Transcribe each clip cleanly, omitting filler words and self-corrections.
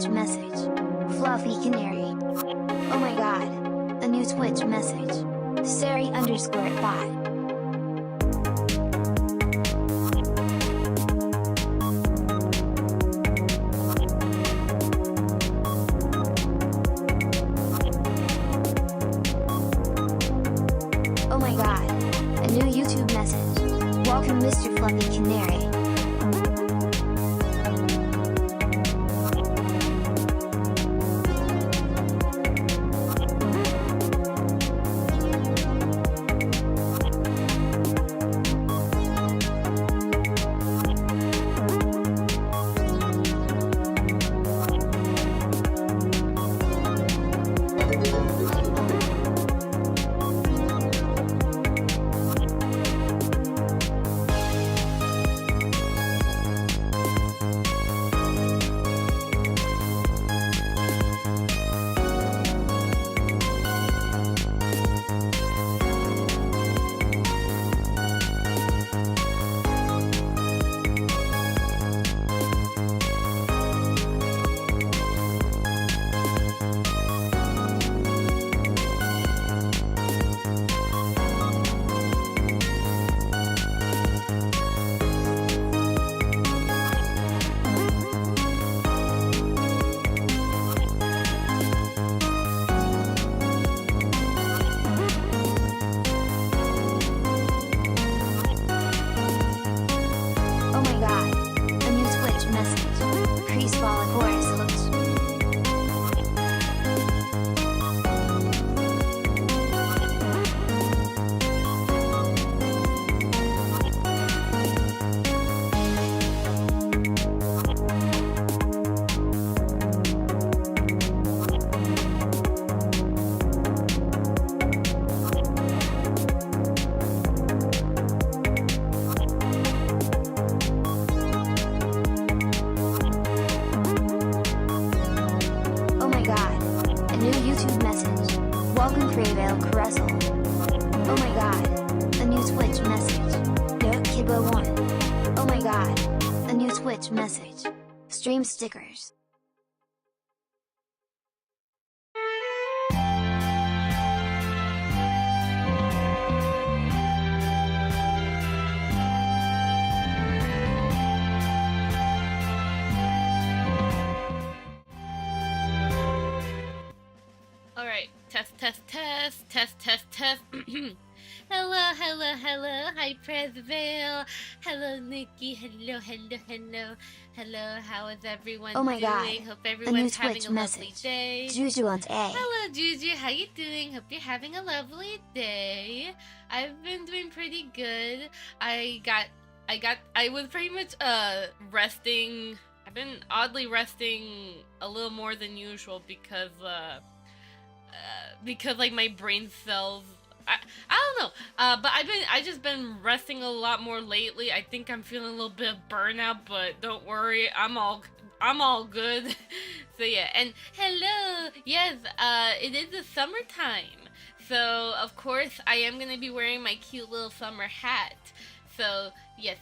message. Fluffy Canary. Oh my god. A new Twitch message. Sari_bot. Oh my god. A new YouTube message. Welcome Mr. Fluffy Canary. Message. Stream stickers. Alright, test. Hello, hi Prezvale. Hello, Nikki. Hello. Hello, how is everyone doing? Oh my god. Hope everyone's having a message. lovely day. Juju on A. Hello, Juju. How you doing? Hope you're having a lovely day. I've been doing pretty good. I was pretty much resting. I've been oddly resting a little more than usual because like my brain cells. I don't know, but I just been resting a lot more lately. I think I'm feeling a little bit of burnout, but don't worry, I'm all good. So yeah, and hello, yes, it is the summertime, so of course I am gonna be wearing my cute little summer hat. So yes,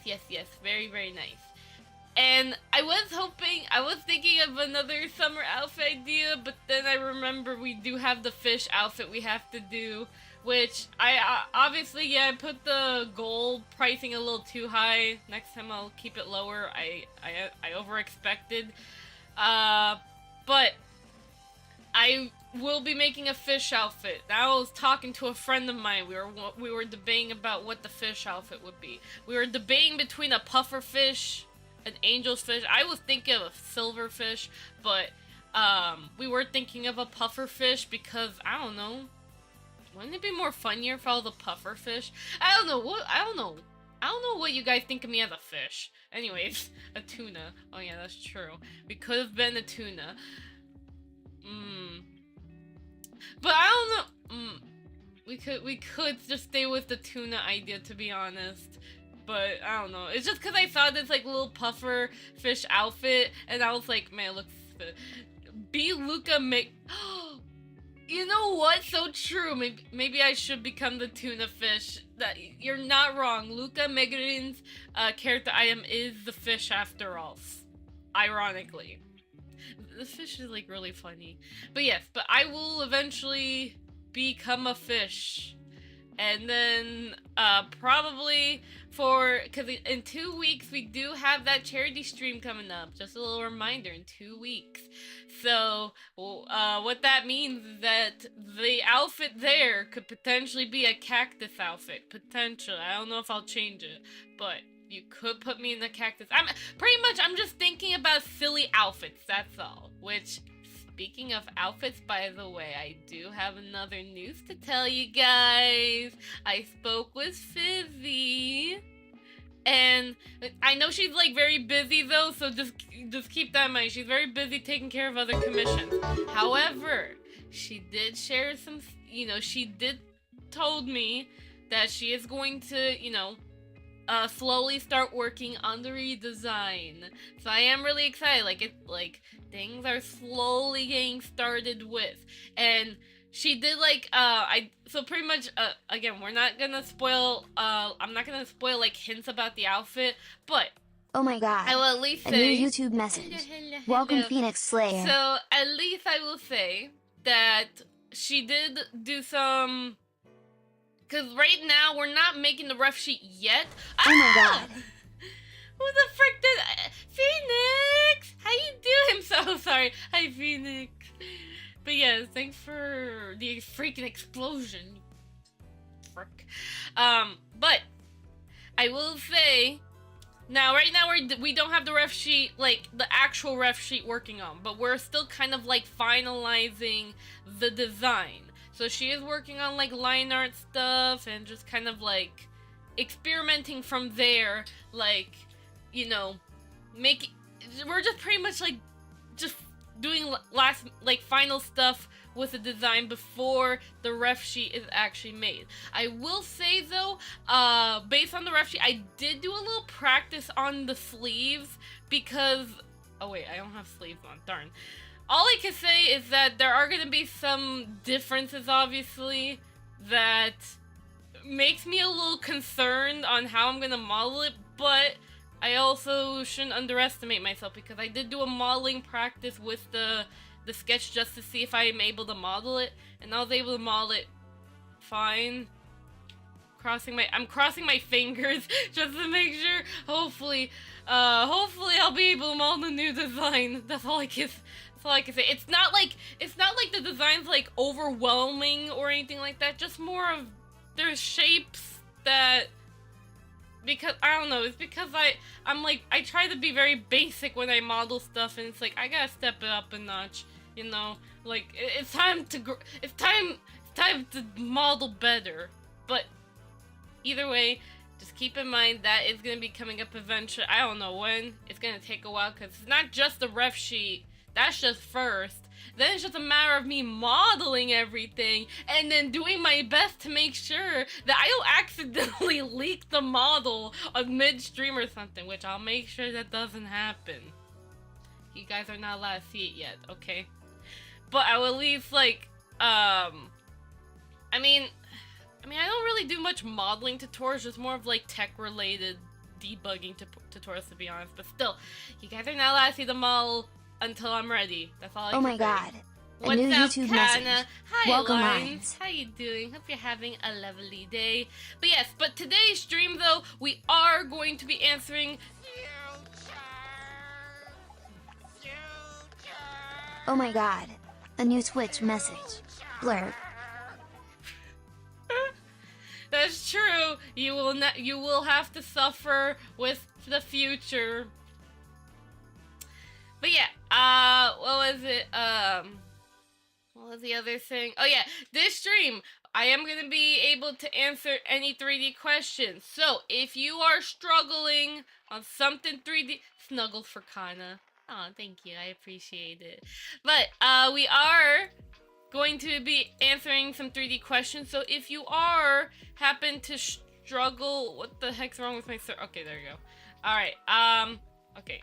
very nice. And I was thinking of another summer outfit idea, but then I remember we do have the fish outfit we have to do. Which, obviously, I put the goal pricing a little too high. Next time I'll keep it lower. I over-expected. But I will be making a fish outfit. I was talking to a friend of mine. We were debating about what the fish outfit would be. We were debating between a puffer fish, an angel's fish. I was thinking of a silver fish, but we were thinking of a puffer fish because, I don't know. Wouldn't it be more funnier if I was a puffer fish? I don't know what you guys think of me as a fish. Anyways, a tuna. Oh yeah, that's true. We could have been a tuna. But I don't know. We could just stay with the tuna idea, to be honest. But I don't know. It's just because I saw this like little puffer fish outfit, and I was like, man, it looks. Be Luca make. You know what? So true. Maybe I should become the tuna fish. That you're not wrong. Luca Megarin's character item is the fish after all. Ironically, the fish is like really funny. But yes, but I will eventually become a fish. And then probably because in 2 weeks we do have that charity stream coming up. Just a little reminder, in 2 weeks. So what that means is that the outfit there could potentially be a cactus outfit. Potentially. I don't know if I'll change it, but you could put me in the cactus. I'm just thinking about silly outfits, that's all. Which, speaking of outfits, by the way, I do have another news to tell you guys. I spoke with Fizzy, and I know she's like very busy though, so just keep that in mind. She's very busy taking care of other commissions. However, she did share some, she did told me that she is going to, slowly start working on the redesign. So I am really excited. Things are slowly getting started with. And she did so pretty much, again, we're not gonna spoil, I'm not gonna spoil like hints about the outfit, but Oh my god. I will at least A say, new YouTube message. Welcome Phoenix Slayer. So at least I will say that she did do some, because right now we're not making the ref sheet yet. Oh my god. Who the frick did Phoenix? How you doing? I'm so sorry. Hi, Phoenix. But yes, thanks for the freaking explosion. Frick. But I will say, right now we don't have the ref sheet, like the actual ref sheet working on, but we're still kind of like finalizing the design. So she is working on like line art stuff and just kind of like experimenting from there, like, we're just pretty much like just doing final stuff with the design before the ref sheet is actually made. I will say though, based on the ref sheet, I did do a little practice on the sleeves because, oh wait, I don't have sleeves on, darn. All I can say is that there are going to be some differences, obviously, that makes me a little concerned on how I'm going to model it, but I also shouldn't underestimate myself because I did do a modeling practice with the sketch just to see if I am able to model it, and I was able to model it fine. I'm crossing my fingers just to make sure. Hopefully I'll be able to model the new design. That's all I can say. It's not like the design's like overwhelming or anything like that. Just more of there's shapes that, because I don't know, it's because I'm like, I try to be very basic when I model stuff, and it's like I gotta step it up a notch, like it's time to model better. But either way, just keep in mind that it's gonna be coming up eventually. I don't know when. It's gonna take a while because it's not just the ref sheet. That's just first. Then it's just a matter of me modeling everything and then doing my best to make sure that I don't accidentally leak the model on mid-stream or something, which I'll make sure that doesn't happen. You guys are not allowed to see it yet, okay? But I will at least, like, I mean, I don't really do much modeling tutorials, just more of, like, tech-related debugging tutorials, to be honest. But still, you guys are not allowed to see the model until I'm ready. That's all I can say. Oh my god. A What's new up, YouTube Kana? message. Hi, Welcome, Lines. Lines. How you doing? Hope you're having a lovely day. But yes, today's stream, though, we are going to be answering... Oh my god. A new Twitch message. Blerp. That's true. You will have to suffer with the future. But yeah, what was it? What was the other thing? Oh yeah, this stream, I am going to be able to answer any 3D questions. So, if you are struggling on something 3D, snuggles for Kana. Oh, thank you. I appreciate it. But, we are going to be answering some 3D questions. So, if you happen to struggle, what the heck's wrong with my okay, there you go. Alright, okay.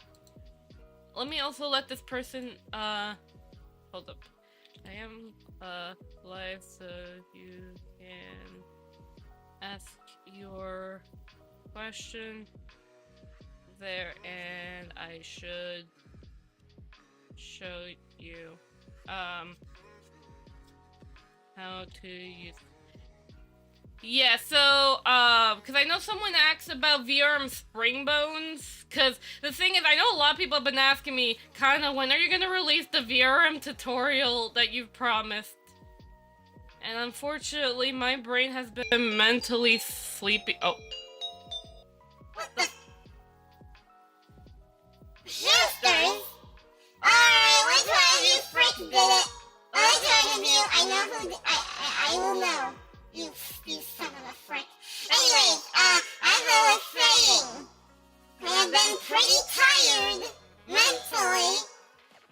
Let me also let this person, hold up. I am, live, so you can ask your question there, and I should show you. How to use... Yeah, so, because I know someone asked about VRM Spring Bones, because the thing is, I know a lot of people have been asking me, Kana, when are you gonna release the VRM tutorial that you've promised? And unfortunately, my brain has been mentally sleepy. Oh. What the? Slurs? Alright, which one of you freaks did it? Which one of you? I know who I will know. You son of a frick. Anyways, as I was saying, I have been pretty tired mentally,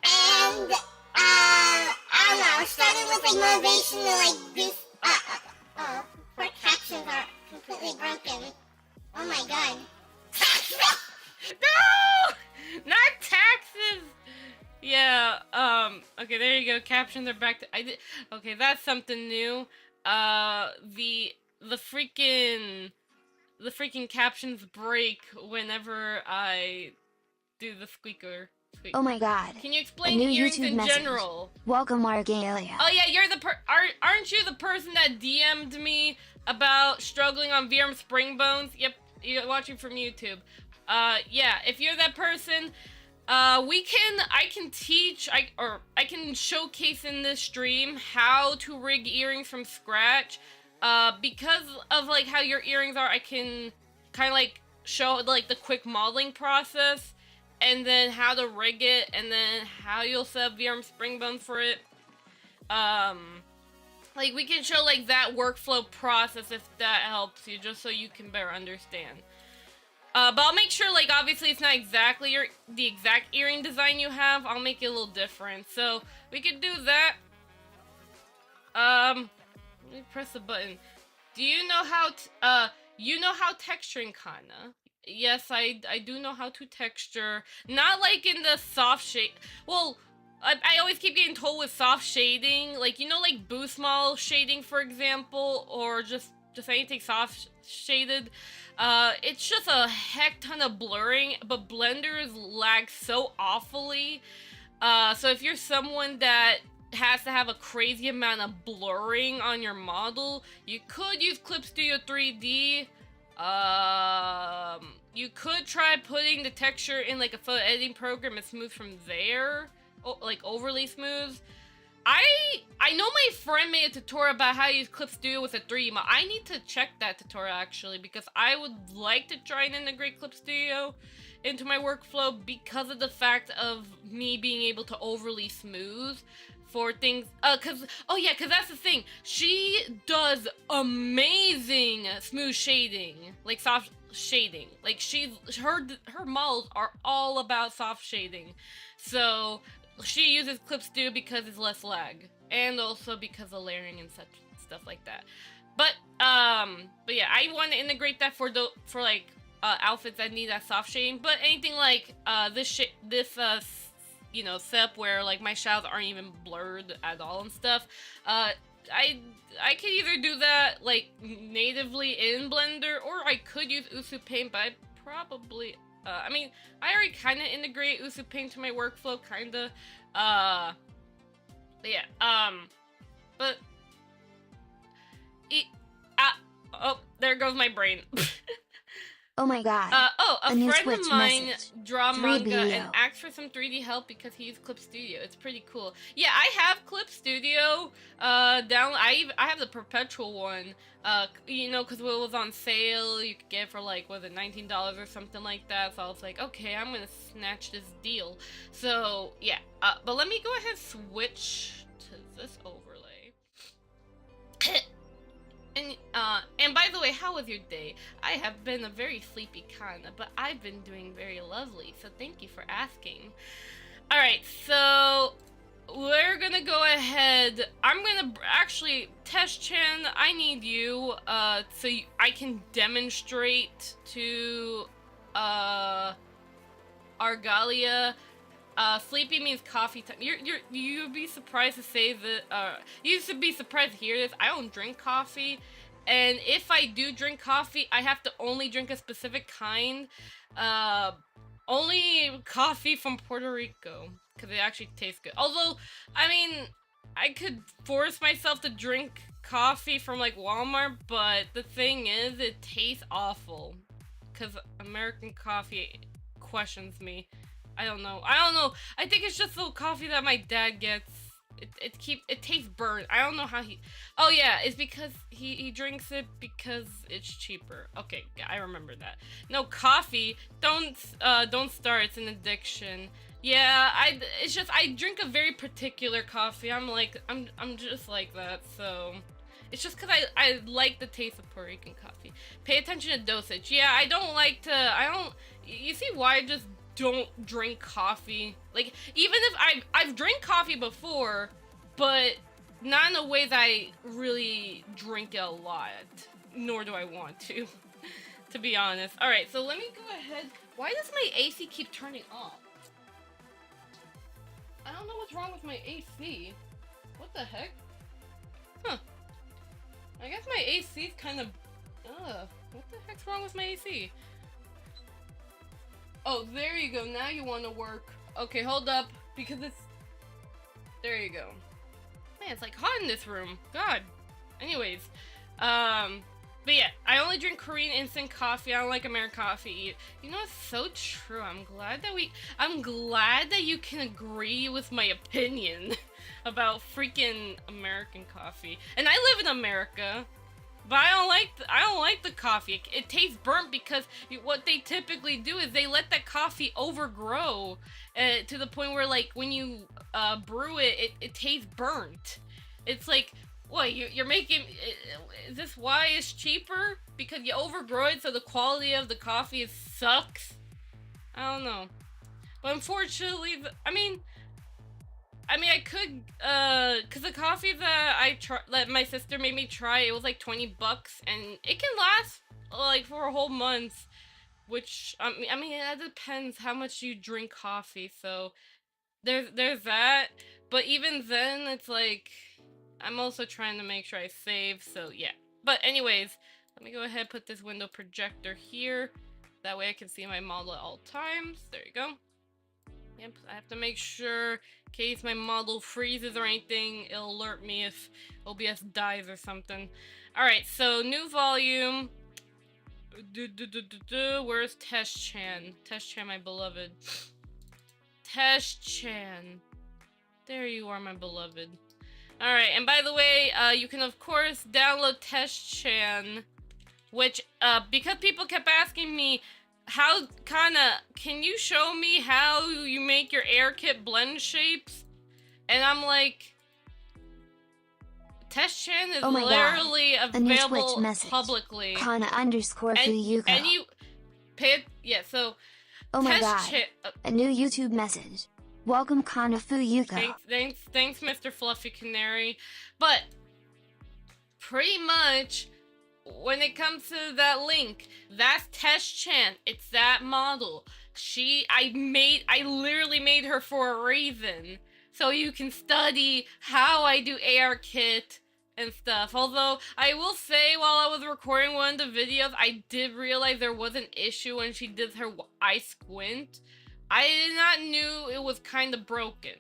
and I don't know, started with like motivation to like do. Poor captions are completely broken. Oh my god. No! Not taxes! Yeah, okay, there you go. Captions are back to... Okay, that's something new. The freaking captions break whenever I do the squeaker. Oh my god. Can you explain new earrings YouTube in message. general? Welcome, Argalia. Oh yeah, you're the aren't you the person that DM'd me about struggling on VRM Spring Bones? Yep, you're watching from YouTube. Yeah, if you're that person, I can teach, I can showcase in this stream how to rig earrings from scratch. Because of like how your earrings are, I can kind of like show like the quick modeling process, and then how to rig it, and then how you'll set up VRM Spring Bones for it. Like we can show like that workflow process if that helps you, just so you can better understand. But I'll make sure, like, obviously it's not exactly the exact earring design you have. I'll make it a little different. So, we could do that. Let me press the button. Do you know how, you know how texturing, Kana? Yes, I do know how to texture. Not like in the soft shade. Well, I always keep getting told with soft shading. Like, you know, like boost model shading, for example, or just anything soft shaded. It's just a heck ton of blurring, but blenders lag so awfully. So if you're someone that has to have a crazy amount of blurring on your model, you could use Clip Studio 3D. You could try putting the texture in like a photo editing program and smooth from there, like overly smooth. I know my friend made a tutorial about how to use Clip Studio with a 3D mod. I need to check that tutorial actually, because I would like to try and integrate Clip Studio into my workflow because of the fact of me being able to overly smooth for things. Cause that's the thing. She does amazing smooth shading, like soft shading. Like her models are all about soft shading. So she uses Clip Studio because it's less lag, and also because of layering and such stuff like that. But yeah, I want to integrate that for like outfits that need that soft shading. But anything like this you know, setup where like my shadows aren't even blurred at all and stuff. I could either do that like natively in Blender, or I could use Usu Paint, but I probably. I mean, I already kind of integrate Usu Paint to my workflow, kind of. But yeah, but... oh, there goes my brain. Oh my god. A new friend of Twitch mine message. draw manga 3BO. and asked for some 3D help because he used Clip Studio. It's pretty cool. Yeah, I have Clip Studio down. I have the perpetual one. You know, because it was on sale. You could get it for like, was it $19 or something like that? So I was like, okay, I'm gonna snatch this deal. So yeah. But let me go ahead and switch to this overlay. And by the way, how was your day? I have been a very sleepy Kana, but I've been doing very lovely, so thank you for asking. Alright, so we're gonna go ahead. I'm gonna actually, Tesh-chan, I need you, so I can demonstrate to, Argalia. Sleepy means coffee time. You'd be surprised to say that, you should be surprised to hear this. I don't drink coffee, and if I do drink coffee, I have to only drink a specific kind. Only coffee from Puerto Rico. because it actually tastes good. Although, I mean, I could force myself to drink coffee from like Walmart, but the thing is, it tastes awful. Because American coffee questions me. I don't know. I think it's just the coffee that my dad gets. It tastes burnt. I don't know how he. Oh yeah, it's because he drinks it because it's cheaper. Okay, yeah, I remember that. No, coffee. Don't start. It's an addiction. Yeah, it's just I drink a very particular coffee. I'm just like that. So it's just because I like the taste of Puerto Rican coffee. Pay attention to dosage. Yeah, I don't like to. You see why I just don't drink coffee? Like, even if I've drank coffee before, but not in a way that I really drink it a lot. Nor do I want to be honest. Alright, so let me go ahead. Why does my AC keep turning off? I don't know what's wrong with my AC. What the heck? Huh. I guess my AC's kind of... what the heck's wrong with my AC? Oh, there you go. Now you want to work. Okay, hold up. Because it's... There you go. Man, it's like hot in this room. God. Anyways. But yeah, I only drink Korean instant coffee. I don't like American coffee. You know, it's so true. I'm glad that you can agree with my opinion about freaking American coffee. And I live in America. But I don't like the coffee. It tastes burnt because what they typically do is they let that coffee overgrow to the point where, like, when you brew it tastes burnt. It's like, what, you're making... Is this why it's cheaper? Because you overgrow it so the quality of the coffee sucks? I don't know. But unfortunately, I mean, I could, cause the coffee that my sister made me try, it was like $20, and it can last, like, for a whole month, which, I mean, that depends how much you drink coffee, so, there's that, but even then, it's like, I'm also trying to make sure I save, so, yeah. But anyways, let me go ahead and put this window projector here, that way I can see my model at all times. There you go. Yep, I have to make sure, in case my model freezes or anything, it'll alert me if OBS dies or something. Alright, so new volume. Where's Tesh-chan? Tesh-chan, my beloved. Tesh-chan. There you are, my beloved. Alright, and by the way, you can of course download Tesh-chan, which, because people kept asking me, how, Kana, can you show me how you make your air kit blend shapes? And I'm like, Tesh-chan is literally available publicly. Kana _Fuyuko. And you pay it, yeah, so. Oh my god, a new YouTube message. Welcome, Kana Fuyuko. Thanks, Mr. Fluffy Canary. But, pretty much, when it comes to that link, that's Tesh-chan. It's that model. I literally made her for a reason. So you can study how I do AR kit and stuff. Although, I will say, while I was recording one of the videos, I did realize there was an issue when she did her eye squint. I did not knew it was kind of broken.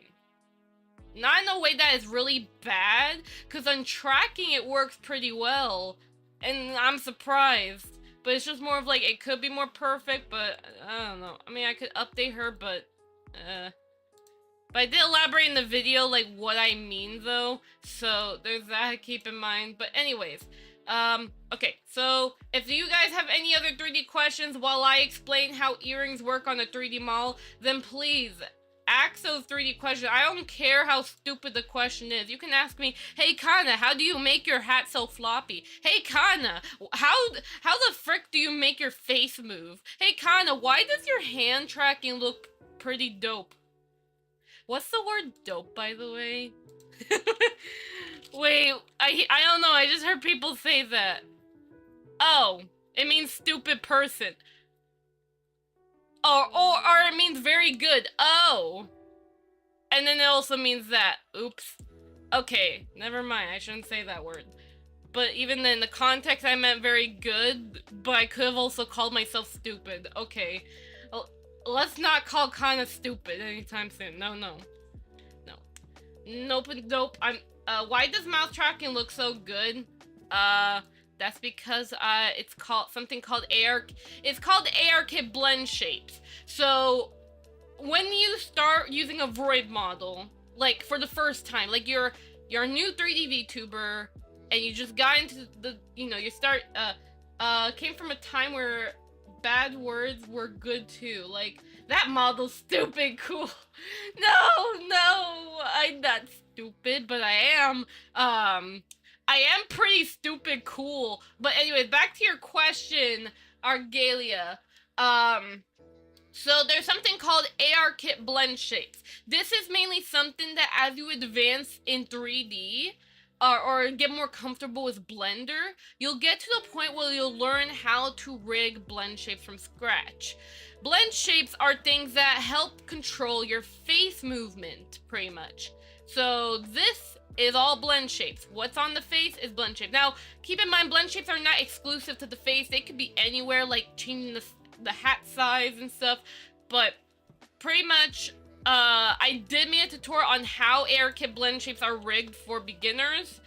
Not in a way that is really bad, because on tracking it works pretty well. And I'm surprised, but it's just more of like, it could be more perfect, but I don't know. I mean, I could update her, but I did elaborate in the video, like, what I mean, though, so there's that to keep in mind. But anyways, okay, so if you guys have any other 3D questions while I explain how earrings work on a 3D model, then please ask those 3D questions. I don't care how stupid the question is. You can ask me, hey Kana, how do you make your hat so floppy? Hey Kana, how the frick do you make your face move? Hey Kana, why does your hand tracking look pretty dope? What's the word dope, by the way? Wait, I don't know, I just heard people say that. Oh, it means stupid person. Or it means very good. Oh. And then it also means that. Oops. Okay, never mind. I shouldn't say that word. But even then, the context I meant very good, but I could have also called myself stupid. Okay. Well, let's not call Kana stupid anytime soon. No, no. Nope, nope. Why does mouse tracking look so good? That's because, it's called, something called it's called ARKit blend shapes. So, when you start using a Void model, like, for the first time, like, you're a new 3D VTuber, and you just got into the, you start, came from a time where bad words were good too. Like, that model's stupid cool. No, I'm not stupid, but I am. I am pretty stupid cool. But anyways, back to your question, Argalia. So there's something called ARKit blend shapes. This is mainly something that as you advance in 3D, or get more comfortable with Blender, you'll get to the point where you'll learn how to rig blend shapes from scratch. Blend shapes are things that help control your face movement, pretty much. So this is all blend shapes. What's on the face is blend shape. Now, keep in mind, blend shapes are not exclusive to the face. They could be anywhere, like changing the hat size and stuff, but pretty much, I did make a tutorial on how ARKit blend shapes are rigged for beginners.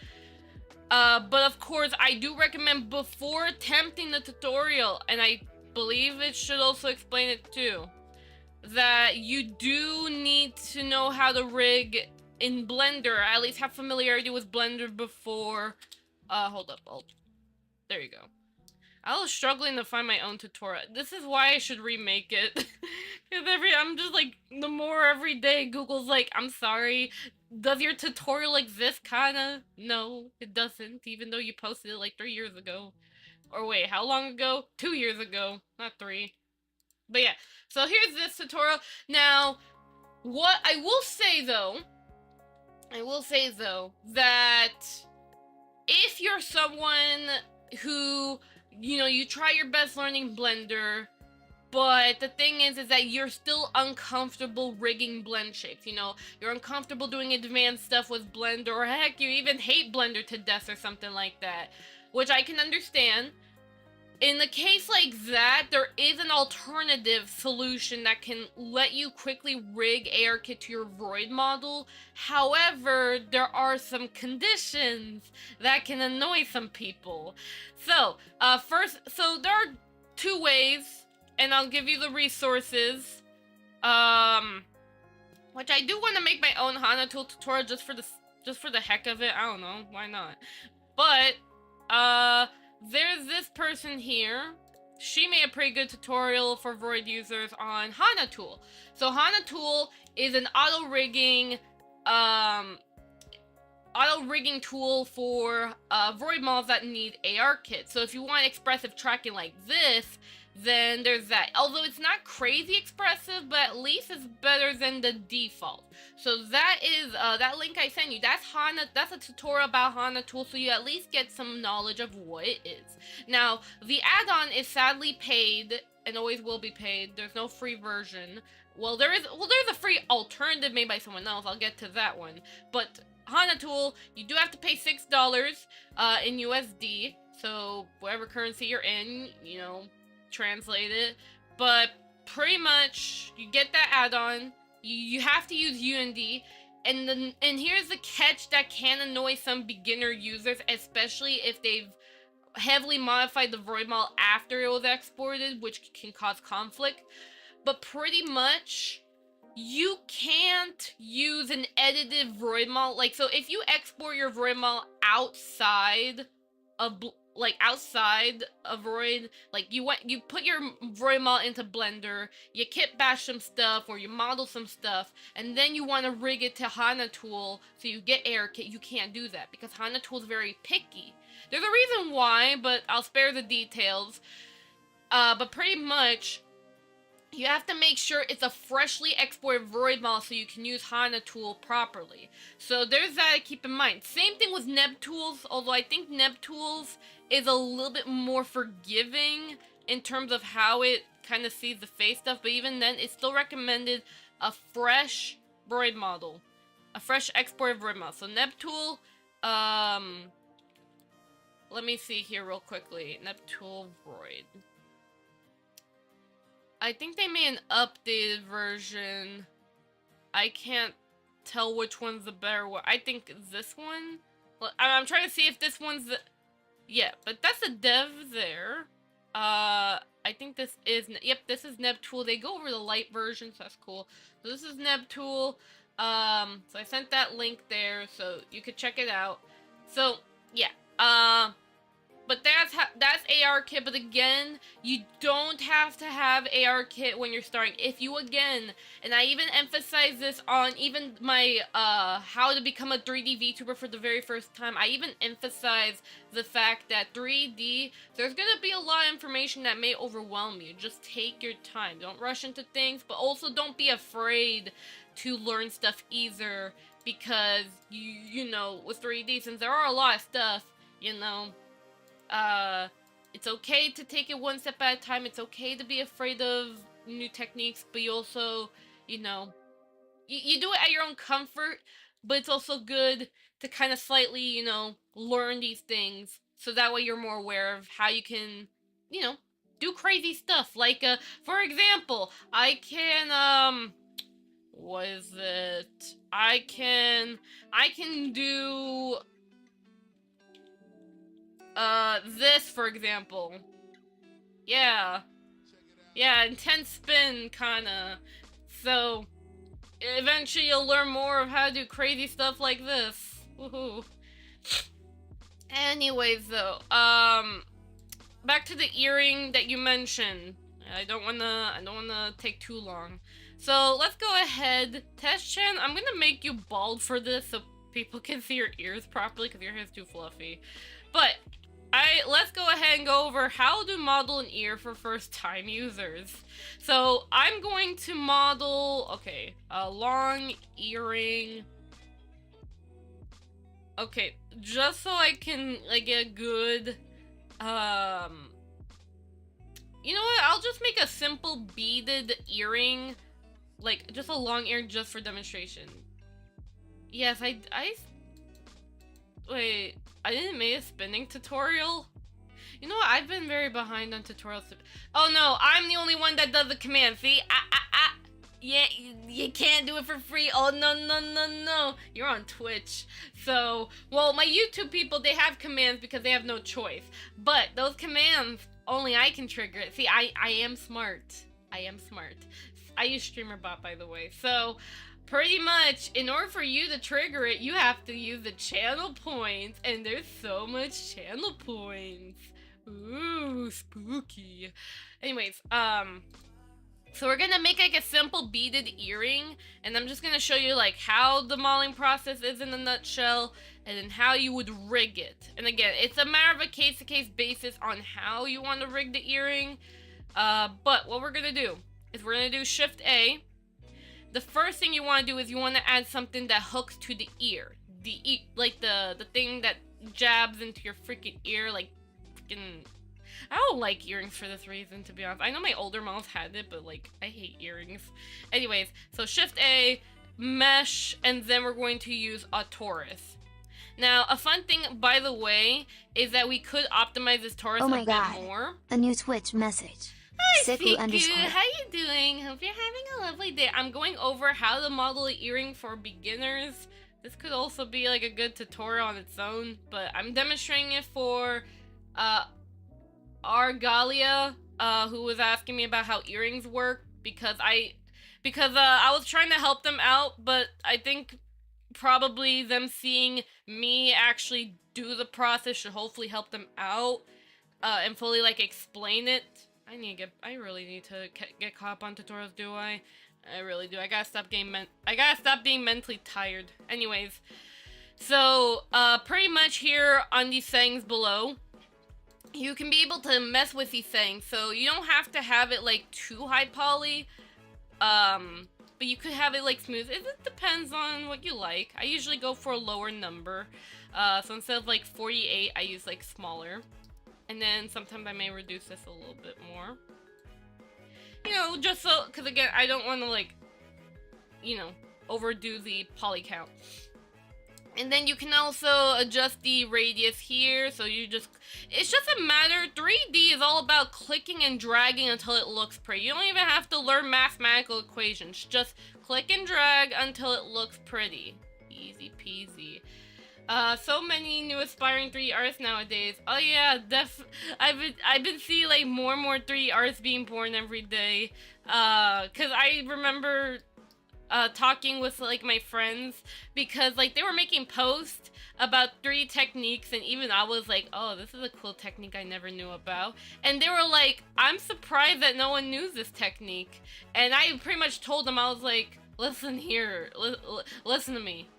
But of course, I do recommend before attempting the tutorial, and I believe it should also explain it too, that you do need to know how to rig in Blender, at least have familiarity with Blender before, hold up, there you go. I was struggling to find my own tutorial. This is why I should remake it. Because I'm just like, the more every day Google's like, I'm sorry, does your tutorial exist, Kana? No, it doesn't, even though you posted it like 3 years ago. Or wait, how long ago? 2 years ago, not 3. But yeah, so here's this tutorial. Now, what I will say though, that if you're someone who, you try your best learning Blender, but the thing is that you're still uncomfortable rigging blend shapes, you're uncomfortable doing advanced stuff with Blender, or heck, you even hate Blender to death or something like that, which I can understand. In the case like that, there is an alternative solution that can let you quickly rig ARKit to your Void model. However, there are some conditions that can annoy some people. So, so there are 2 ways, and I'll give you the resources. Which I do want to make my own Hana tool tutorial just for the heck of it. I don't know, why not? But, there's this person here. She made a pretty good tutorial for Void users on Hana Tool. So Hana Tool is an auto-rigging tool for Void models that need ARKit. So if you want expressive tracking like this, then there's that. Although it's not crazy expressive, but at least it's better than the default. So that is, that link I sent you, that's a tutorial about Hana Tool, so you at least get some knowledge of what it is. Now, the add-on is sadly paid, and always will be paid. There's no free version. Well, there's a free alternative made by someone else, I'll get to that one. But Hana Tool, you do have to pay $6 in USD, so whatever currency you're in, translate it. But pretty much, you get that add-on, you have to use UND, and here's the catch that can annoy some beginner users, especially if they've heavily modified the Void model after it was exported, which can cause conflict. But pretty much, you can't use an edited Void model. Like, so if you export your Void model outside of Void, like you put your Void model into Blender, you kit bash some stuff or you model some stuff, and then you want to rig it to Hana Tool so you get ARKit, you can't do that because Hana Tool is very picky. There's a reason why, but I'll spare the details. But pretty much, you have to make sure it's a freshly exported Void model so you can use Hana Tool properly. So there's that to keep in mind. Same thing with NebTools, although I think NebTools is a little bit more forgiving in terms of how it kind of sees the face stuff, but even then, it's still recommended a fresh Void model. A fresh exported Void model. So NebTool, let me see here real quickly. NebTool Void. I think they made an updated version. I can't tell which one's the better one. I think this one. Well, I'm trying to see if this one's the. Yeah, but that's a dev there. I think this is. Yep, this is Nebtool. They go over the light version, so that's cool. So this is Nebtool. So I sent that link there, so you could check it out. So yeah. But that's AR kit, but again, you don't have to have AR kit when you're starting. If you, again, and I even emphasize this on even my, how to become a 3D VTuber for the very first time, I even emphasize the fact that 3D, there's gonna be a lot of information that may overwhelm you. Just take your time. Don't rush into things, but also don't be afraid to learn stuff either, because, you know, with 3D, since there are a lot of stuff, you know, it's okay to take it one step at a time. It's okay to be afraid of new techniques, but you also, you know, you do it at your own comfort, but it's also good to kind of slightly, you know, learn these things, so that way you're more aware of how you can, you know, do crazy stuff. Like, for example, I can, what is it? I can do this, for example. Yeah, intense spin, Kana. So, eventually you'll learn more of how to do crazy stuff like this. Woohoo. Anyways, though, back to the earring that you mentioned. I don't wanna take too long. So, let's go ahead. Test-chan, I'm gonna make you bald for this so people can see your ears properly, because your hair's too fluffy. But, let's go ahead and go over how to model an ear for first-time users. So, I'm going to model, okay, a long earring. Okay, just so I can, like, get a good, you know what, I'll just make a simple beaded earring, like, just a long earring just for demonstration. Yes, wait, I didn't make a spinning tutorial? You know what, I've been very behind on tutorials. Oh no, I'm the only one that does the command, see? Yeah, you can't do it for free. Oh, no. You're on Twitch. So, well, my YouTube people, they have commands because they have no choice. But those commands, only I can trigger it. See, I am smart. I use StreamerBot, by the way. So, pretty much, in order for you to trigger it, you have to use the channel points. And there's so much channel points. Ooh, spooky. Anyways, so we're gonna make like a simple beaded earring, and I'm just gonna show you like how the modeling process is in a nutshell, and then how you would rig it. And again, it's a matter of a case-to-case basis on how you want to rig the earring. But what we're gonna do is we're gonna do Shift A. The first thing you want to do is you want to add something that hooks to the ear, like the thing that jabs into your freaking ear, like freaking. I don't like earrings for this reason, to be honest. I know my older moms had it, but, like, I hate earrings. Anyways, so Shift A, mesh, and then we're going to use a torus. Now, a fun thing, by the way, is that we could optimize this torus Oh my a God. bit more. A new Twitch message. Hi, Sickly Fuyuko. How you doing? Hope you're having a lovely day. I'm going over how to model an earring for beginners. This could also be, like, a good tutorial on its own, but I'm demonstrating it for, Argalia, who was asking me about how earrings work, because I was trying to help them out, but I think probably them seeing me actually do the process should hopefully help them out, and fully like explain it. I really need to get caught up on tutorials, do I? I really do. I gotta stop being mentally tired. Anyways, so pretty much here on these settings below, you can be able to mess with these settings, so you don't have to have it like too high poly, but you could have it like smooth. It depends on what you like. I usually go for a lower number, so instead of like 48, I use like smaller, and then sometimes I may reduce this a little bit more. You know, just so, because again, I don't want to like, you know, overdo the poly count. And then you can also adjust the radius here, so it's just a matter, 3D is all about clicking and dragging until it looks pretty. You don't even have to learn mathematical equations, just Click and drag until it looks pretty. Easy peasy. So many new aspiring 3D artists nowadays. Oh yeah, I've been seeing like more and more 3D artists being born every day. Cause I remember talking with like my friends because like they were making posts about 3D techniques, and even I was like, oh, this is a cool technique I never knew about. And they were like, I'm surprised that no one knew this technique. And I pretty much told them, I was like, listen here, listen to me.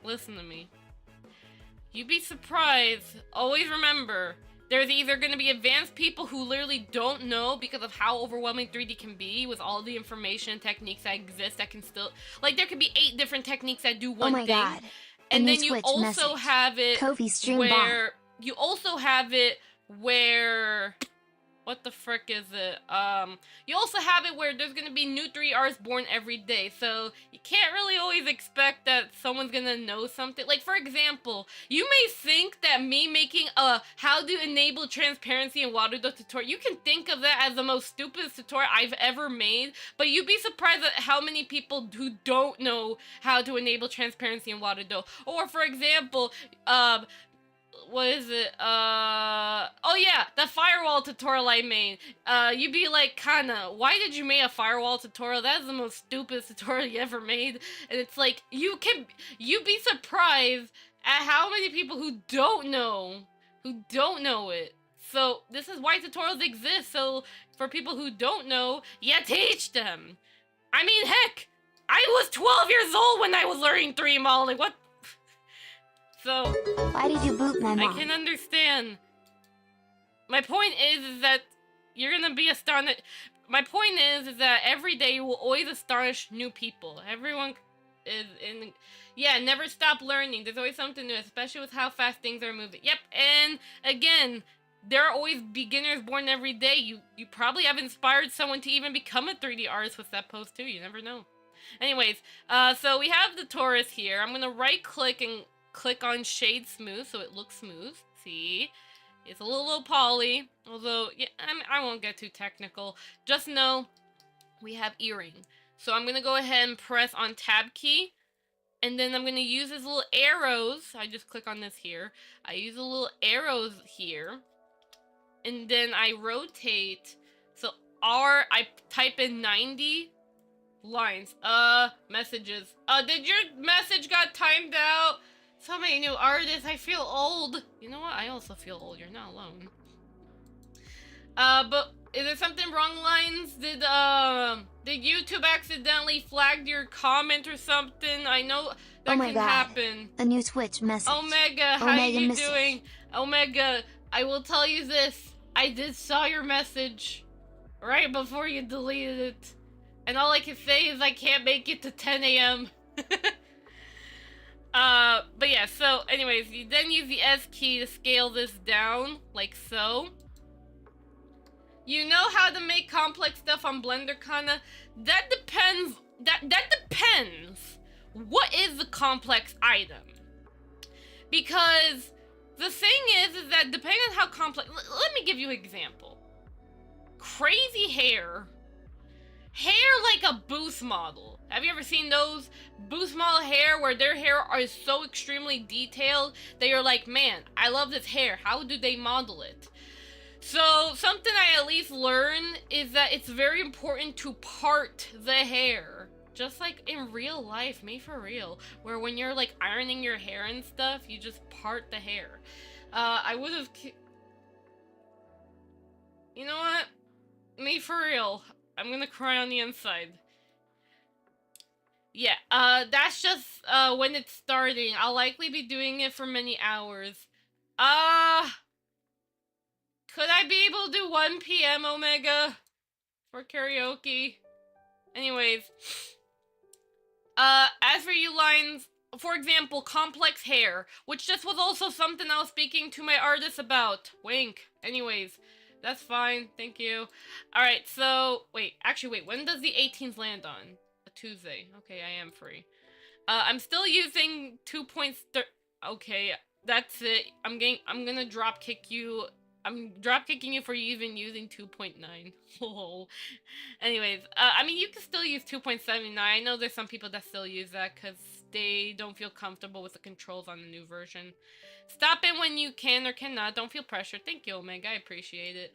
You'd be surprised. Always remember, there's either going to be advanced people who literally don't know because of how overwhelming 3D can be with all the information and techniques that exist that can still... Like, there could be 8 different techniques that do one thing. Oh my god. And then you also have it where... You also have it where... What the frick is it? You also have it where there's gonna be new 3D artists born every day, so you can't really always expect that someone's gonna know something. Like, for example, you may think that me making a how to enable transparency in Warudo tutorial, you can think of that as the most stupidest tutorial I've ever made, but you'd be surprised at how many people who don't know how to enable transparency in Warudo. Or, for example, what is it? Oh yeah, the firewall tutorial I made. You'd be like, Kana, why did you make a firewall tutorial? That is the most stupid tutorial you ever made. And it's like, you'd be surprised at how many people who don't know it. So this is why tutorials exist. So for people who don't know, you teach them. I mean, heck, I was 12 years old when I was learning 3D modeling. What? So, why did you boot my mom? I can understand. My point is that you're gonna be astonished. My point is that every day you will always astonish new people. Everyone is in... Yeah, never stop learning. There's always something new, especially with how fast things are moving. Yep, and again, there are always beginners born every day. You probably have inspired someone to even become a 3D artist with that post too. You never know. Anyways, so we have the Taurus here. I'm gonna right-click and click on Shade Smooth so it looks smooth. See? It's a little poly. Although, yeah, I won't get too technical. Just know we have earring. So I'm going to go ahead and press on Tab key. And then I'm going to use these little arrows. I just click on this here. I use the little arrows here. And then I rotate. So I type in 90 lines. Messages. Did your message got timed out? So many new artists, I feel old. You know what? I also feel old. You're not alone. But is there something wrong, Lines? Did YouTube accidentally flag your comment or something? I know that can happen. A new Twitch message. Omega, how are you doing? Omega, I will tell you this. I did saw your message right before you deleted it. And all I can say is I can't make it to 10 a.m. But yeah, so anyways, you then use the S key to scale this down, like so. You know how to make complex stuff on Blender, Kana? That depends, that depends. What is the complex item? Because the thing is that depending on how complex, let me give you an example. Crazy hair like a Boost model. Have you ever seen those Boost model hair where their hair are so extremely detailed that you're like, man, I love this hair. How do they model it? So something I at least learned is that it's very important to part the hair. Just like in real life, me for real. Where when you're like ironing your hair and stuff, you just part the hair. I would have... You know what? Me for real. I'm gonna cry on the inside. Yeah, that's just, when it's starting. I'll likely be doing it for many hours. Could I be able to do 1 p.m. Omega? For karaoke? Anyways. As for you, Lines, for example, complex hair, which just was also something I was speaking to my artist about. Wink. Anyways. That's fine, thank you. Alright, so, wait, when does the 18th land on? A Tuesday. Okay, I am free. I'm still using 2.3... Okay, that's it. I'm gonna drop kick you I'm drop kicking you for even using 2.9. Lol. Anyways, I mean, you can still use 2.79. I know there's some people that still use that because they don't feel comfortable with the controls on the new version. Stop it when you can or cannot. Don't feel pressure. Thank you, Omega. I appreciate it.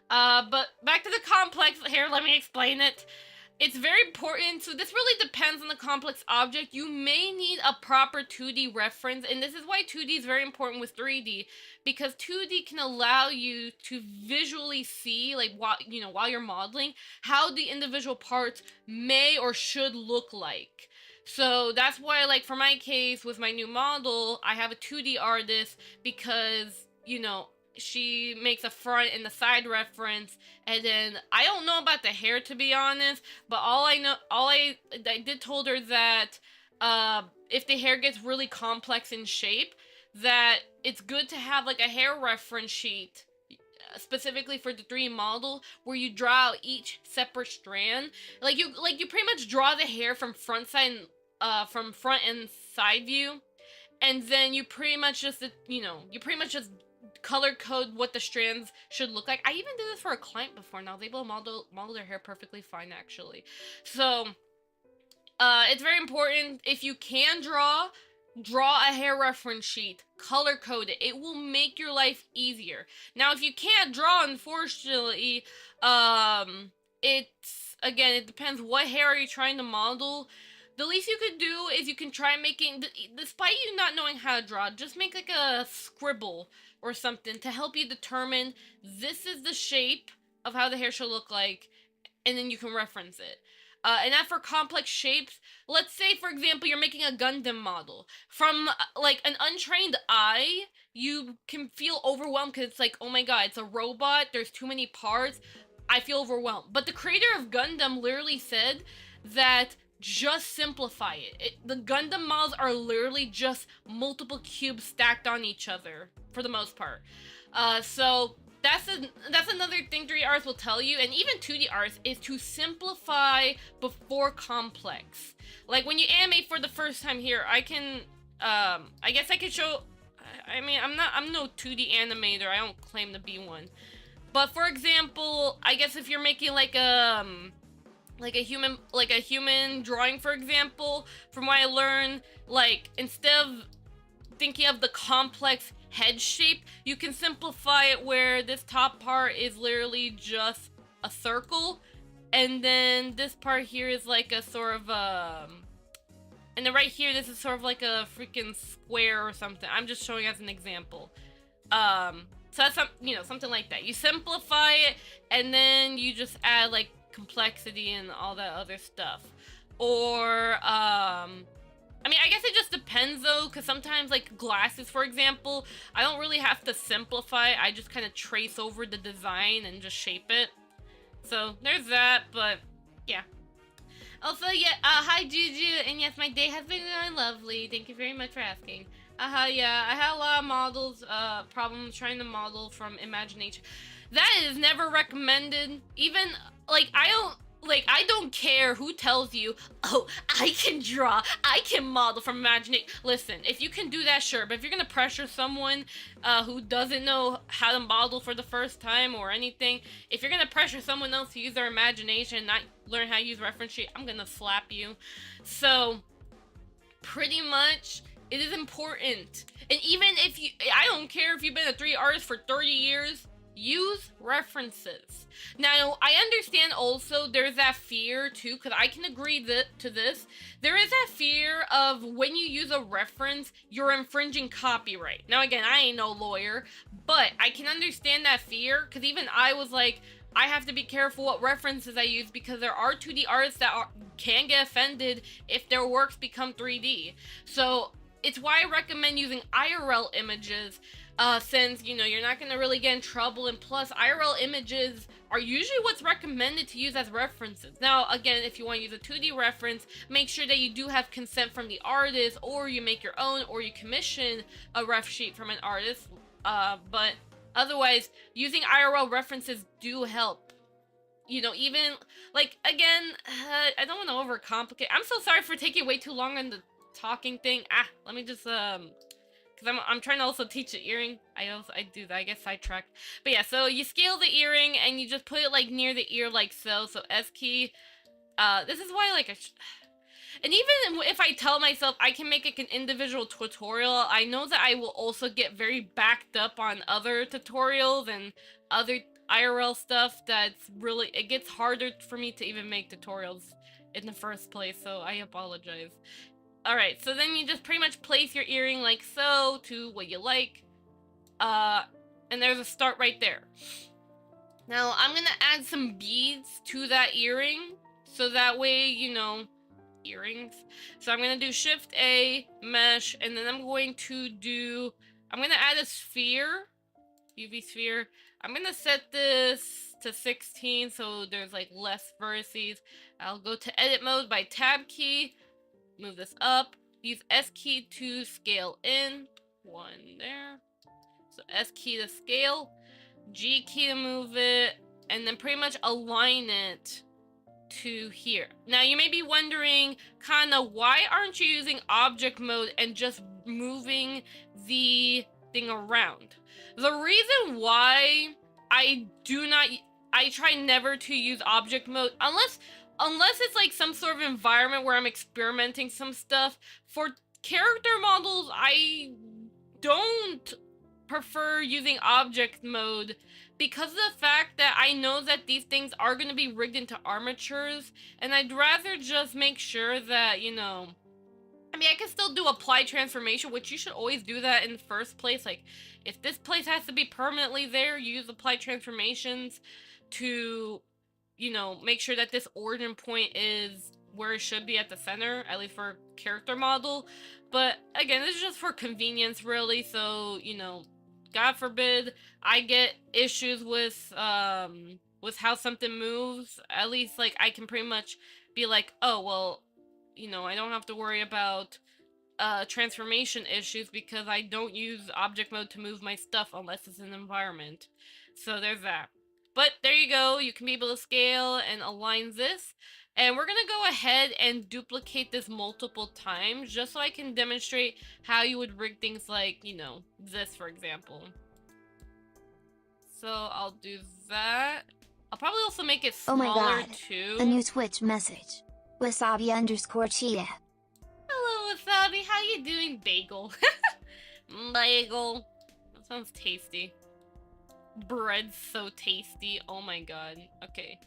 But back to the complex. Here, let me explain it. It's very important, so this really depends on the complex object. You may need a proper 2D reference, and this is why 2D is very important with 3D, because 2D can allow you to visually see, like, while you're modeling, how the individual parts may or should look like. So that's why, like, for my case, with my new model, I have a 2D artist because, she makes a front and the side reference, and then I don't know about the hair, to be honest, but I did told her that if the hair gets really complex in shape, that it's good to have like a hair reference sheet specifically for the 3D model where you draw out each separate strand. Like you pretty much draw the hair from front and side view, and then you pretty much just color code what the strands should look like. I even did this for a client before. Now they will model their hair perfectly fine, actually. So it's very important, if you can draw a hair reference sheet, color code it. It will make your life easier. Now if you can't draw, unfortunately, it depends what hair are you trying to model. The least you could do is you can try making, despite you not knowing how to draw, just make like a scribble or something to help you determine this is the shape of how the hair should look like, and then you can reference it. And that for complex shapes, let's say, for example, you're making a Gundam model. From, like, an untrained eye, you can feel overwhelmed because it's like, oh my god, it's a robot, there's too many parts, I feel overwhelmed. But the creator of Gundam literally said that just simplify it. The Gundam models are literally just multiple cubes stacked on each other, for the most part. So that's another thing 3D artists will tell you, and even 2D artists, is to simplify before complex. Like when you animate for the first time here, I can, I guess I could show, I mean, I'm no 2D animator, I don't claim to be one. But for example, I guess if you're making like a human drawing, for example, from what I learned, like, instead of thinking of the complex head shape, you can simplify it where this top part is literally just a circle, and then this part here is like a sort of and then right here, this is sort of like a freaking square or something. I'm just showing as an example. So that's something like that. You simplify it, and then you just add like complexity and all that other stuff. Or I mean, I guess it just depends though, because sometimes like glasses, for example, I don't really have to simplify. I just kind of trace over the design and just shape it. So there's that. But yeah. Also, yeah, hi Juju, and yes, my day has been going lovely. Thank you very much for asking. Yeah, I had a lot of models, problems trying to model from imagination. That is never recommended. Even, like, I don't care who tells you, oh, I can draw, I can model from imagination. Listen, if you can do that, sure, but if you're gonna pressure someone who doesn't know how to model for the first time or anything, if you're gonna pressure someone else to use their imagination and not learn how to use reference sheet, I'm gonna slap you. So, pretty much, it is important. And even if I don't care if you've been a 3D artist for 30 years, use references. Now, I understand also there's that fear too, because I can agree to this. There is that fear of when you use a reference, you're infringing copyright. Now, again, I ain't no lawyer, but I can understand that fear, because even I was like, I have to be careful what references I use, because there are 2D artists that can get offended if their works become 3D. So it's why I recommend using IRL images, since, you're not going to really get in trouble, and plus, IRL images are usually what's recommended to use as references. Now, again, if you want to use a 2D reference, make sure that you do have consent from the artist, or you make your own, or you commission a ref sheet from an artist, but otherwise, using IRL references do help. Even, like, again, I don't want to overcomplicate. I'm so sorry for taking way too long on the talking thing. Let me just, because I'm trying to also teach the earring. I do that. I get sidetracked. But yeah, so you scale the earring and you just put it like near the ear like so. So S key. This is why like and even if I tell myself I can make like an individual tutorial, I know that I will also get very backed up on other tutorials and other IRL stuff that's really, it gets harder for me to even make tutorials in the first place, so I apologize. Alright, so then you just pretty much place your earring like so to what you like. And there's a start right there. Now, I'm gonna add some beads to that earring, so that way, you know, earrings. So I'm gonna do Shift A, mesh, and then I'm going to add a sphere, UV sphere. I'm gonna set this to 16 so there's like less vertices. I'll go to edit mode by tab key, move this up, use S key to scale in, one there. So S key to scale, G key to move it, and then pretty much align it to here. Now you may be wondering, Kana, why aren't you using object mode and just moving the thing around? The reason why I try never to use object mode, unless it's like some sort of environment where I'm experimenting some stuff. For character models, I don't prefer using object mode because of the fact that I know that these things are going to be rigged into armatures, and I'd rather just make sure that, you know, I mean, I can still do apply transformation, which you should always do that in the first place. Like, if this place has to be permanently there, use apply transformations to, you know, make sure that this origin point is where it should be at the center, at least for character model. But again, this is just for convenience, really. So, you know, God forbid I get issues with how something moves. At least, like, I can pretty much be like, oh, well, you know, I don't have to worry about transformation issues because I don't use object mode to move my stuff unless it's an environment. So there's that. But there you go, you can be able to scale and align this. And we're gonna go ahead and duplicate this multiple times just so I can demonstrate how you would rig things like, you know, this for example. So I'll do that. I'll probably also make it Oh smaller my god, too. a new Twitch message. Wasabi_cheetah. Hello, Wasabi. How you doing, Bagel? Bagel. That sounds tasty. Bread's so tasty. Oh my god. Okay.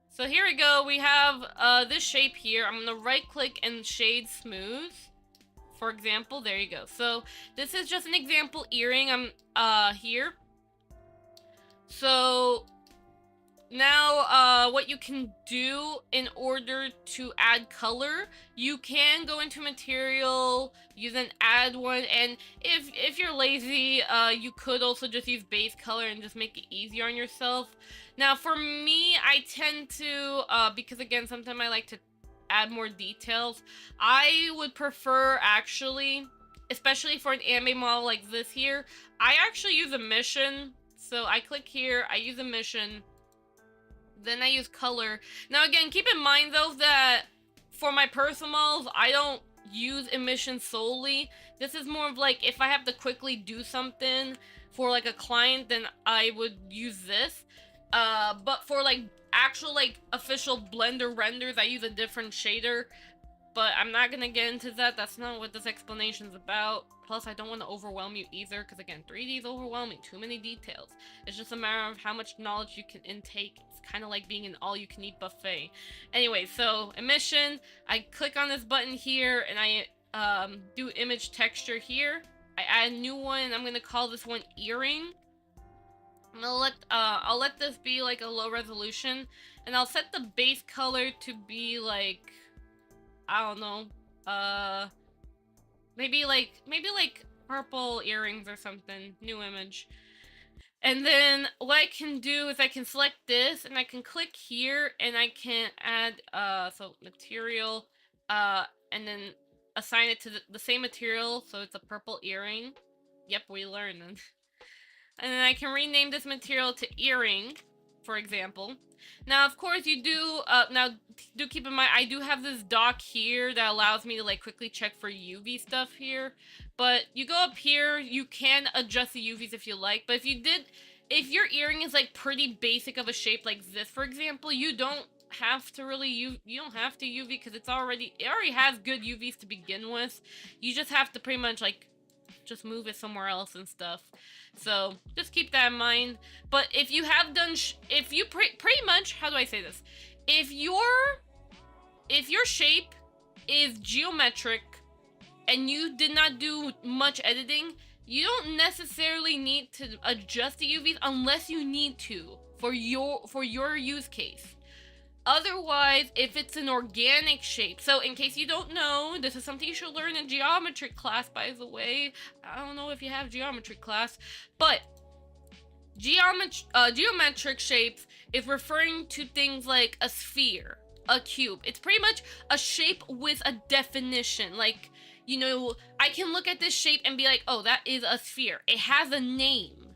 So here we go. We have this shape here. I'm gonna right-click and shade smooth. For example, there you go. So this is just an example earring. I'm here. So now, what you can do in order to add color, you can go into material, use an add one, and if you're lazy, you could also just use base color and just make it easier on yourself. Now, for me, I tend to, because again, sometimes I like to add more details, I would prefer actually, especially for an anime model like this here, I actually use a mission. So I click here, I use a mission, then I use color. Now again, keep in mind though that for my personal models, I don't use emission solely. This is more of like if I have to quickly do something for like a client, then I would use this. But for like actual like official Blender renders, I use a different shader. But I'm not gonna get into that. That's not what this explanation is about. Plus, I don't want to overwhelm you either, because again, 3D is overwhelming. Too many details. It's just a matter of how much knowledge you can intake. It's kind of like being an all-you-can-eat buffet. Anyway, so emission. I click on this button here, and I do image texture here. I add a new one, and I'm gonna call this one earring. I'll let this be like a low resolution, and I'll set the base color to be like, I don't know, maybe like purple earrings or something. New image. And then what I can do is I can select this and I can click here and I can add so material and then assign it to the same material, so it's a purple earring. Yep, we learned. And then I can rename this material to earring. for example. Now, of course, you do, now, do keep in mind, I do have this dock here that allows me to, like, quickly check for UV stuff here. But you go up here, you can adjust the UVs if you like. But if your earring is, like, pretty basic of a shape like this, for example, you don't have to really, you don't have to UV because it already has good UVs to begin with. You just have to pretty much, like, just move it somewhere else and stuff. So just keep that in mind. But if you have done, if you pretty much, how do I say this? If your shape is geometric and you did not do much editing, you don't necessarily need to adjust the UVs unless you need to for your use case. Otherwise, if it's an organic shape, so in case you don't know, this is something you should learn in geometry class, by the way. I don't know if you have geometry class, but geometric shapes is referring to things like a sphere, a cube. It's pretty much a shape with a definition. Like, you know, I can look at this shape and be like, oh, that is a sphere. It has a name.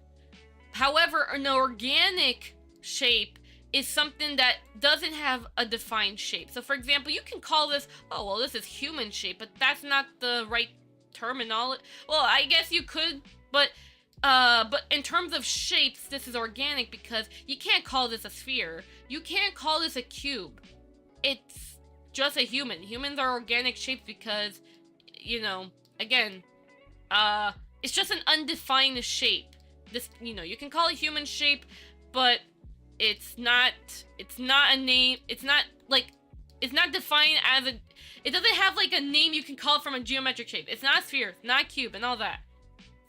However, an organic shape is something that doesn't have a defined shape. So for example, you can call this, oh, well, this is human shape, but that's not the right terminology. Well, I guess you could, but in terms of shapes, this is organic because you can't call this a sphere. You can't call this a cube. It's just a human. Humans are organic shapes because, you know, again, it's just an undefined shape. This, you know, you can call it human shape, but it's not a name, it's not defined as a, it doesn't have like a name you can call it from a geometric shape. It's not a sphere, it's not a cube, and all that.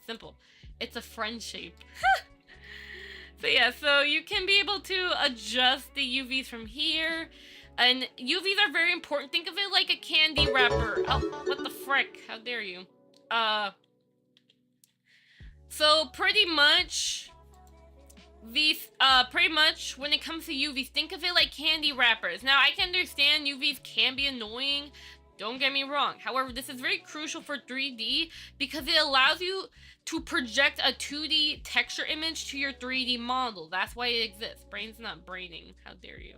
Simple. It's a friend shape. So yeah, so you can be able to adjust the UVs from here, and UVs are very important. Think of it like a candy wrapper. Oh, what the frick? How dare you? So pretty much, when it comes to UVs, think of it like candy wrappers. Now, I can understand UVs can be annoying, don't get me wrong. However, this is very crucial for 3D because it allows you to project a 2D texture image to your 3D model. That's why it exists. Brain's not braining. How dare you?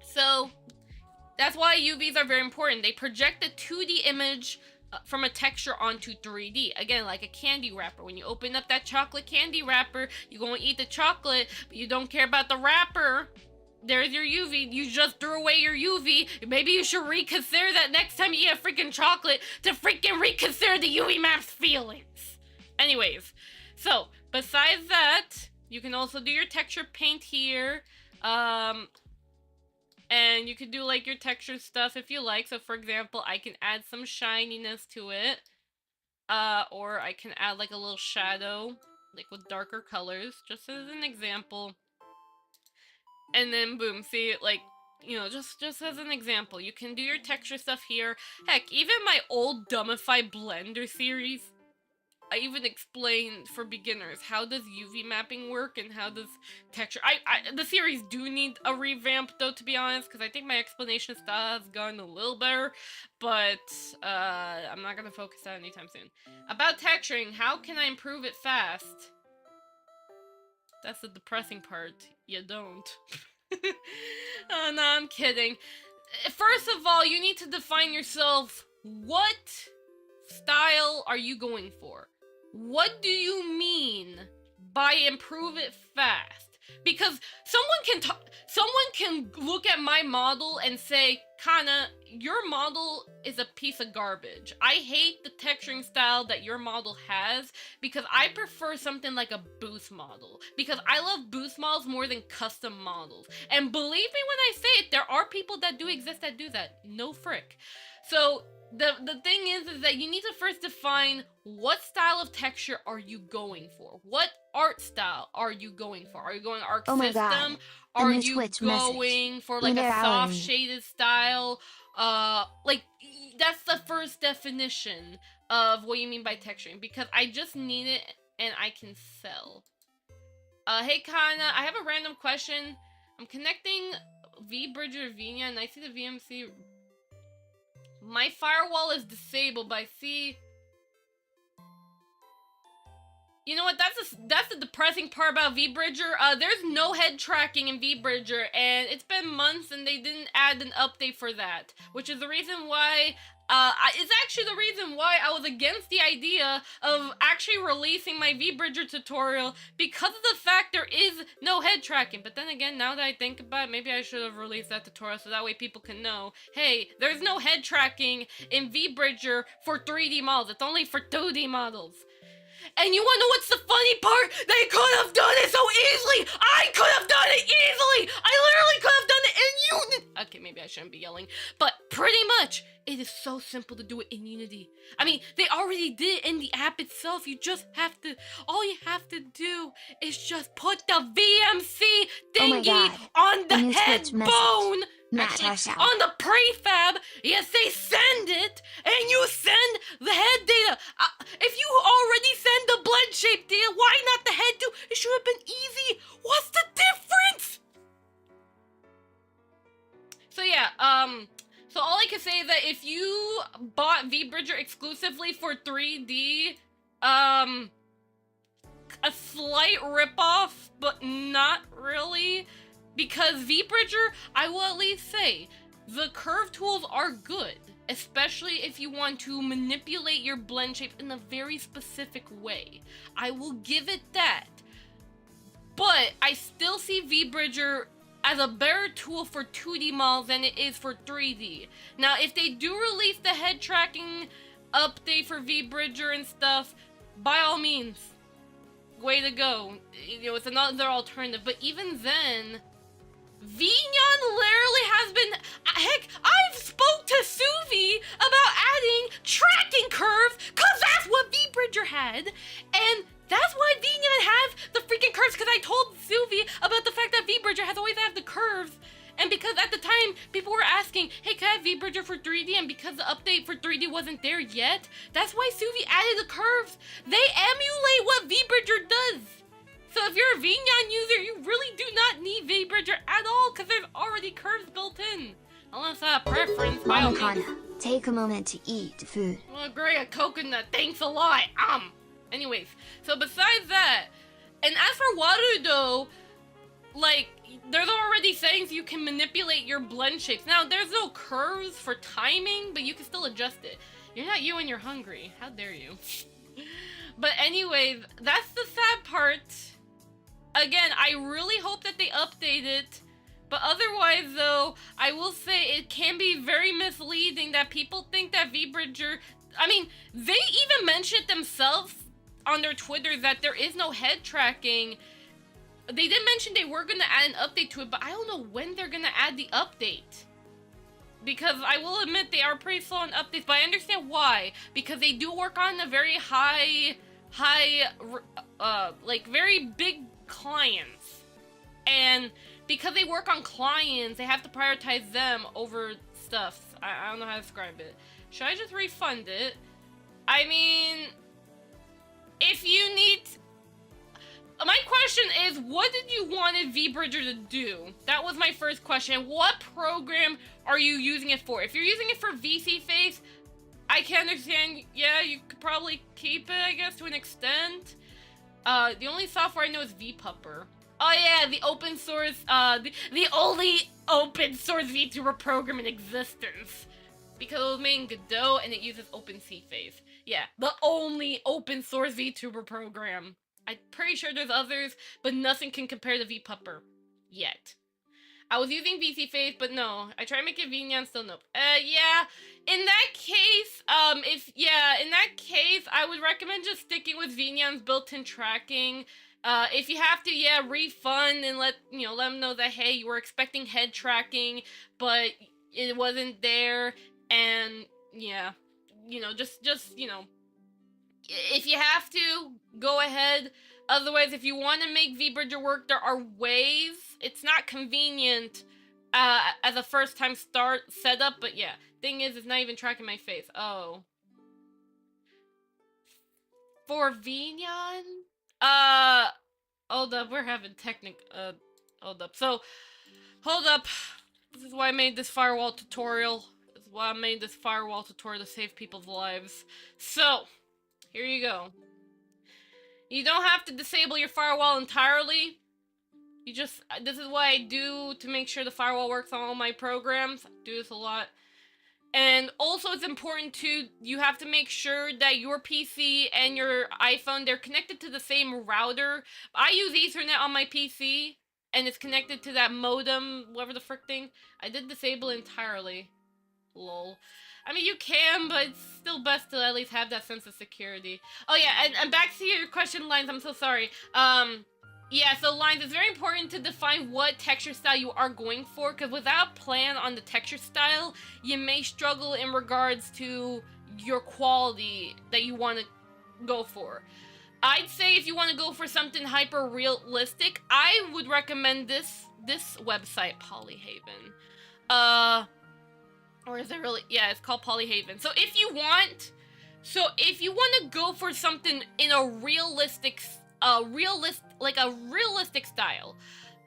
So, that's why UVs are very important. They project a 2D image from a texture onto 3D. Again, like a candy wrapper. When you open up that chocolate candy wrapper, you're gonna eat the chocolate, but you don't care about the wrapper. There's your UV. You just threw away your UV. Maybe you should reconsider that next time you eat a freaking chocolate to freaking reconsider the UV map's feelings. Anyways, so besides that, you can also do your texture paint here. And you can do like your texture stuff if you like. So for example, I can add some shininess to it. Or I can add like a little shadow, like with darker colors, just as an example. And then boom, see, like, you know, just as an example, you can do your texture stuff here. Heck, even my old Dumbify Blender series, I even explained for beginners how does UV mapping work and how does texture. The series do need a revamp though, to be honest, because I think my explanation style has gotten a little better, but I'm not gonna focus on that anytime soon. About texturing, how can I improve it fast? That's the depressing part. You don't. Oh, no, I'm kidding. First of all, you need to define yourself. What style are you going for? What do you mean by improve it fast? Because someone can look at my model and say, Kana, your model is a piece of garbage. I hate the texturing style that your model has because I prefer something like a boost model. Because I love boost models more than custom models. And believe me when I say it, there are people that do exist that do that. No frick. So the thing is that you need to first define what style of texture are you going for? What art style are you going for? Are you going arc Oh my system? God. Are new you Twitch going message. for like Either a soft Alan. shaded style? Like that's the first definition of what you mean by texturing, because I just need it and I can sell. Hey Kana, I have a random question. I'm connecting VBridge Venia and I see the VMC. My firewall is disabled, but I see You know what? That's the depressing part about VBridger. There's no head tracking in VBridger, and it's been months, and they didn't add an update for that, which is the reason why. It's actually the reason why I was against the idea of actually releasing my VBridger tutorial, because of the fact there is no head tracking. But then again, now that I think about it, maybe I should have released that tutorial so that way people can know, hey, there's no head tracking in VBridger for 3D models. It's only for 2D models. And you wanna know what's the funny part? They could have done it so easily! I could have done it easily! I literally could have done it in Unity! Okay, maybe I shouldn't be yelling. But pretty much, it is so simple to do it in Unity. I mean, they already did it in the app itself. You just have to, all you have to do is just put the VMC thingy on the head bone! Actually, on the prefab, you say send it, and you send the head data. If you already send the blend shape data, why not the head too? It should have been easy. What's the difference? So yeah, so all I can say is that if you bought VBridger exclusively for 3D, a slight ripoff, but not really. Because VBridger, I will at least say, the curve tools are good, especially if you want to manipulate your blend shape in a very specific way. I will give it that. But I still see VBridger as a better tool for 2D models than it is for 3D. Now, if they do release the head tracking update for VBridger and stuff, by all means, way to go. You know, it's another alternative. But even then, Vinyan literally has been, heck, I've spoke to Suvi about adding tracking curves, cause that's what VBridger had, and that's why Vinyan has the freaking curves, cause I told Suvi about the fact that VBridger has always had the curves, and because at the time, people were asking, hey, can I have VBridger for 3D, and because the update for 3D wasn't there yet, that's why Suvi added the curves. They emulate what VBridger does. So if you're a Vinyan user, you really do not need VBridger at all, because there's already curves built in. Unless I have preference. Mama Kana, take a moment to eat food. Well, great, a coconut. Thanks a lot. Anyways, so besides that, and as for Warudo, like, there's already settings you can manipulate your blend shapes. Now, there's no curves for timing, but you can still adjust it. You're not you when you're hungry. How dare you? But anyways, that's the sad part. Again, I really hope that they update it, but otherwise though, I will say it can be very misleading that people think that VBridger, I mean, they even mentioned themselves on their Twitter that there is no head tracking. They did mention they were going to add an update to it, but I don't know when they're going to add the update. Because I will admit they are pretty slow on updates, but I understand why. Because they do work on a very like very big clients, and because they work on clients, they have to prioritize them over stuff. I don't know how to describe it. Should I just refund it? I mean, if you need, my question is, what did you wanted VBridger to do? That was my first question. What program are you using it for? If you're using it for VC Face, I can understand, yeah, you could probably keep it, I guess, to an extent. The only software I know is Vtuber. Oh yeah, the open source, the only open source VTuber program in existence. Because it was made in Godot and it uses OpenCFace. Yeah, the only open source VTuber program. I'm pretty sure there's others, but nothing can compare to Vtuber. Yet. I was using VCFace, but no. I tried to make it Vinyan, still nope. Yeah. In that case, in that case, I would recommend just sticking with Vinyan's built-in tracking. If you have to, yeah, refund and let them know that, hey, you were expecting head tracking, but it wasn't there, and, yeah, just, if you have to, go ahead. Otherwise, if you want to make VBridger work, there are ways. It's not convenient as a first-time setup, but yeah. Thing is, it's not even tracking my face. Oh. For Vinyan? Hold up, we're having hold up. So, hold up. This is why I made this firewall tutorial. This is why I made this firewall tutorial to save people's lives. So, here you go. You don't have to disable your firewall entirely. You just, this is what I do to make sure the firewall works on all my programs. I do this a lot. And also it's important to, you have to make sure that your PC and your iPhone, they're connected to the same router. I use Ethernet on my PC, and it's connected to that modem, whatever the frick thing. I did disable it entirely. Lol. I mean, you can, but it's still best to at least have that sense of security. Oh yeah, and back to your question, Lines, I'm so sorry. Yeah, so Lines, it's very important to define what texture style you are going for, because without a plan on the texture style, you may struggle in regards to your quality that you want to go for. I'd say if you want to go for something hyper realistic, I would recommend this website, Polyhaven. Or is it really? Yeah, it's called Polyhaven. So if you want to go for something in a realistic style,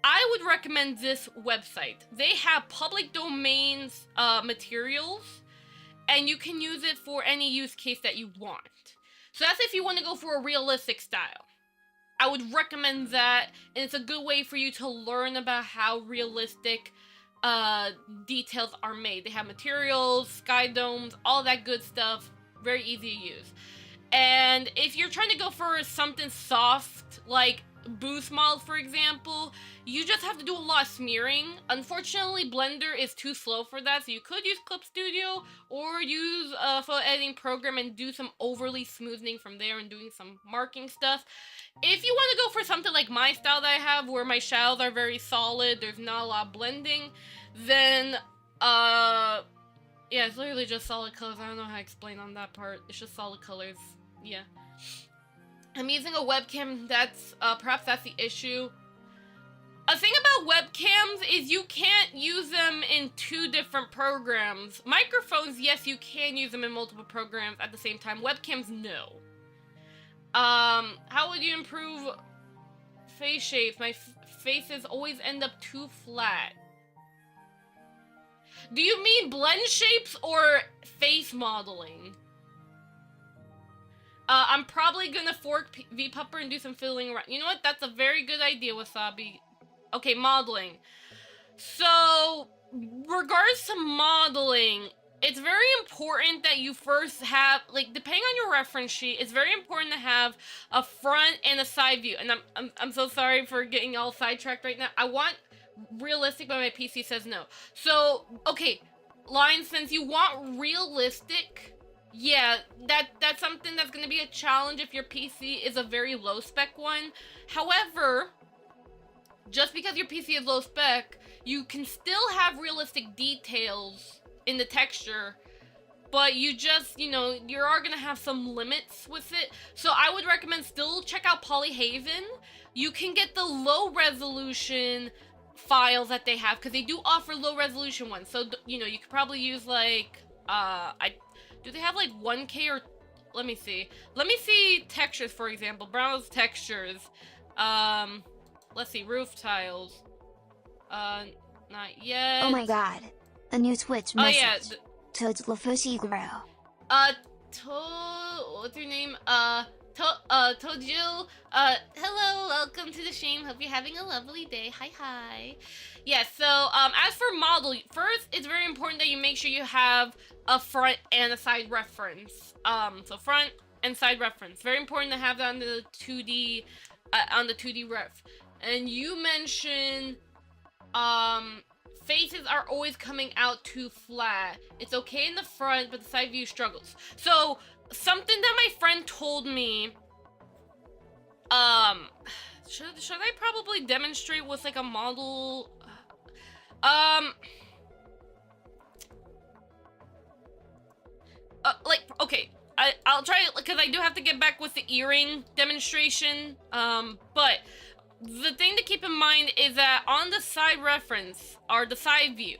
I would recommend this website. They have public domains materials, and you can use it for any use case that you want. So that's if you want to go for a realistic style. I would recommend that, and it's a good way for you to learn about how realistic details are made. They have materials, sky domes, all that good stuff. Very easy to use. And if you're trying to go for something soft, like boost models, for example, you just have to do a lot of smearing. Unfortunately, Blender is too slow for that, so you could use Clip Studio or use a photo editing program and do some overly smoothing from there and doing some marking stuff. If you want to go for something like my style that I have, where my shadows are very solid, there's not a lot of blending, then, yeah, it's literally just solid colors. I don't know how to explain on that part. It's just solid colors. Yeah. I'm using a webcam. That's, perhaps that's the issue. A thing about webcams is you can't use them in two different programs. Microphones, yes, you can use them in multiple programs at the same time. Webcams, no. How would you improve face shapes? My faces always end up too flat. Do you mean blend shapes or face modeling? I'm probably gonna fork Vtuber and do some fiddling around. You know what? That's a very good idea, Wasabi. Okay, modeling. So, regards to modeling, it's very important that you first have, like, depending on your reference sheet, it's very important to have a front and a side view. And I'm so sorry for getting all sidetracked right now. I want realistic, but my PC says no. So, okay, Lion, since you want realistic, yeah, that's something that's gonna be a challenge if your PC is a very low spec one. However, just because your PC is low spec, you can still have realistic details in the texture, but you just, you know, you are gonna have some limits with it. So I would recommend still check out Polyhaven. You can get the low resolution files that they have, because they do offer low resolution ones. So, you know, you could probably use like, do they have like 1K or, let me see textures, for example, browse textures. Let's see, roof tiles. Not yet. Oh my god. A new Twitch message. Oh yeah. Toad's Fuyuko. What's your name? Toadjill. Hello, welcome to the stream. Hope you're having a lovely day. Hi. Yeah, so, as for model, first, it's very important that you make sure you have a front and a side reference. So front and side reference. Very important to have that on the 2D, ref. And you mentioned, faces are always coming out too flat. It's okay in the front, but the side view struggles. So, something that my friend told me, should I probably demonstrate with like a model? Like, okay, I'll try it, because I do have to get back with the earring demonstration, but the thing to keep in mind is that on the side reference, or the side view,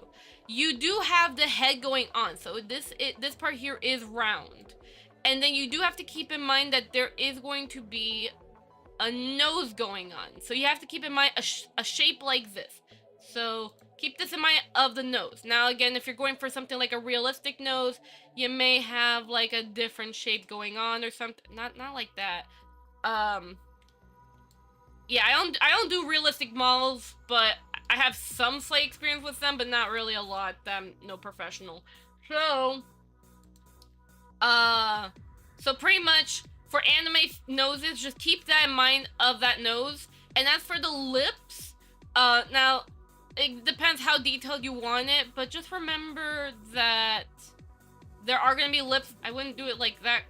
you do have the head going on, so this part here is round. And then you do have to keep in mind that there is going to be a nose going on. So you have to keep in mind a shape like this. So keep this in mind of the nose. Now again, if you're going for something like a realistic nose, you may have like a different shape going on or something. Not like that. yeah, I don't do realistic models, but I have some slight experience with them, but not really a lot. I'm no professional. So, so pretty much for anime noses, just keep that in mind of that nose. And as for the lips, now it depends how detailed you want it, but just remember that there are gonna be lips. I wouldn't do it like that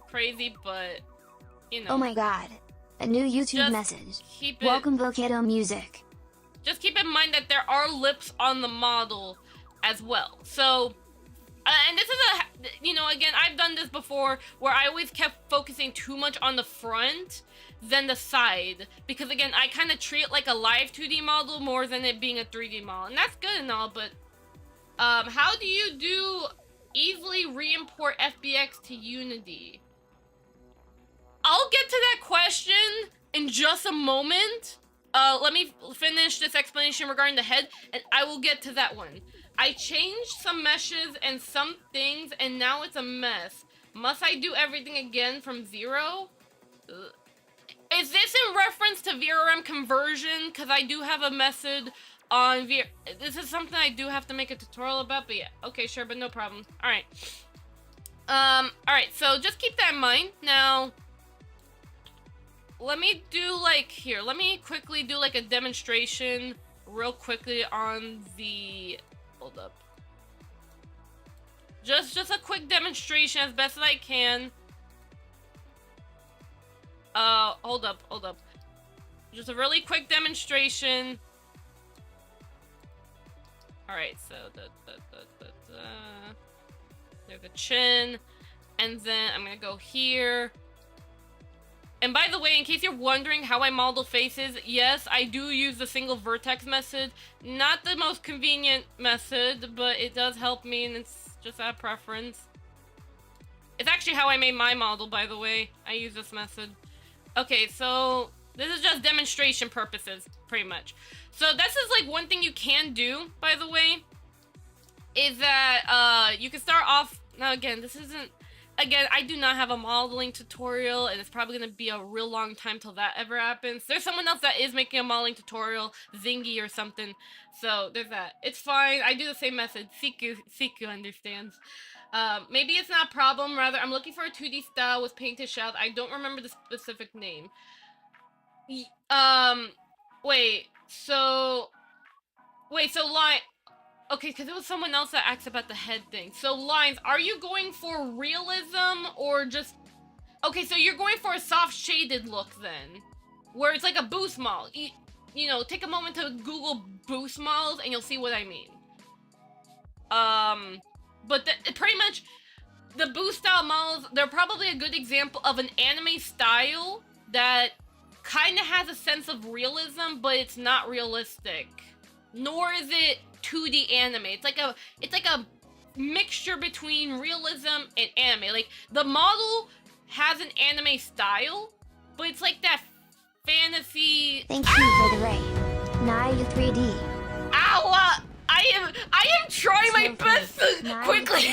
crazy, but you know. Oh my god. A new YouTube Just message. keep it. Welcome Volcano Music. Just keep in mind that there are lips on the model as well. So, and this is you know, again, I've done this before where I always kept focusing too much on the front than the side. Because again, I kind of treat it like a live 2D model more than it being a 3D model. And that's good and all, but how do you do easily re-import FBX to Unity? I'll get to that question in just a moment. Let me finish this explanation regarding the head, and I will get to that one. I changed some meshes and some things, and now it's a mess. Must I do everything again from zero? Is this in reference to VRM conversion? Because I do have a method on this is something I do have to make a tutorial about, but yeah. Okay, sure, but no problem. Alright. Alright, so just keep that in mind. Now, let me do like, here, let me quickly do like a demonstration real quickly on the, hold up. Just a quick demonstration as best as I can. Hold up. Just a really quick demonstration. Alright, so, there's the chin, and then I'm gonna go here. And by the way, in case you're wondering how I model faces, yes, I do use the single vertex method. Not the most convenient method, but it does help me, and it's just out of preference. It's actually how I made my model, by the way. I use this method. Okay, so this is just demonstration purposes, pretty much. So this is like one thing you can do, by the way, is that you can start off. Now again, this isn't. Again, I do not have a modeling tutorial, and it's probably going to be a real long time till that ever happens. There's someone else that is making a modeling tutorial, Zingy or something, so there's that. It's fine, I do the same method. Siku understands. Maybe it's not a problem, rather, I'm looking for a 2D style with painted shells. I don't remember the specific name. So line. Okay, because it was someone else that asked about the head thing. So, Lines, are you going for realism or just... Okay, so you're going for a soft shaded look then. Where it's like a boost model. You know, take a moment to Google boost models and you'll see what I mean. But pretty much, the boost style models, they're probably a good example of an anime style that kind of has a sense of realism, but it's not realistic. Nor is it 2D anime. It's like a mixture between realism and anime. Like, the model has an anime style, but it's like that fantasy. Thank you for the raid. Naya 3D. Ow! I am trying my best to quickly.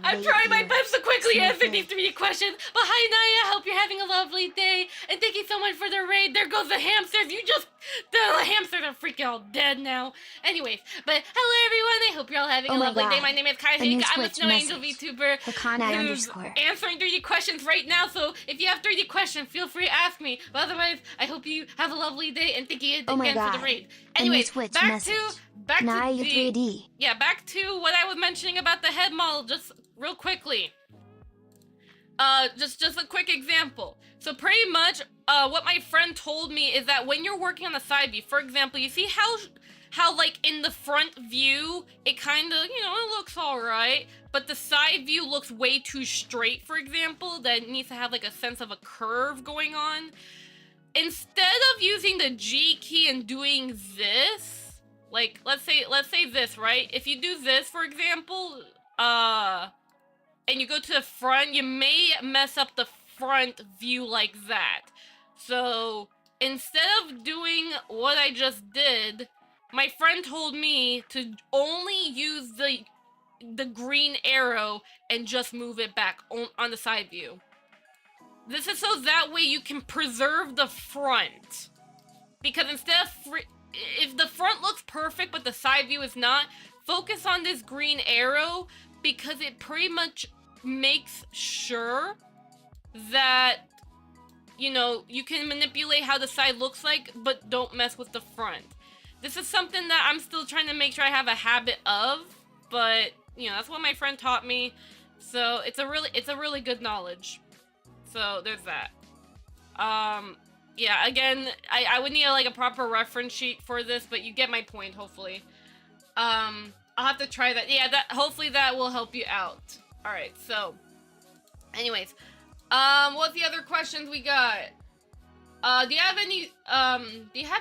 I'm trying my best to quickly answer these 3D questions. But hi Naya, hope you're having a lovely day, and thank you so much for the raid. There goes the hamsters. The hamsters are freaking all dead now. Anyways, but hello everyone. I hope you're all having a lovely day. My name is Fuyuko. I'm a Snow Angel Vtuber who's answering 3D questions right now. So if you have 3D questions, feel free to ask me. But otherwise, I hope you have a lovely day, and thank you again for the raid. Anyways, back to 3D. Yeah, back to what I was mentioning about the head model, just real quickly. Just a quick example. So pretty much, what my friend told me is that when you're working on the side view, for example, you see how like in the front view, it kind of, you know, it looks alright, but the side view looks way too straight, for example, that it needs to have like a sense of a curve going on. Instead of using the G key and doing this, like, let's say this, right? If you do this, for example, and you go to the front, you may mess up the front view like that. So, instead of doing what I just did, my friend told me to only use the green arrow and just move it back on the side view. This is so that way you can preserve the front. Because instead of if the front looks perfect but the side view is not, focus on this green arrow because it pretty much makes sure that, you know, you can manipulate how the side looks like, but don't mess with the front. This is something that I'm still trying to make sure I have a habit of, but, you know, that's what my friend taught me. So it's a really good knowledge. So there's that. Yeah, again, I would need like a proper reference sheet for this, but you get my point, hopefully. I'll have to try that. Yeah, hopefully that will help you out. Alright, so anyways, what's the other questions we got? Do you have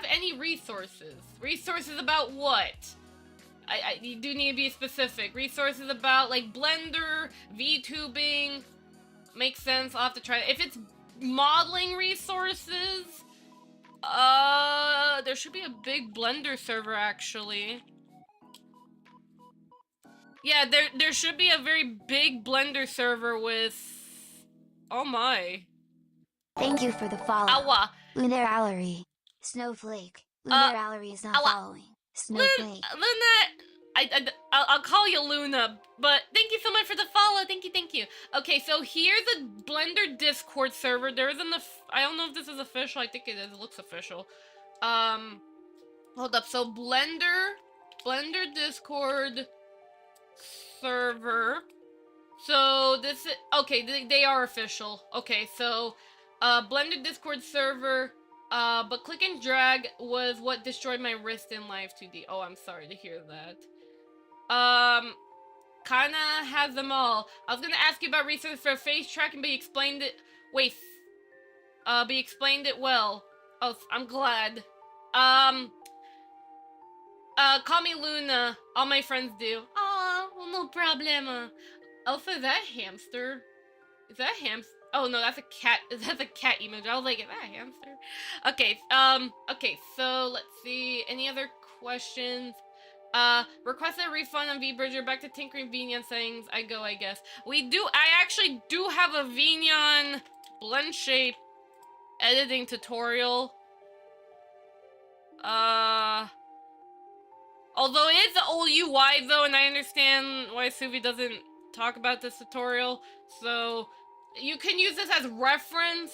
any resources? Resources about what? You do need to be specific. Resources about, like, Blender, VTubing. Makes sense, I'll have to try it. If it's modeling resources, there should be a big Blender server, actually. Yeah, there should be a very big Blender server with... Oh my. Thank you for the follow. Awa. Lunar Allery. Snowflake. Lunar Allery is not following. Snowflake. Luna, I'll call you Luna, but thank you so much for the follow. Thank you. Okay, so here's a Blender Discord server. There isn't I don't know if this is official. I think it is. It looks official. Hold up. So Blender Discord server. So this is okay. They are official. Okay, so Blender Discord server. But click and drag was what destroyed my wrist in Live 2D. Oh, I'm sorry to hear that. Kana has them all. I was gonna ask you about research for face tracking, but you explained it. Wait. But you explained it well. Oh, I'm glad. Call me Luna. All my friends do. Aw, well, no problema. Also, is that a hamster? Is that a hamster? Oh no, that's a cat. That's a cat emoji. I was like, is that a hamster? Okay, okay, so let's see. Any other questions? Request a refund on VBridger. Back to tinkering VNyan settings. I guess. I actually do have a VNyan blend shape editing tutorial. Although it is the old UI though, and I understand why Suvi doesn't talk about this tutorial, so you can use this as reference.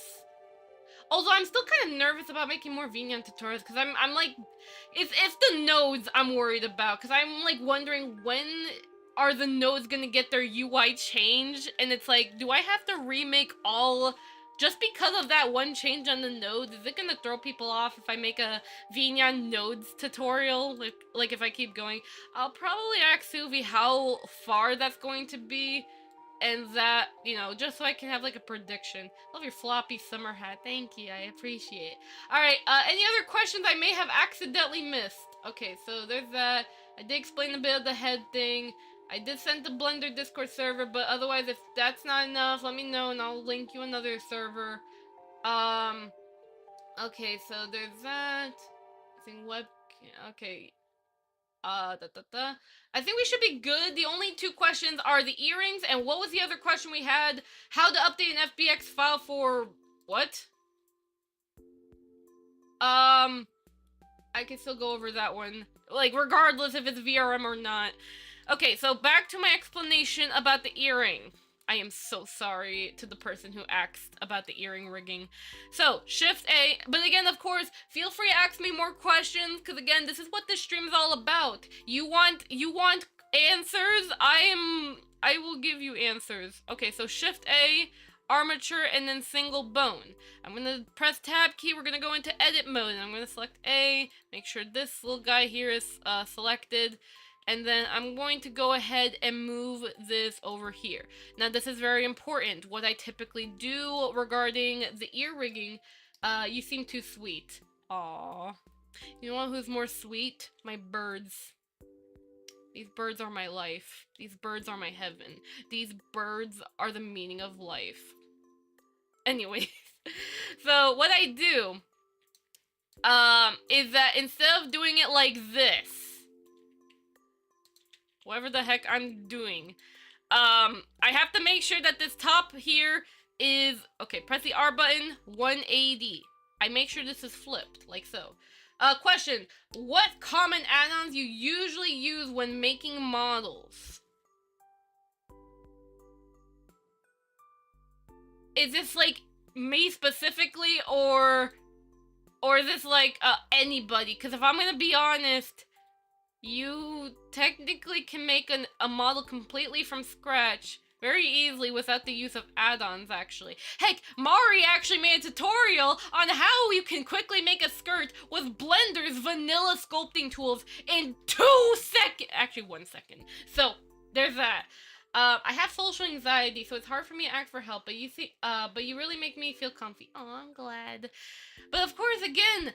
Although I'm still kind of nervous about making more VNyan tutorials, because I'm like, it's the nodes I'm worried about, because I'm like wondering when are the nodes gonna get their UI changed, and it's like, do I have to remake all, just because of that one change on the nodes? Is it gonna throw people off if I make a VNyan nodes tutorial, like if I keep going? I'll probably ask Suvi how far that's going to be, and that, you know, just so I can have like a prediction. Love your floppy summer hat. Thank you. I appreciate it. Alright, any other questions I may have accidentally missed? Okay, so there's that. I did explain a bit of the head thing. I did send the Blender Discord server, but otherwise, if that's not enough, let me know and I'll link you another server. Okay, so there's that. I think okay. I think we should be good. The only two questions are the earrings, and what was the other question we had? How to update an FBX file for what? I can still go over that one, like, regardless if it's VRM or not. Okay, so back to my explanation about the earring. I am so sorry to the person who asked about the earring rigging. So, Shift A, but again, of course, feel free to ask me more questions, because again, this is what this stream is all about. You want answers? I will give you answers. Okay, so Shift A, armature, and then single bone. I'm gonna press tab key, we're gonna go into edit mode, and I'm gonna select A, make sure this little guy here is selected. And then I'm going to go ahead and move this over here. Now this is very important. What I typically do regarding the ear rigging, you seem too sweet. Aww. You know who's more sweet? My birds. These birds are my life. These birds are my heaven. These birds are the meaning of life. Anyways, so what I do, is that instead of doing it like this, whatever the heck I'm doing, I have to make sure that this top here is, okay, press the R button, 180. I make sure this is flipped, like so. Question. What common add-ons you usually use when making models? Is this, like, me specifically, or is this, like, anybody? Because if I'm gonna be honest, you technically can make a model completely from scratch very easily without the use of add-ons, actually. Heck, Mari actually made a tutorial on how you can quickly make a skirt with Blender's vanilla sculpting tools in 2 seconds. Actually, 1 second. So, there's that. I have social anxiety, so it's hard for me to ask for help, but you really make me feel comfy. Oh, I'm glad. But of course, again,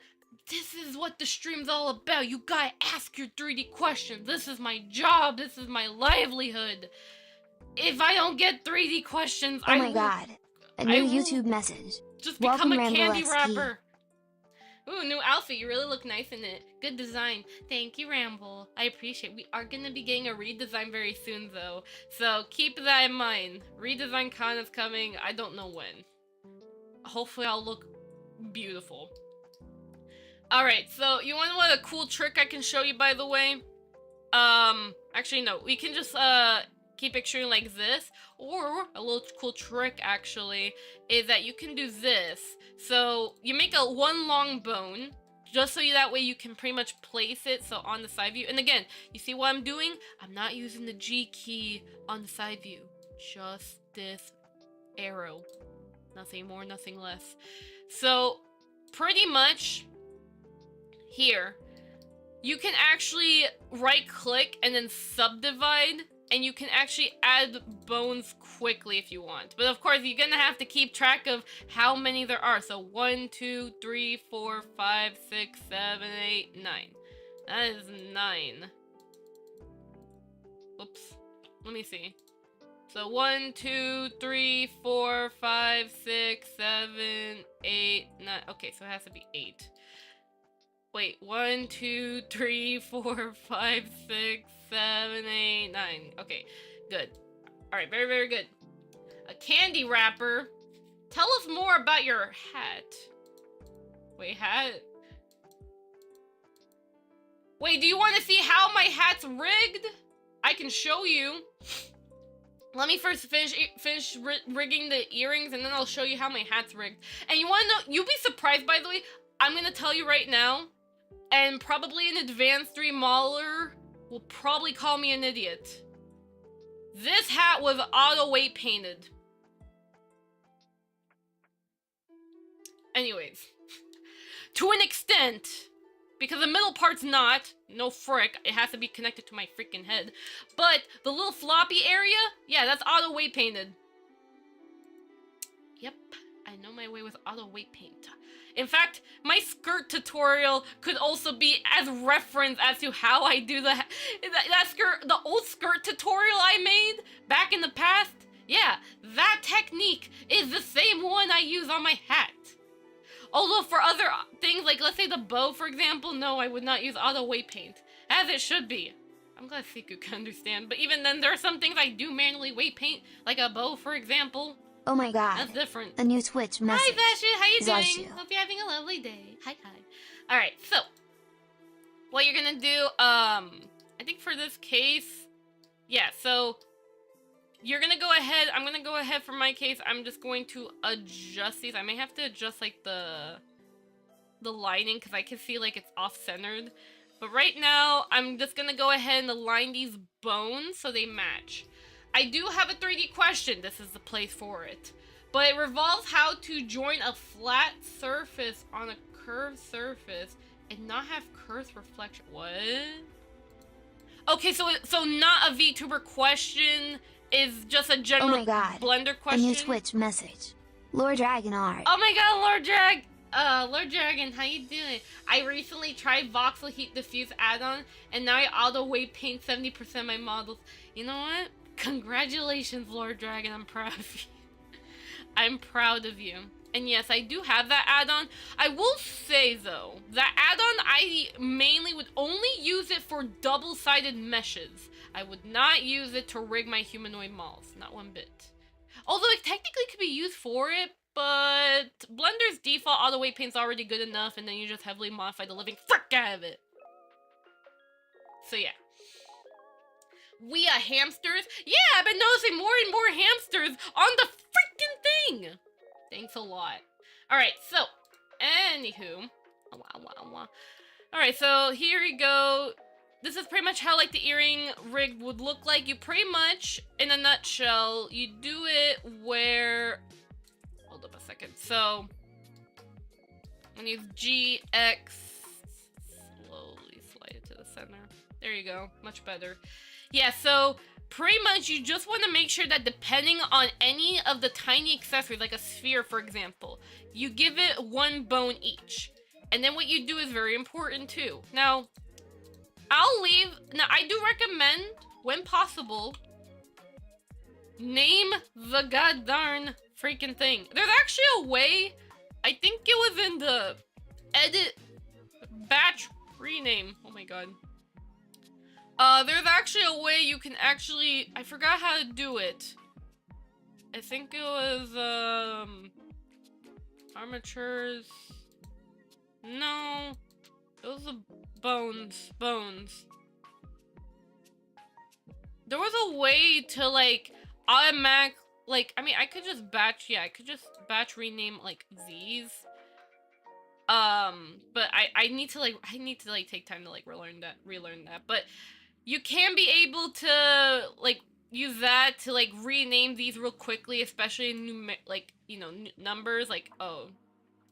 this is what the stream's all about. You gotta ask your 3D questions. This is my job. This is my livelihood. If I don't get 3D questions, Oh my god. A new YouTube message. Just become Welcome, a candy Ramble wrapper. Ooh, new outfit. You really look nice in it. Good design. Thank you, Ramble. I appreciate it. We are gonna be getting a redesign very soon, though. So keep that in mind. Redesign Kana's coming. I don't know when. Hopefully I'll look beautiful. Alright, so you wanna know what a cool trick I can show you, by the way? Actually, no. We can just, keep picturing like this, or a little cool trick actually is that you can do this. So you make one long bone just so that way you can pretty much place it so on the side view. And again, you see what I'm doing? I'm not using the G key on the side view, just this arrow, nothing more, nothing less. So pretty much here you can actually right click and then subdivide, and you can actually add bones quickly if you want. But of course, you're gonna have to keep track of how many there are. So 1, 2, 3, 4, 5, 6, 7, 8, 9. That is 9. Oops. Let me see. So 1, 2, 3, 4, 5, 6, 7, 8, 9. Okay, so it has to be 8. Wait, 1, 2, 3, 4, 5, 6, 7, 8, 9. Okay, good. Alright, very, very good. A candy wrapper. Tell us more about your hat. Wait, hat? Wait, do you want to see how my hat's rigged? I can show you. Let me first finish rigging the earrings, and then I'll show you how my hat's rigged. And you want to know, you'll be surprised, by the way, I'm going to tell you right now, and probably an advanced remodeler will probably call me an idiot. This hat was auto weight painted. Anyways, to an extent, because the middle part's not, no frick, it has to be connected to my freaking head. But the little floppy area, yeah, that's auto weight painted. Yep, I know my way with auto weight paint. In fact, my skirt tutorial could also be as reference as to how I do that skirt, the old skirt tutorial I made back in the past. Yeah, that technique is the same one I use on my hat. Although for other things, like let's say the bow, for example, no, I would not use auto weight paint, as it should be. I'm glad Siku can understand, but even then, there are some things I do manually weight paint, like a bow, for example. Oh my god. That's different. A new Twitch message. Hi, Vashu. How you doing? Zashu. Hope you're having a lovely day. Hi, hi. Alright, so, what you're gonna do, I think for this case, yeah, so, you're gonna go ahead, I'm gonna go ahead for my case, I'm just going to adjust these. I may have to adjust, like, the lining, because I can see, like, it's off-centered. But right now, I'm just gonna go ahead and align these bones so they match. I do have a 3D question. This is the place for it. But it revolves how to join a flat surface on a curved surface and not have curved reflection. What? Okay, so not a VTuber question, is just a general Oh my god. Blender question. A new Twitch message. Lord Dragon Art. Oh my god, Lord Drag! Lord Dragon, how you doing? I recently tried voxel heat diffuse add-on, and now I auto weight paint 70% of my models. You know what? Congratulations, Lord Dragon, I'm proud of you. I'm proud of you. And yes, I do have that add-on. I will say, though, that add-on, I mainly would only use it for double-sided meshes. I would not use it to rig my humanoid models. Not one bit. Although it technically could be used for it, but Blender's default auto weight paint's already good enough, and then you just heavily modify the living frick out of it. So yeah. We are hamsters? Yeah, I've been noticing more and more hamsters on the freaking thing! Thanks a lot. Alright, so, anywho. Alright, so here we go. This is pretty much how, like, the earring rig would look like. You pretty much, in a nutshell, you do it where... Hold up a second. So, when you use G, X, slowly slide it to the center. There you go. Much better. Yeah, so pretty much you just want to make sure that depending on any of the tiny accessories, like a sphere, for example, you give it 1 bone each. And then what you do is very important too. Now, I do recommend, when possible, name the goddarn freaking thing. There's actually a way, I think it was in the edit batch rename. Oh my god. There's actually a way you can actually, I forgot how to do it. I think it was, armatures. No. It was the bones. There was a way to, like, automatic, like, I mean, I could just batch rename, like, these. But I need to take time to, like, relearn that. But you can be able to, like, use that to, like, rename these real quickly, especially in numbers, like, oh,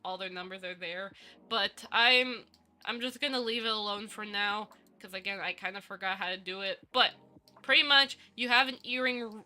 all their numbers are there. But I'm just gonna leave it alone for now, because again, I kind of forgot how to do it. But pretty much, you have an earring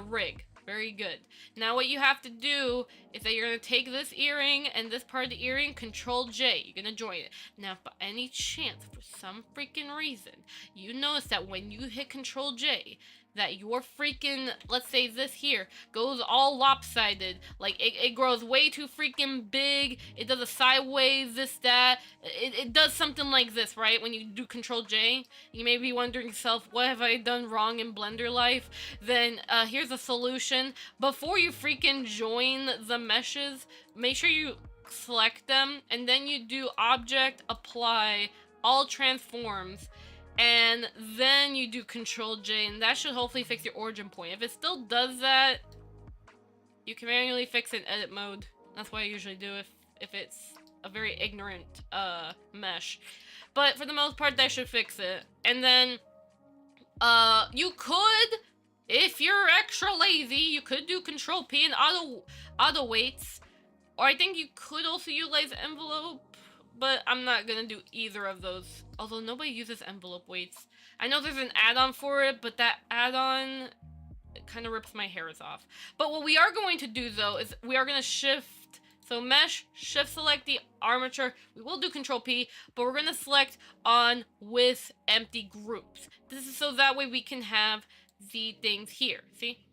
rig. Very good. Now what you have to do is that you're going to take this earring and this part of the earring, Control J. You're going to join it. Now, if by any chance, for some freaking reason, you notice that when you hit Control J, that your freaking, let's say this here, goes all lopsided. Like, it grows way too freaking big. It does a sideways, this, that. It does something like this, right? When you do Control J, you may be wondering yourself, what have I done wrong in Blender life? Then, here's a solution. Before you freaking join the meshes, make sure you select them, and then you do Object, Apply, All Transforms, and then you do Control J, and that should hopefully fix your origin point. If it still does that, you can manually fix it in edit mode. That's what I usually do if it's a very ignorant mesh. But for the most part, that should fix it. And then you could, if you're extra lazy, you could do Control P and auto weights. Or I think you could also utilize envelope, but I'm not gonna do either of those. Although nobody uses envelope weights. I know there's an add-on for it, but that add-on kind of rips my hairs off. But what we are going to do, though, is we are going to shift. So mesh, shift select the armature. We will do Control P, but we're going to select on with empty groups. This is so that way we can have the things here. See?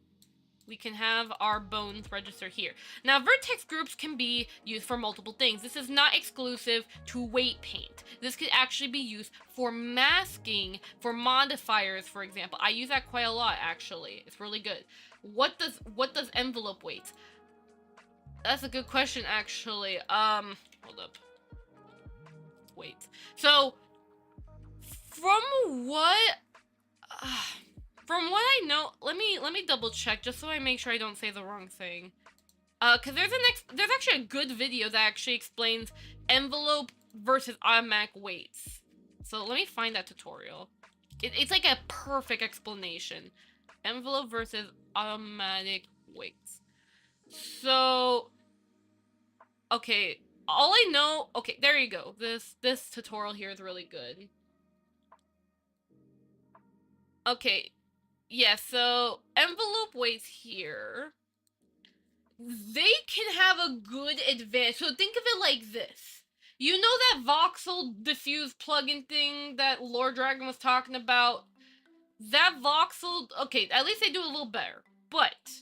We can have our bones register here. Now, vertex groups can be used for multiple things. This is not exclusive to weight paint. This could actually be used for masking, for modifiers, for example. I use that quite a lot, actually. It's really good. What does envelope weight? That's a good question, actually. Hold up. Wait. So, from what I know, let me double check just so I make sure I don't say the wrong thing. Cause there's actually a good video that actually explains envelope versus automatic weights. So let me find that tutorial. It's like a perfect explanation. Envelope versus automatic weights. So, okay, all I know, okay, there you go. This tutorial here is really good. Okay. Yeah, so envelope weights here, they can have a good advantage. So think of it like this. You know that voxel diffuse plugin thing that Lord Dragon was talking about? That voxel, okay, at least they do a little better, but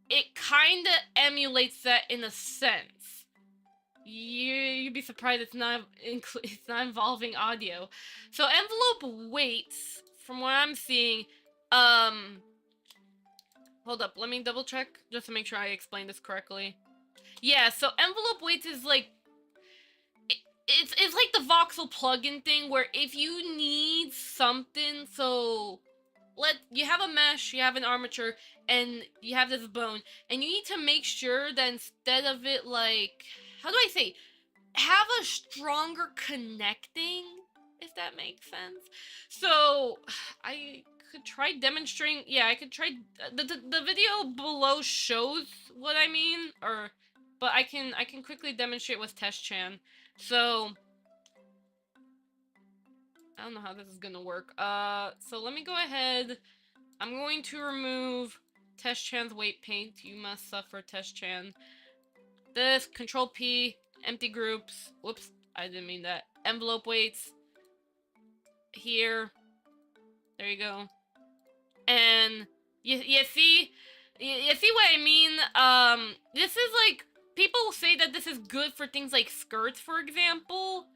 it kind of emulates that in a sense. You'd be surprised it's not involving audio. So envelope weights, from what I'm seeing, hold up, let me double check just to make sure I explained this correctly. Yeah, so envelope weights is like it's like the voxel plugin thing where if you need something, so you have a mesh, you have an armature, and you have this bone, and you need to make sure that instead of it like, how do I say, have a stronger connecting, if that makes sense. So I could try demonstrating. Yeah, I could try. The video below shows what I mean, but I can quickly demonstrate with Test Chan. So I don't know how this is gonna work. So let me go ahead. I'm going to remove Test Chan's weight paint. You must suffer, Test Chan. This, Control P, empty groups. Whoops, I didn't mean that. Envelope weights. Here. There you go. And you see what I mean? This is like, people say that this is good for things like skirts, for example,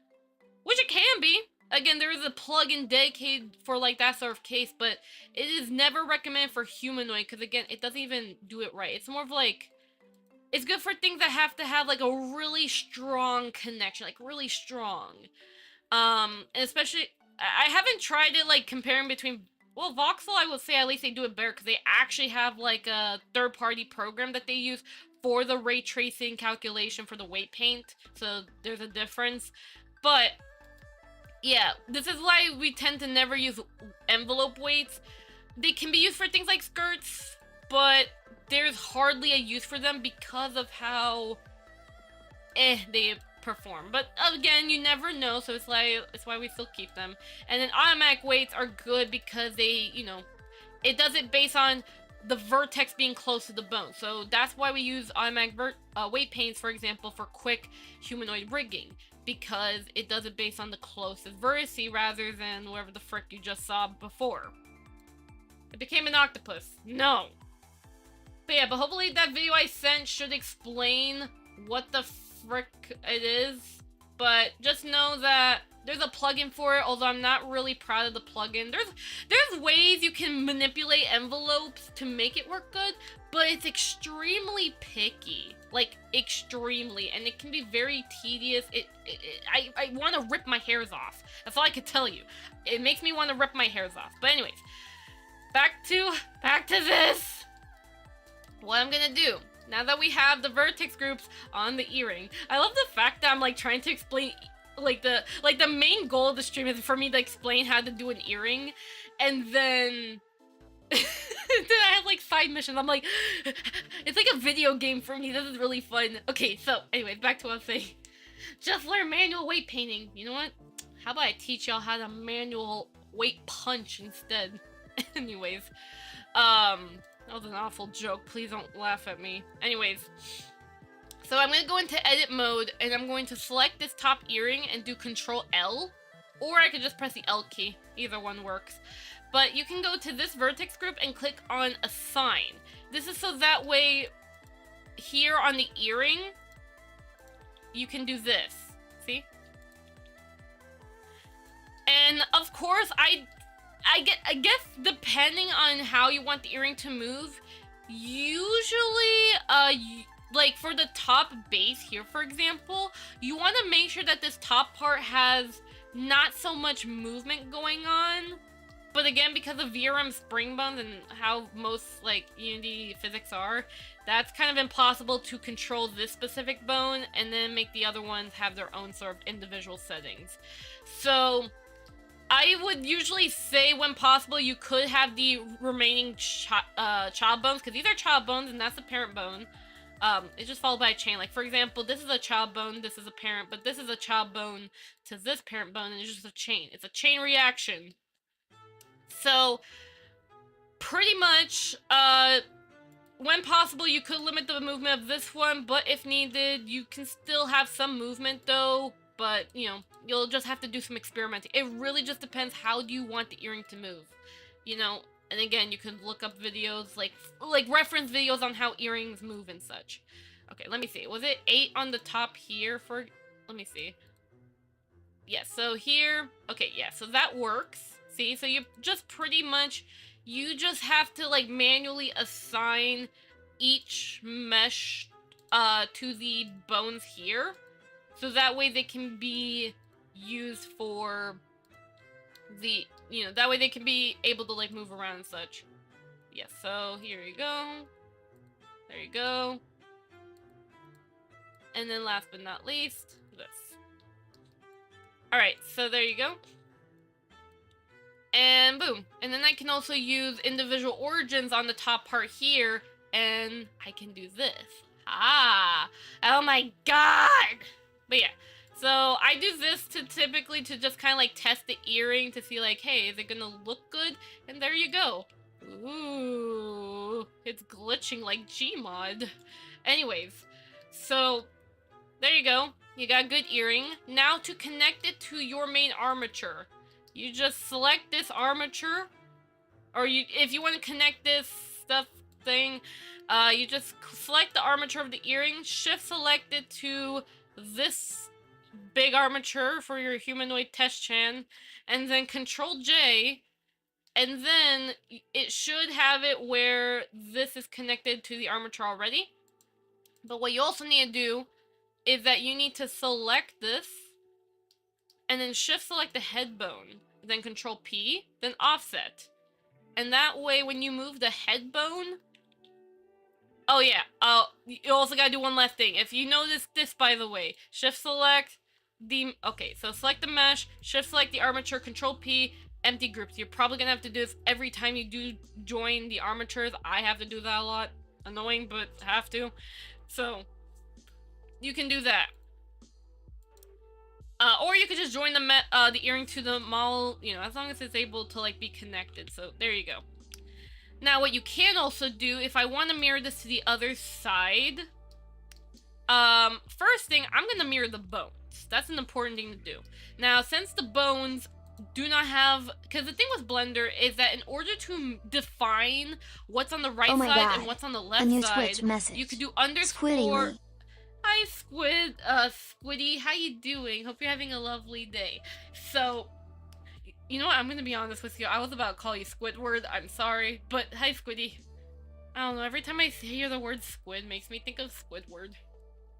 which it can be. Again, there is a plugin dedicated for like that sort of case, but it is never recommended for humanoid because again, it doesn't even do it right. It's more of like, it's good for things that have to have like a really strong connection, like really strong. And especially, I haven't tried it like comparing between, well, Voxel, I would say at least they do it better because they actually have like a third-party program that they use for the ray tracing calculation for the weight paint. So there's a difference. But yeah, this is why we tend to never use envelope weights. They can be used for things like skirts, but there's hardly a use for them because of how they perform. But again, you never know, so it's why we still keep them. And then automatic weights are good because they, you know, it does it based on the vertex being close to the bone. So that's why we use automatic weight paints, for example, for quick humanoid rigging, because it does it based on the closest vertice rather than whatever the frick you just saw before. It became an octopus. No. But yeah, but hopefully that video I sent should explain what the frick it is. But just know that there's a plugin for it, although I'm not really proud of the plugin. There's ways you can manipulate envelopes to make it work good, but it's extremely picky. Like, extremely. And it can be very tedious. I want to rip my hairs off. That's all I can tell you. It makes me want to rip my hairs off. But anyways, back to this. What I'm gonna do, now that we have the vertex groups on the earring, I love the fact that I'm like trying to explain, like the main goal of the stream is for me to explain how to do an earring, and then then I have like side missions. I'm like, it's like a video game for me. This is really fun. Okay, so anyways, back to what I was saying. Just learn manual weight painting. You know what? How about I teach y'all how to manual weight punch instead? Anyways, that was an awful joke. Please don't laugh at me. Anyways, so I'm going to go into edit mode and I'm going to select this top earring and do Control L, or I could just press the L key. Either one works. But you can go to this vertex group and click on Assign. This is so that way here on the earring, you can do this. See? And of course, I guess depending on how you want the earring to move, usually, like for the top base here, for example, you want to make sure that this top part has not so much movement going on. But again, because of VRM spring bones and how most like Unity physics are, that's kind of impossible to control this specific bone and then make the other ones have their own sort of individual settings. So I would usually say, when possible, you could have the remaining child bones, because these are child bones and that's the parent bone. It's just followed by a chain. Like, for example, this is a child bone, this is a parent, but this is a child bone to this parent bone, and it's just a chain. It's a chain reaction. So, pretty much, when possible, you could limit the movement of this one, but if needed, you can still have some movement, though. But, you know, you'll just have to do some experimenting. It really just depends how do you want the earring to move, you know? And again, you can look up videos, like reference videos on how earrings move and such. Okay, let me see. Was it 8 on the top here for... Let me see. Yeah, so here... Okay, yeah, so that works. See, so you just pretty much... You just have to, like, manually assign each mesh to the bones here. So that way they can be used for the, you know, that way they can be able to, like, move around and such. Yeah, so here you go. There you go. And then last but not least, this. Alright, so there you go. And boom. And then I can also use individual origins on the top part here, and I can do this. Ah! Oh my god! But yeah, so I do this to typically to just kind of like test the earring to see like, hey, is it gonna look good? And there you go. Ooh, it's glitching like Gmod. Anyways, so there you go. You got a good earring. Now to connect it to your main armature, you just select this armature, or if you want to connect this stuff thing, you just select the armature of the earring, shift select it to this big armature for your humanoid test chan, and then Control J, and then it should have it where this is connected to the armature already. But what you also need to do is that you need to select this, and then shift select the head bone, then Control P, then offset. And that way when you move the head bone, oh yeah, you also gotta do one last thing. If you notice this, by the way, shift select the, okay, so select the mesh, shift select the armature, Control P, empty groups. You're probably gonna have to do this every time you do join the armatures. I have to do that a lot. Annoying, but have to. So, you can do that. Or you could just join the earring to the model, you know, as long as it's able to, like, be connected. So, there you go. Now, what you can also do, if I want to mirror this to the other side, first thing, I'm going to mirror the bones. That's an important thing to do. Now, since the bones do not have, because the thing with Blender is that in order to define what's on the right side and what's on the left side, you could do underscore. Hi, Squiddy, how you doing? Hope you're having a lovely day. So, you know what, I'm gonna be honest with you, I was about to call you Squidward, I'm sorry, but hi, Squiddy. I don't know, every time I hear the word squid, makes me think of Squidward.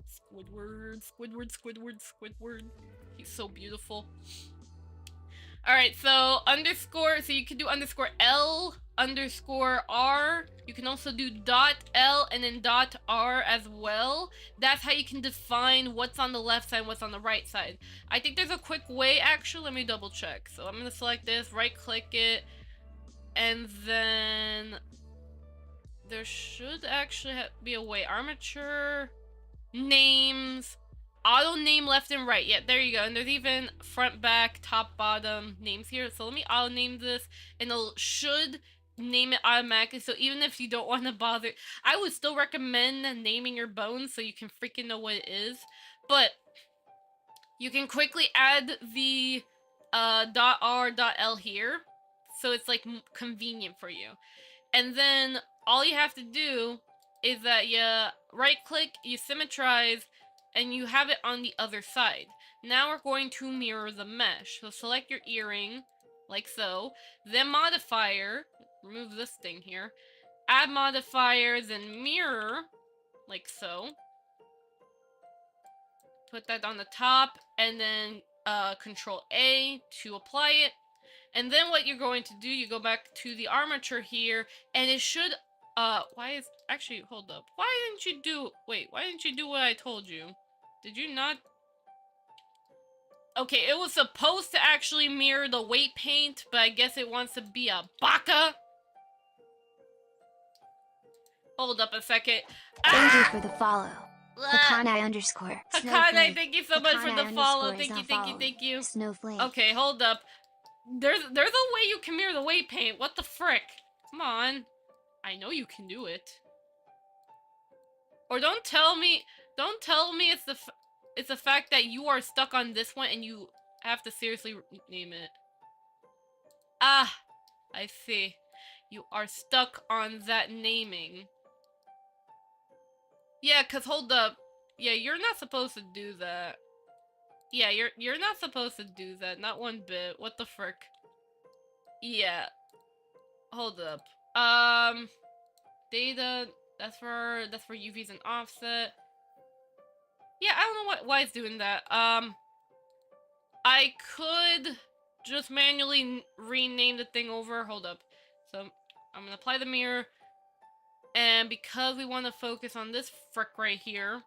Squidward, Squidward, Squidward, Squidward. He's so beautiful. Alright, so underscore, so you can do underscore L, underscore R. You can also do dot L and then dot R as well. That's how you can define what's on the left side and what's on the right side. I think there's a quick way, actually. Let me double check. So I'm going to select this, right click it, and then there should actually be a way. Armature, names, auto name left and right. Yeah, there you go. And there's even front, back, top, bottom names here. So let me auto name this, and it should name it automatically. So even if you don't want to bother, I would still recommend naming your bones so you can freaking know what it is. But you can quickly add the .r.l here, so it's like convenient for you. And then all you have to do is that you right click, you symmetrize, and you have it on the other side. Now we're going to mirror the mesh. So select your earring, like so. Then modifier, remove this thing here. Add modifier, then mirror, like so. Put that on the top, and then Control A to apply it. And then what you're going to do, you go back to the armature here, and it should, actually, hold up. Why didn't you do what I told you? Did you not? Okay, it was supposed to actually mirror the weight paint, but I guess it wants to be a baka. Hold up a second. Thank you for the follow. Kana underscore. Hakane, thank you so much for the follow. Thank you. Snowflake. Okay, hold up. There's a way you can mirror the weight paint. What the frick? Come on. I know you can do it. Or don't tell me it's the fact that you are stuck on this one and you have to seriously name it. Ah, I see. You are stuck on that naming. Yeah, cause hold up. Yeah, you're not supposed to do that. Yeah, you're not supposed to do that. Not one bit. What the frick? Yeah. Hold up. Data. That's for UVs and offset. Yeah, I don't know why it's doing that. I could just manually rename the thing over. Hold up. So I'm gonna apply the mirror, and because we want to focus on this frick right here,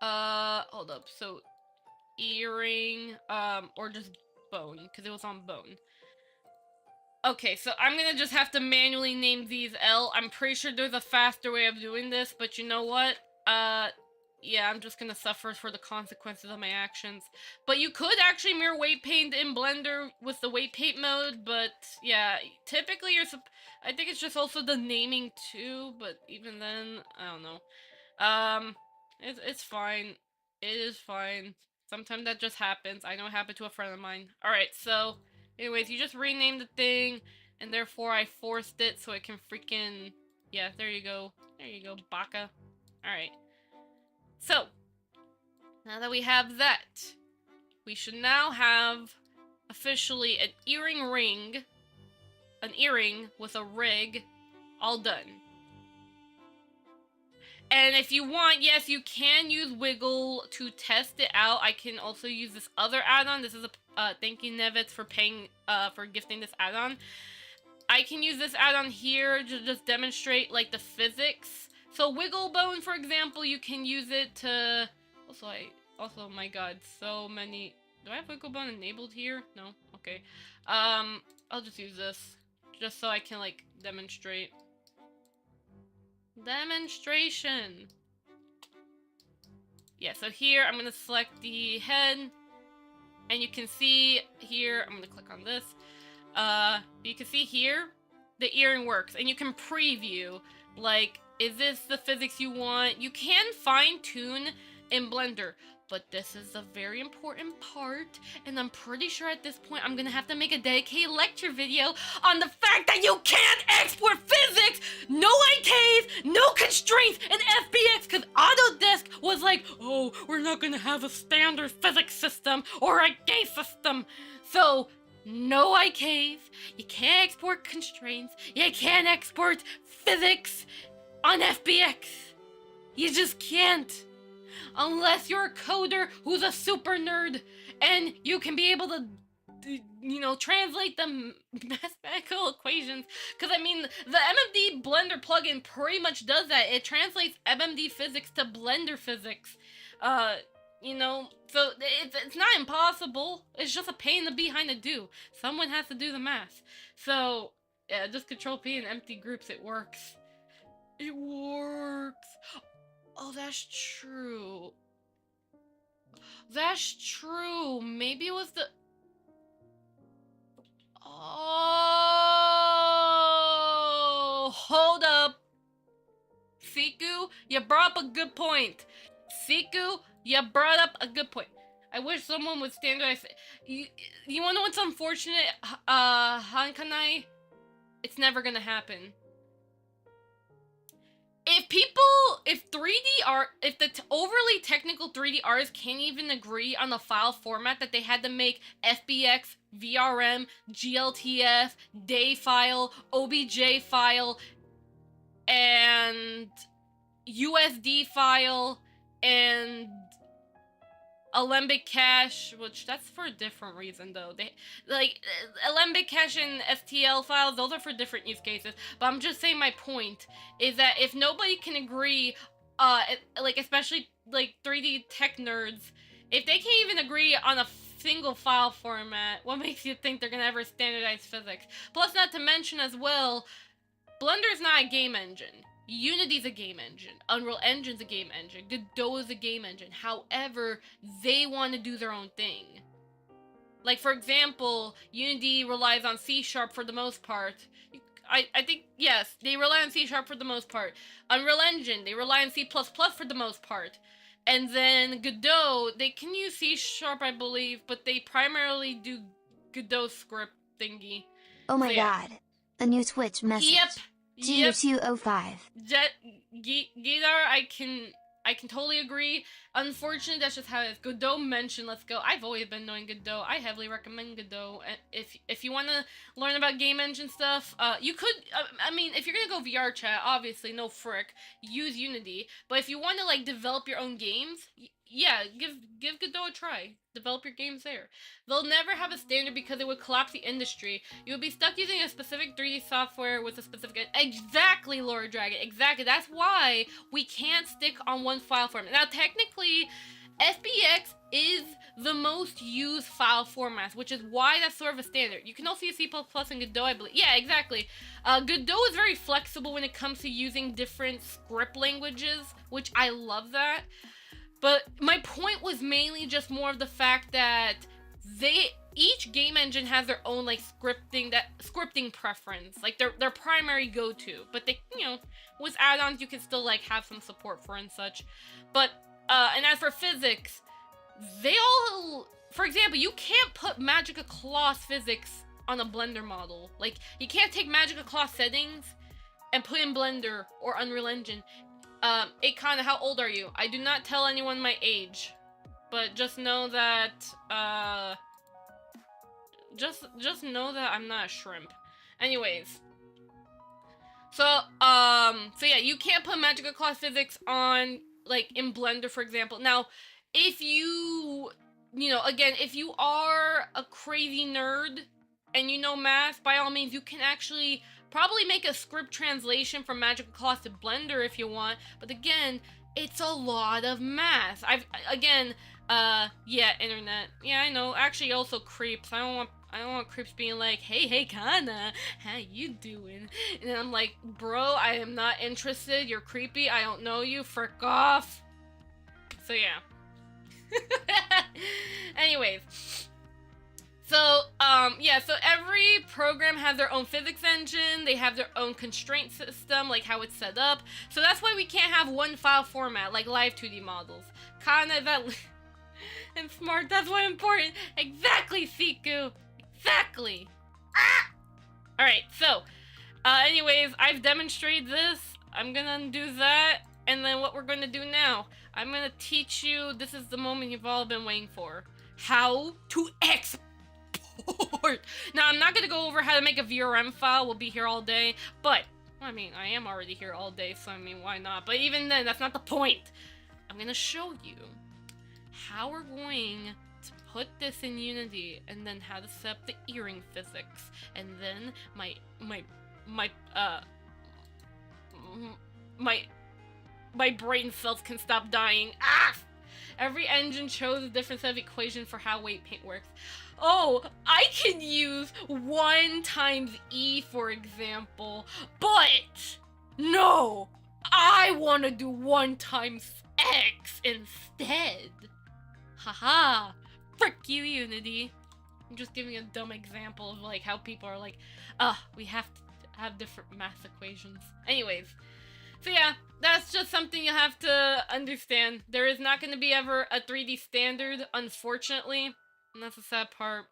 hold up. So earring, or just bone, because it was on bone. Okay, so I'm gonna just have to manually name these L. I'm pretty sure there's a faster way of doing this, but you know what? Yeah, I'm just gonna suffer for the consequences of my actions. But you could actually mirror weight paint in Blender with the weight paint mode, but yeah, typically I think it's just also the naming too, but even then, I don't know. It's fine. It is fine. Sometimes that just happens. I know it happened to a friend of mine. Alright, so, anyways, you just renamed the thing, and therefore I forced it so it can freaking... Yeah, there you go. There you go, baka. Alright. So, now that we have that, we should now have officially an earring with a rig, all done. And if you want, yes, you can use Wiggle to test it out. I can also use this other add-on. This is a thank you, Nevitz, for paying, for gifting this add-on. I can use this add-on here to just demonstrate, like, the physics. So Wiggle Bone, for example, you can use it to... Also, my god, so many... Do I have Wiggle Bone enabled here? No? Okay. I'll just use this. Just so I can, like, demonstrate. Demonstration! Yeah, so here, I'm gonna select the head. And you can see here... I'm gonna click on this. You can see here, the earring works. And you can preview, like... Is this the physics you want? You can fine-tune in Blender, but this is a very important part, and I'm pretty sure at this point I'm gonna have to make a dedicated lecture video on the fact that you can't export physics, no IKs, no constraints in FBX, because Autodesk was like, oh, we're not gonna have a standard physics system or IK system, so no IKs, you can't export constraints, you can't export physics on FBX. You just can't. Unless you're a coder who's a super nerd and you can be able to, you know, translate the mathematical equations. Because, I mean, the MMD Blender plugin pretty much does that. It translates MMD physics to Blender physics. You know, so it's not impossible. It's just a pain in the behind to do. Someone has to do the math. So, yeah, just Control P and empty groups, it works. It works. Oh, that's true. That's true. Maybe it was the... Oh, hold up. Siku, you brought up a good point. Siku, you brought up a good point. I wish someone would standardize... You wanna know what's unfortunate, Hankanai? It's never gonna happen. If 3D art, if the overly technical 3D artists can't even agree on the file format that they had to make FBX, VRM, GLTF, DAY file, OBJ file, and USD file, and Alembic cache, which that's for a different reason though. They like Alembic cache and STL files, those are for different use cases. But I'm just saying my point is that if nobody can agree, like especially like 3D tech nerds, if they can't even agree on a single file format, what makes you think they're gonna ever standardize physics? Plus, not to mention as well, Blender's not a game engine. Unity's a game engine. Unreal Engine's a game engine. Godot is a game engine. However, they want to do their own thing. Like, for example, Unity relies on C# for the most part. I think, yes, they rely on C# for the most part. Unreal Engine, they rely on C++ for the most part. And then Godot, they can use C#, I believe, but they primarily do Godot script thingy. Oh my god. A new Twitch message. Yep. G205. Guitar, I can I can totally agree. Unfortunately, that's just how it is. Godot mentioned Let's Go. I've always been knowing Godot. I heavily recommend Godot. If you want to learn about game engine stuff, you could. I mean, if you're gonna go VR chat, obviously no frick. Use Unity. But if you want to like develop your own games, yeah, give Godot a try. Develop your games there. They'll never have a standard because it would collapse the industry. You would be stuck using a specific 3D software with a specific... Exactly, Laura Dragon. Exactly. That's why we can't stick on one file format. Now, technically, FBX is the most used file format, which is why that's sort of a standard. You can also use C++ and Godot, I believe. Yeah, exactly. Godot is very flexible when it comes to using different script languages, which I love that. But my point was mainly just more of the fact that each game engine has their own like scripting preference, like their primary go-to. But they, you know, with add-ons you can still like have some support for and such. But and as for physics, they all, for example, you can't put Magica Cloth physics on a Blender model. Like you can't take Magica Cloth settings and put in Blender or Unreal Engine. Kana, how old are you? I do not tell anyone my age, but just know that, just know that I'm not a shrimp. Anyways. So yeah, you can't put Magica Cloth physics on, like, in Blender, for example. Now, if you know, again, if you are a crazy nerd and you know math, by all means, you can actually probably make a script translation from Magica Cloth to Blender if you want, but again, it's a lot of math. Yeah, internet. Yeah, I know. Actually, also creeps. I don't want creeps being like, hey, Kana, how you doing? And I'm like, bro, I am not interested. You're creepy. I don't know you. Frick off. So yeah. Anyways. So, yeah, so every program has their own physics engine, they have their own constraint system, like how it's set up. So that's why we can't have one file format, like live 2D models. Kana, that... and smart, that's why important. Exactly, Siku! Exactly! Ah! Alright, so, anyways, I've demonstrated this. I'm gonna undo that, and then what we're gonna do now, I'm gonna teach you, this is the moment you've all been waiting for, how to export. Now, I'm not going to go over how to make a VRM file. We'll be here all day. But, I mean, I am already here all day, so I mean, why not? But even then, that's not the point. I'm going to show you how we're going to put this in Unity, and then how to set up the earring physics. And then my brain cells can stop dying. Ah! Every engine shows a different set of equations for how weight paint works. Oh, I can use 1 times E, for example, but no, I want to do 1 times X instead. Haha, frick you, Unity. I'm just giving a dumb example of like how people are like, we have to have different math equations. Anyways. So yeah, that's just something you have to understand. There is not going to be ever a 3D standard, unfortunately. And that's the sad part.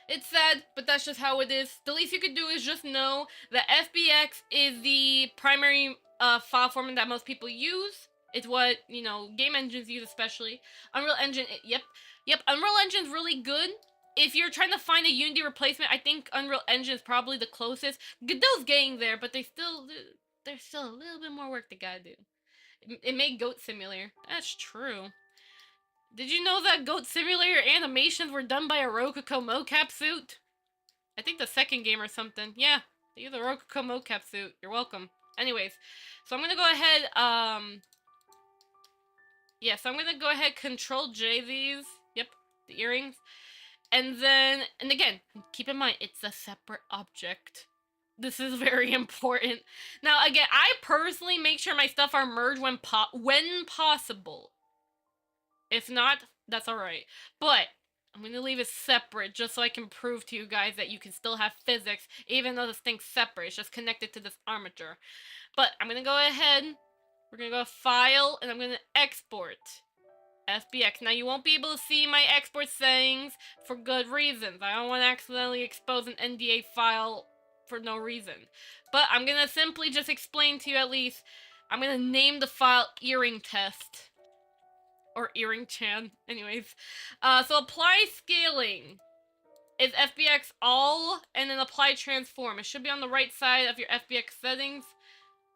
It's sad, but that's just how it is. The least you could do is just know that FBX is the primary file format that most people use. It's what, you know, game engines use especially. Unreal Engine, yep, Unreal Engine's really good. If you're trying to find a Unity replacement, I think Unreal Engine is probably the closest. Godot's getting there, but there's still a little bit more work they gotta do. It made Goat Simulator. That's true. Did you know that Goat Simulator animations were done by a Rococo mocap suit? I think the second game or something. Yeah, they use a Rococo mocap suit. You're welcome. Anyways, so I'm gonna go ahead, yeah, so I'm gonna go ahead, Control J these. Yep, the earrings. And then, and again, keep in mind, it's a separate object. This is very important. Now, again, I personally make sure my stuff are merged when possible. If not, that's alright. But I'm going to leave it separate just so I can prove to you guys that you can still have physics even though this thing's separate. It's just connected to this armature. But I'm going to go ahead. We're going to go File, and I'm going to Export. FBX. Now, you won't be able to see my export settings for good reasons. I don't want to accidentally expose an NDA file for no reason. But I'm going to simply just explain to you at least I'm gonna name the file earring test. Or earring chan. Anyways. So apply scaling is FBX all, and then apply transform. It should be on the right side of your FBX settings.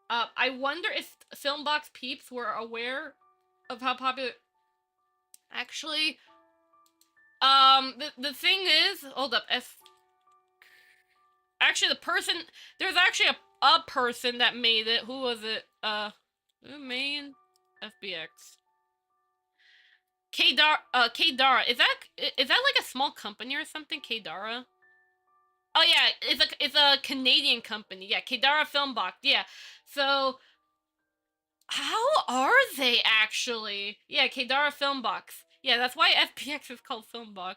I wonder if Filmbox peeps were aware of how popular... Actually, the thing is... Hold up, Actually, the person... There's actually a person that made it. Who was it? Main FBX. Kdara. Is that like a small company or something? Kdara? Oh yeah, it's a Canadian company. Yeah, Kdara Filmbox. Yeah. So how are they actually? Yeah, Kdara Filmbox. Yeah, that's why FPX is called Filmbox.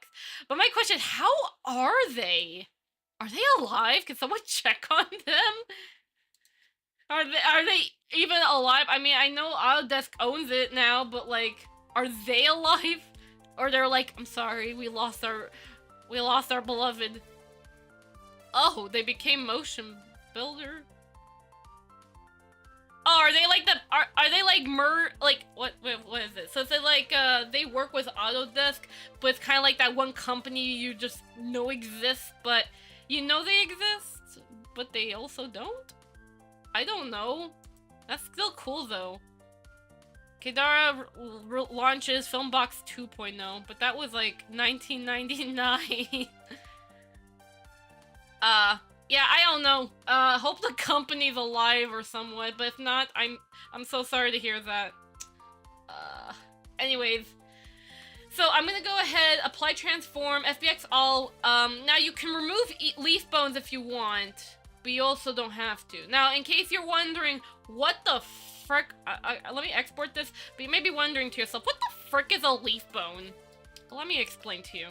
But my question, how are they? Are they alive? Can someone check on them? Are they even alive? I mean, I know Autodesk owns it now, but like, are they alive? Or they're like, I'm sorry, we lost our beloved. Oh, they became motion builder. Oh, are they like are they like what is it? So is it like they work with Autodesk, but it's kind of like that one company you just know exists, but you know they exist, but they also don't? I don't know. That's still cool though. Kdara launches Filmbox 2.0, but that was like 1999. Yeah, I don't know. Hope the company's alive or somewhat, but if not, I'm so sorry to hear that. Anyways. So I'm gonna go ahead, apply transform, FBX all. Now you can remove leaf bones if you want, but you also don't have to. Now, in case you're wondering, what the frick, let me export this, but you may be wondering to yourself, what the frick is a leaf bone? Well, let me explain to you.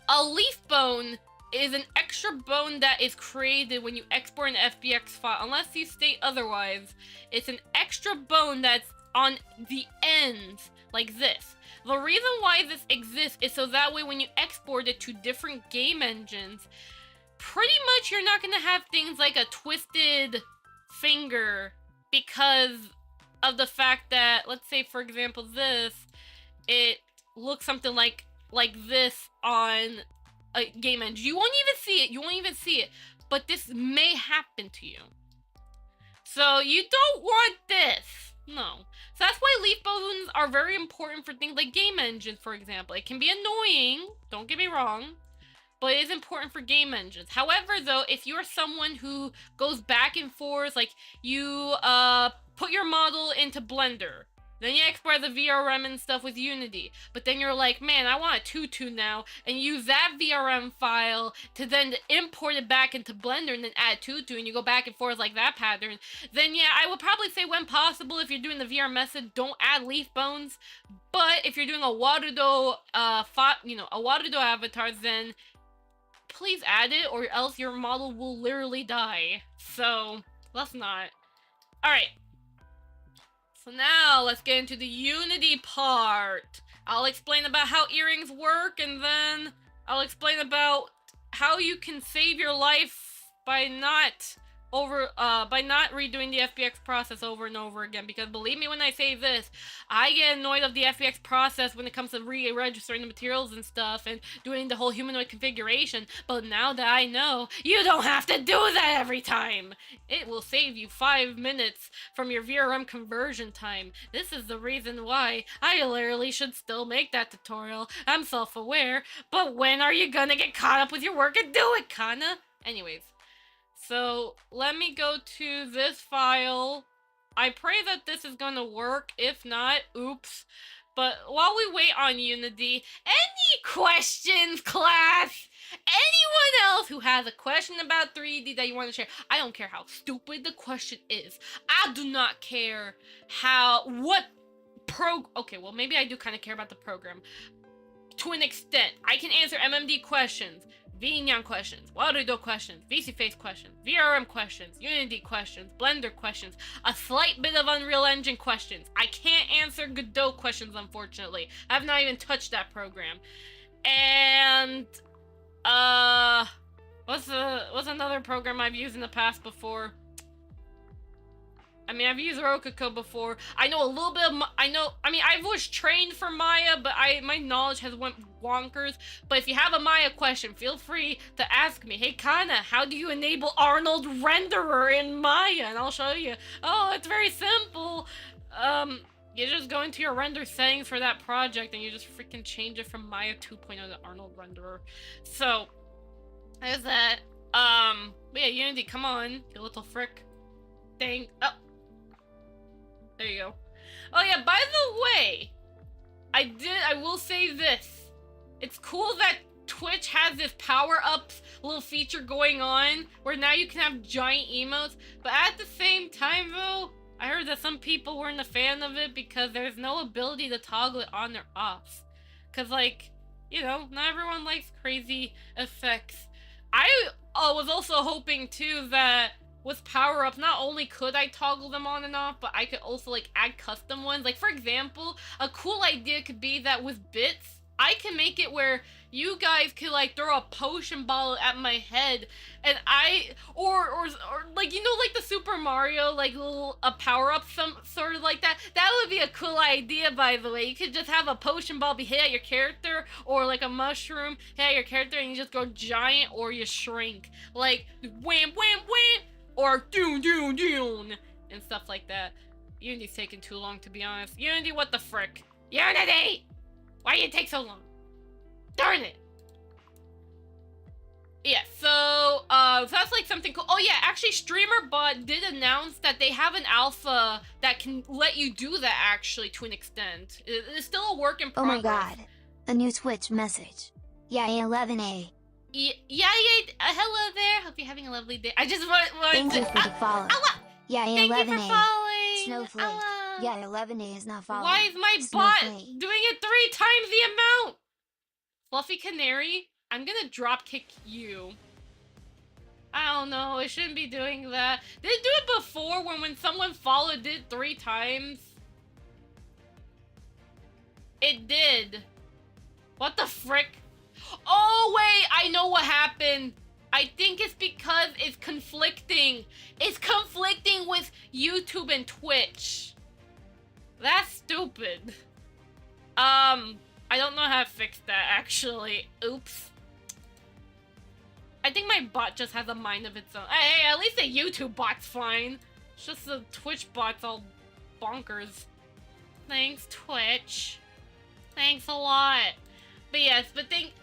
A leaf bone is an extra bone that is created when you export an FBX file. Unless you state otherwise, it's an extra bone that's on the ends, like this. The reason why this exists is so that way when you export it to different game engines, pretty much you're not going to have things like a twisted finger because of the fact that, let's say for example this, it looks something like this on a game engine. You won't even see it, but this may happen to you. So you don't want this. No. So that's why leaf bones are very important for things like game engines, for example. It can be annoying, don't get me wrong, but it is important for game engines. However, though, if you're someone who goes back and forth, like you put your model into Blender, then you export the VRM and stuff with Unity, but then you're like, man, I want a tutu now, and use that VRM file to then import it back into Blender and then add tutu, and you go back and forth like that pattern, then yeah, I would probably say when possible, if you're doing the VR method, don't add leaf bones, but if you're doing a Warudo, a Warudo avatar, then please add it, or else your model will literally die. So, let's not. Alright. So now, let's get into the Unity part. I'll explain about how earrings work, and then I'll explain about how you can save your life by not redoing the FBX process over and over again, because believe me when I say this, I get annoyed of the FBX process when it comes to re-registering the materials and stuff and doing the whole humanoid configuration, but now that I know, you don't have to do that every time! It will save you 5 minutes from your VRM conversion time. This is the reason why I literally should still make that tutorial. I'm self-aware, but when are you gonna get caught up with your work and do it, Kana? Anyways. So, let me go to this file. I pray that this is gonna work. If not, oops. But while we wait on Unity, any questions, class? Anyone else who has a question about 3D that you want to share? I don't care how stupid the question is. I do not care okay, well maybe I do kind of care about the program. To an extent, I can answer MMD questions. VNyan questions, Warudo questions, VC Face questions, VRM questions, Unity questions, Blender questions, a slight bit of Unreal Engine questions. I can't answer Godot questions, unfortunately. I've not even touched that program. And, what's another program I've used in the past before? I mean, I've used Rococo before. I know a little bit of, I was trained for Maya, but my knowledge has went wonkers. But if you have a Maya question, feel free to ask me. Hey, Kana, how do you enable Arnold Renderer in Maya? And I'll show you. Oh, it's very simple. You just go into your render settings for that project, and you just freaking change it from Maya 2.0 to Arnold Renderer. So, there's that. But yeah, Unity, come on, you little frick. Dang. Oh. There you go. Oh yeah, by the way, I will say this. It's cool that Twitch has this power-ups little feature going on, where now you can have giant emotes, but at the same time though, I heard that some people weren't a fan of it because there's no ability to toggle it on or off. Cause like, you know, not everyone likes crazy effects. I was also hoping too that with power-ups, not only could I toggle them on and off, but I could also like add custom ones. Like for example, a cool idea could be that with bits, I can make it where you guys could like throw a potion bottle at my head, and or like, you know, like the Super Mario like little power-up, some sort of like that. That would be a cool idea, by the way. You could just have a potion ball be hit at your character, or like a mushroom hit at your character, and you just go giant or you shrink, like wham wham wham, or doon doon doon, and stuff like that. Unity's taking too long, to be honest. Unity, what the frick? Unity! Why did it take so long? Darn it! Yeah, so that's like something cool. Oh yeah, actually StreamerBot did announce that they have an alpha that can let you do that actually to an extent. It's still a work in Oh progress. my god. A new Twitch message. Yeah, 11A. Yeah, hello there. Hope you're having a lovely day. I just want Thank to... you for the follow. Yeah, Thank you 11A. for following. Snowflake. Hello. Yeah, 11A is not following. Why is my bot Snowflake. doing it 3 times the amount? Fluffy Canary, I'm gonna drop kick you. I don't know, it shouldn't be doing that. Did it do it before when someone followed it 3 times? It did. What the frick? Oh wait, I know what happened. I think it's because it's conflicting. It's conflicting with YouTube and Twitch. That's stupid. I don't know how to fix that, actually. Oops. I think my bot just has a mind of its own. Hey, at least the YouTube bot's fine. It's just the Twitch bot's all bonkers. Thanks, Twitch. Thanks a lot. But yes, but thank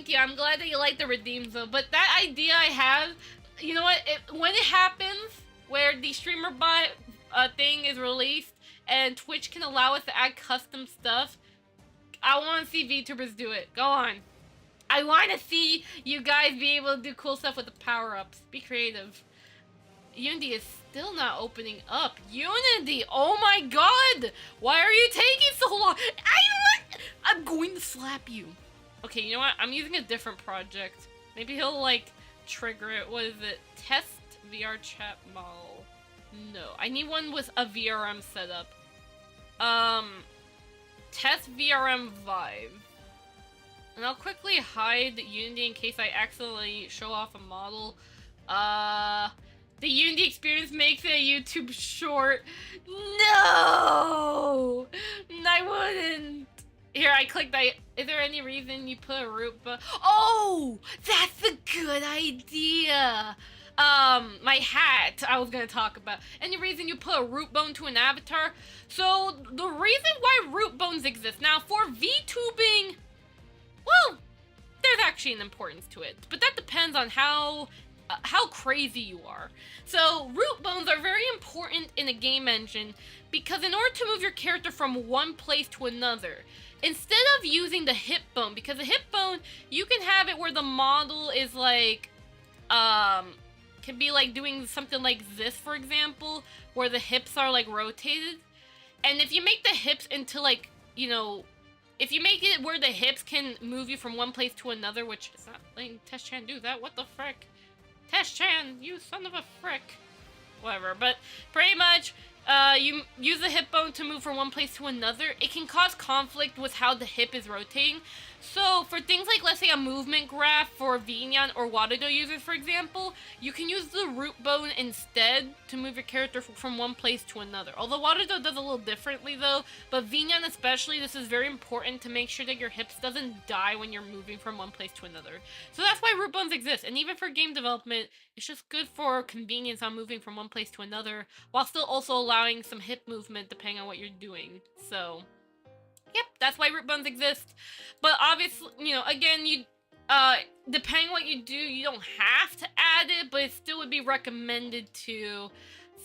you. I'm glad that you like the redeems though. But that idea I have, you know what? When it happens, where the StreamerBot thing is released, and Twitch can allow us to add custom stuff, I want to see VTubers do it. Go on. I want to see you guys be able to do cool stuff with the power-ups. Be creative. Unity is still not opening up. Unity! Oh my god! Why are you taking so long? I'm going to slap you. Okay, you know what? I'm using a different project. Maybe he'll, like, trigger it. What is it? Test VR chat model. No. I need one with a VRM setup. Test VRM Vive. And I'll quickly hide Unity in case I accidentally show off a model. The Unity experience makes it a YouTube short. No! I wouldn't. Here, I clicked. Is there any reason you put a root bone? Oh! That's a good idea! My hat I was gonna talk about. Any reason you put a root bone to an avatar? So, the reason why root bones exist. Now, for VTubing, well, there's actually an importance to it. But that depends on how crazy you are. So, root bones are very important in a game engine because in order to move your character from one place to another, instead of using the hip bone, because the hip bone, you can have it where the model is like, can be like doing something like this, for example, where the hips are like rotated. And if you make the hips into like, you know, if you make it where the hips can move you from one place to another, which is not letting Test-chan do that, what the frick? Test-chan, you son of a frick. Whatever, but pretty much, you use the hip bone to move from one place to another. It can cause conflict with how the hip is rotating. So for things like, let's say, a movement graph for Vinyan or Warudo users, for example, you can use the root bone instead to move your character from one place to another. Although Warudo does a little differently though, but Vinyan especially, this is very important to make sure that your hips doesn't die when you're moving from one place to another. So that's why root bones exist, and even for game development, it's just good for convenience on moving from one place to another, while still also allowing some hip movement depending on what you're doing. So yep, that's why root bones exist. But obviously, you know, again, you depending on what you do, you don't have to add it, but it still would be recommended to.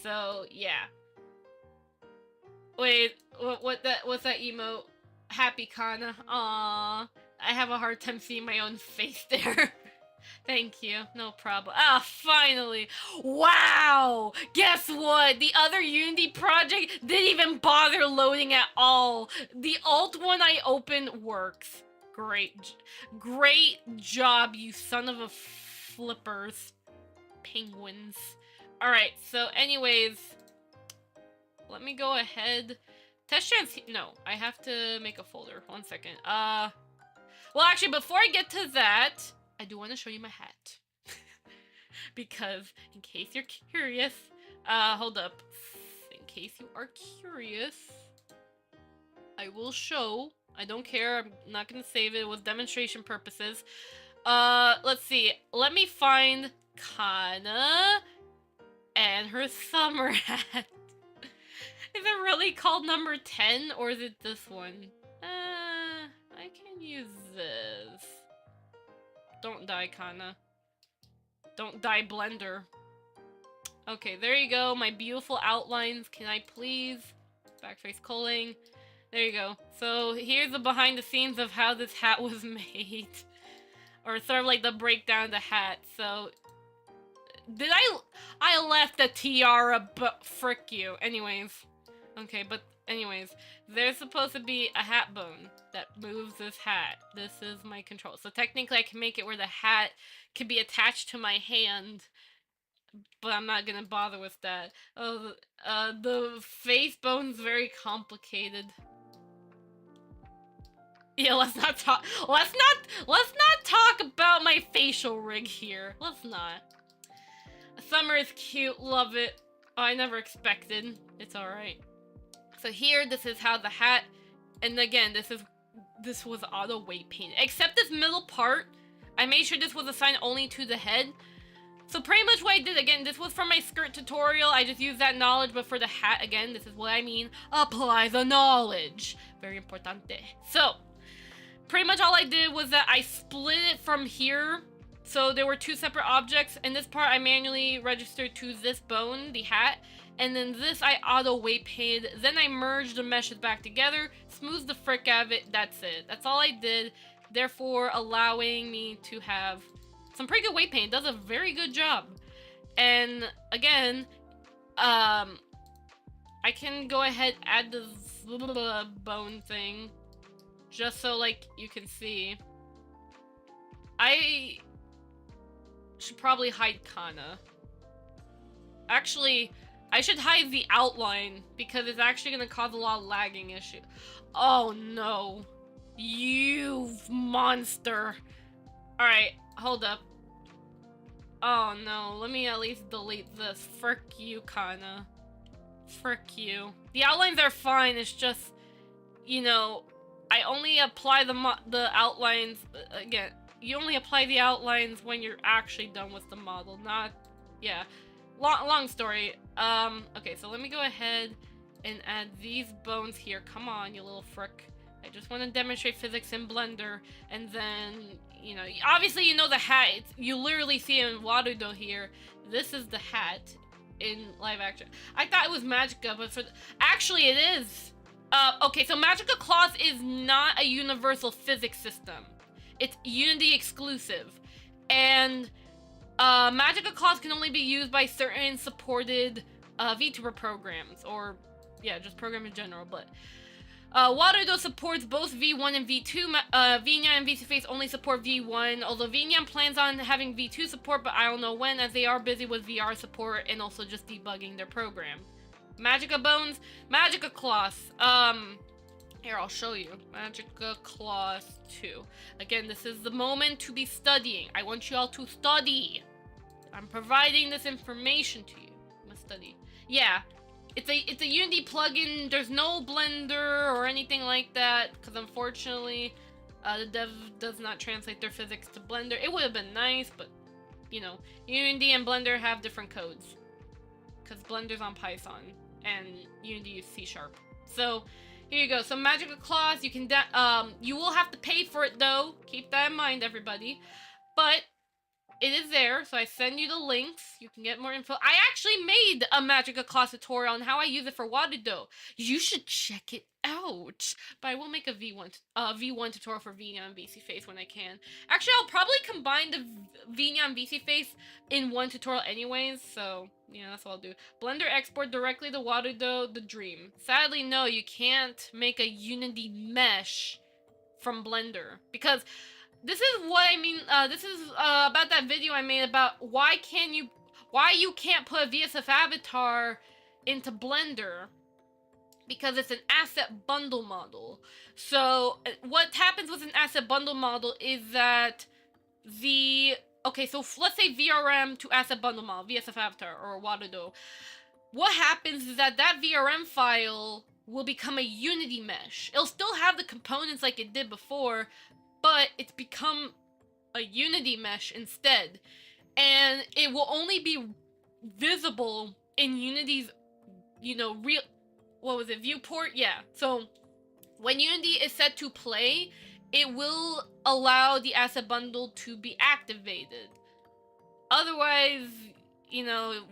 So yeah. Wait, what's that emote? Happy Kana. Aww. I have a hard time seeing my own face there. Thank you. No problem. Ah, finally. Wow! Guess what? The other Unity project didn't even bother loading at all. The alt one I opened works. Great. Great job, you son of a flippers. Penguins. Alright, so anyways, let me go ahead. Test chance. No, I have to make a folder. 1 second. Well, actually, before I get to that, I do want to show you my hat. Because, in case you're curious, hold up. In case you are curious, I will show. I don't care. I'm not going to save it with demonstration purposes. Let's see. Let me find Kana and her summer hat. Is it really called number 10, or is it this one? I can use this. Don't die, Kana. Don't die, Blender. Okay, there you go. My beautiful outlines. Can I please? Backface culling. There you go. So here's the behind the scenes of how this hat was made. Or sort of like the breakdown of the hat. So did I left the tiara, but frick you. Anyways. Okay, but anyways, there's supposed to be a hat bone that moves this hat. This is my control. So technically I can make it where the hat can be attached to my hand, but I'm not gonna bother with that. Oh, the face bone's very complicated. Yeah, let's not talk about my facial rig here. Let's not. Summer is cute, love it. Oh, I never expected. It's alright. So here, this is how the hat, and again, this was auto weight painted. Except this middle part, I made sure this was assigned only to the head. So pretty much what I did, again, this was from my skirt tutorial. I just used that knowledge, but for the hat, again, this is what I mean. Apply the knowledge. Very importante. So, pretty much all I did was that I split it from here. So there were two separate objects, and this part I manually registered to this bone, the hat, and then this I auto weight painted. Then I merged the meshes back together, smoothed the frick out of it. That's it. That's all I did, therefore allowing me to have some pretty good weight paint. It does a very good job. And again, I can go ahead add this little bone thing just so like you can see. I should probably hide Kana. Actually, I should hide the outline because it's actually going to cause a lot of lagging issue. Oh no. You monster. Alright, hold up. Oh no, let me at least delete this. Frick you, Kana. Frick you. The outlines are fine, it's just, you know, I only apply the outlines, again, you only apply the outlines when you're actually done with the model, not, yeah. Long story. Okay, so let me go ahead and add these bones here. Come on, you little frick. I just want to demonstrate physics in Blender, and then, you know, obviously you know the hat. You literally see it in Warudo here. This is the hat in live action. I thought it was Magica, but actually it is. Okay, so Magica Cloth is not a universal physics system. It's Unity exclusive, and Magica Cloth can only be used by certain supported Vtuber programs, or yeah, just program in general. But Warudo supports both V1 and V2. Vinyan and VCFace only support V1, although Vinyan plans on having V2 support, but I don't know when, as they are busy with VR support and also just debugging their program. Magica Bones, Magica Cloth. Here, I'll show you. Magica Cloth 2. Again, this is the moment to be studying. I want you all to study. I'm providing this information to you. You must study. Yeah, it's a Unity plugin. There's no Blender or anything like that, because unfortunately, the dev does not translate their physics to Blender. It would have been nice, but, you know, Unity and Blender have different codes. Because Blender's on Python, and Unity is C#. So, here you go. So, Magical Claws, you can, you will have to pay for it, though. Keep that in mind, everybody. But it is there, so I send you the links. You can get more info. I actually made a Magica Class tutorial on how I use it for Wadudo. You should check it out. But I will make a V1 tutorial for Vina and VC Face when I can. Actually, I'll probably combine the Vina and VC Face in one tutorial anyways, so yeah, that's what I'll do. Blender export directly to Wadudo, the dream. Sadly, no, you can't make a Unity mesh from Blender, because this is what I mean, this is about that video I made about why you can't put a VSF avatar into Blender, because it's an asset bundle model. So what happens with an asset bundle model is that okay, so let's say VRM to asset bundle model, VSF avatar or Wadudo. What happens is that VRM file will become a Unity mesh. It'll still have the components like it did before, but it's become a Unity mesh instead. And it will only be visible in Unity's, you know, viewport? Yeah. So when Unity is set to play, it will allow the asset bundle to be activated. Otherwise, you know,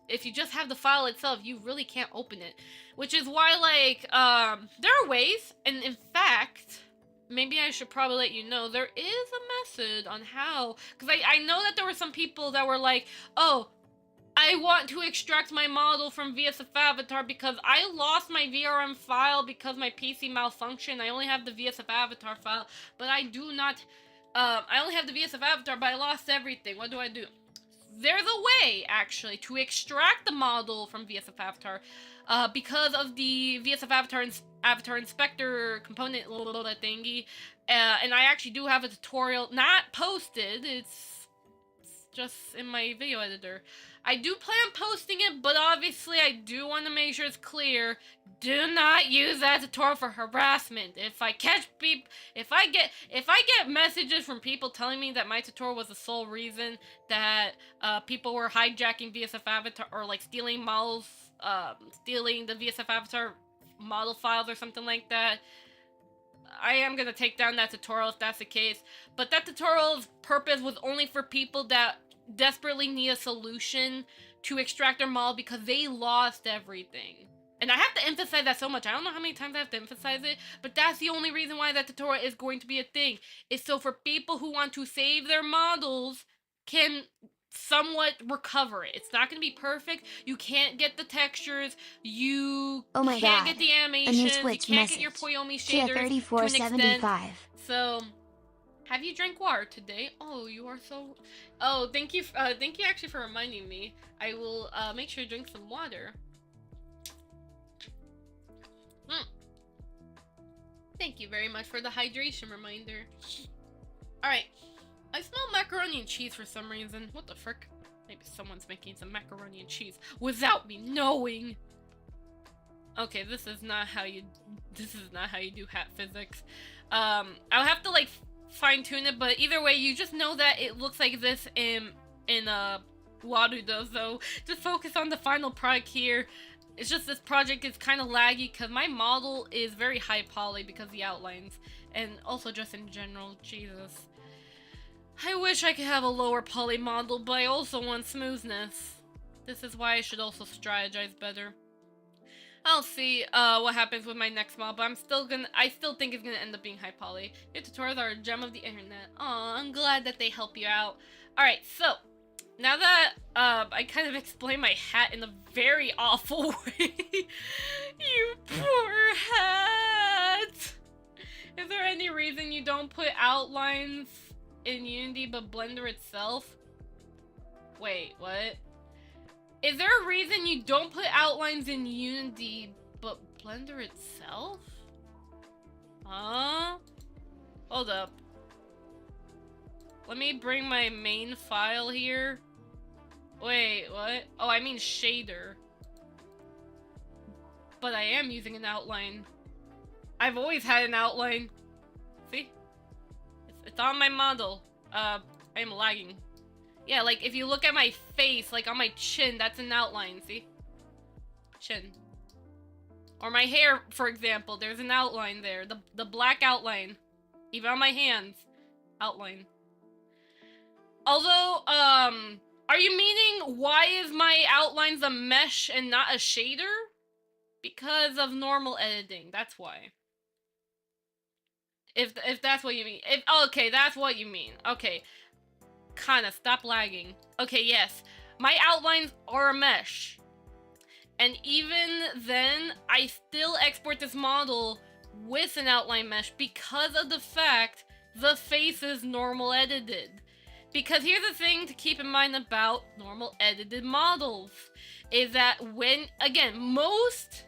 if you just have the file itself, you really can't open it. Which is why, like, there are ways, and in fact, maybe I should probably let you know, there is a method on how, because I know that there were some people that were like, oh, I want to extract my model from VSF Avatar because I lost my VRM file because my PC malfunctioned. I only have the VSF Avatar file, but I do not, I only have the VSF Avatar, but I lost everything. What do I do? There's a way, actually, to extract the model from VSF Avatar, because of the VSF Avatar Inspector component thingy, and I actually do have a tutorial, not posted, it's just in my video editor. I do plan on posting it, but obviously I do want to make sure it's clear. Do not use that tutorial for harassment. If I get messages from people telling me that my tutorial was the sole reason that people were hijacking VSF Avatar or like stealing models, stealing the VSF Avatar model files or something like that, I am gonna take down that tutorial if that's the case. But that tutorial's purpose was only for people that desperately need a solution to extract their model because they lost everything. And I have to emphasize that so much. I don't know how many times I have to emphasize it, but that's the only reason why that tutorial is going to be a thing. It's so for people who want to save their models can somewhat recover it. It's not going to be perfect. You can't get the textures. You can't get the animations. You can't get your Poyomi shaders to an extent. So, have you drank water today? Oh, you are so... Oh, thank you actually for reminding me. I will make sure to drink some water. Thank you very much for the hydration reminder. Alright. I smell macaroni and cheese for some reason. What the frick? Maybe someone's making some macaroni and cheese without me knowing. Okay, this is not how you do hat physics. I'll have to like fine-tune it, but either way, you just know that it looks like this in Wadudo, so just focus on the final product here. It's just this project is kind of laggy because my model is very high poly because of the outlines, and also just in general, Jesus. I wish I could have a lower poly model, but I also want smoothness. This is why I should also strategize better. I'll see what happens with my next model, but I still think it's gonna end up being high poly. Your tutorials are a gem of the internet. Aw, I'm glad that they help you out. Alright, so now that I kind of explained my hat in a very awful way. You poor hat! Is there any reason you don't put outlines in Unity but Blender itself? Wait, what? Is there a reason you don't put outlines in Unity, but Blender itself? Huh? Hold up. Let me bring my main file here. Wait, what? Oh, I mean shader. But I am using an outline. I've always had an outline. See? It's on my model. I am lagging. Yeah, like if you look at my face, like on my chin, that's an outline, see? Chin. Or my hair, for example, there's an outline there. The black outline. Even on my hands. Outline. Although, are you meaning why is my outlines a mesh and not a shader? Because of normal editing, that's why. If that's what you mean. Okay, that's what you mean. Okay. Kana, stop lagging. Okay, yes. My outlines are a mesh. And even then, I still export this model with an outline mesh because of the fact the face is normal edited. Because here's the thing to keep in mind about normal edited models, is that when, again, most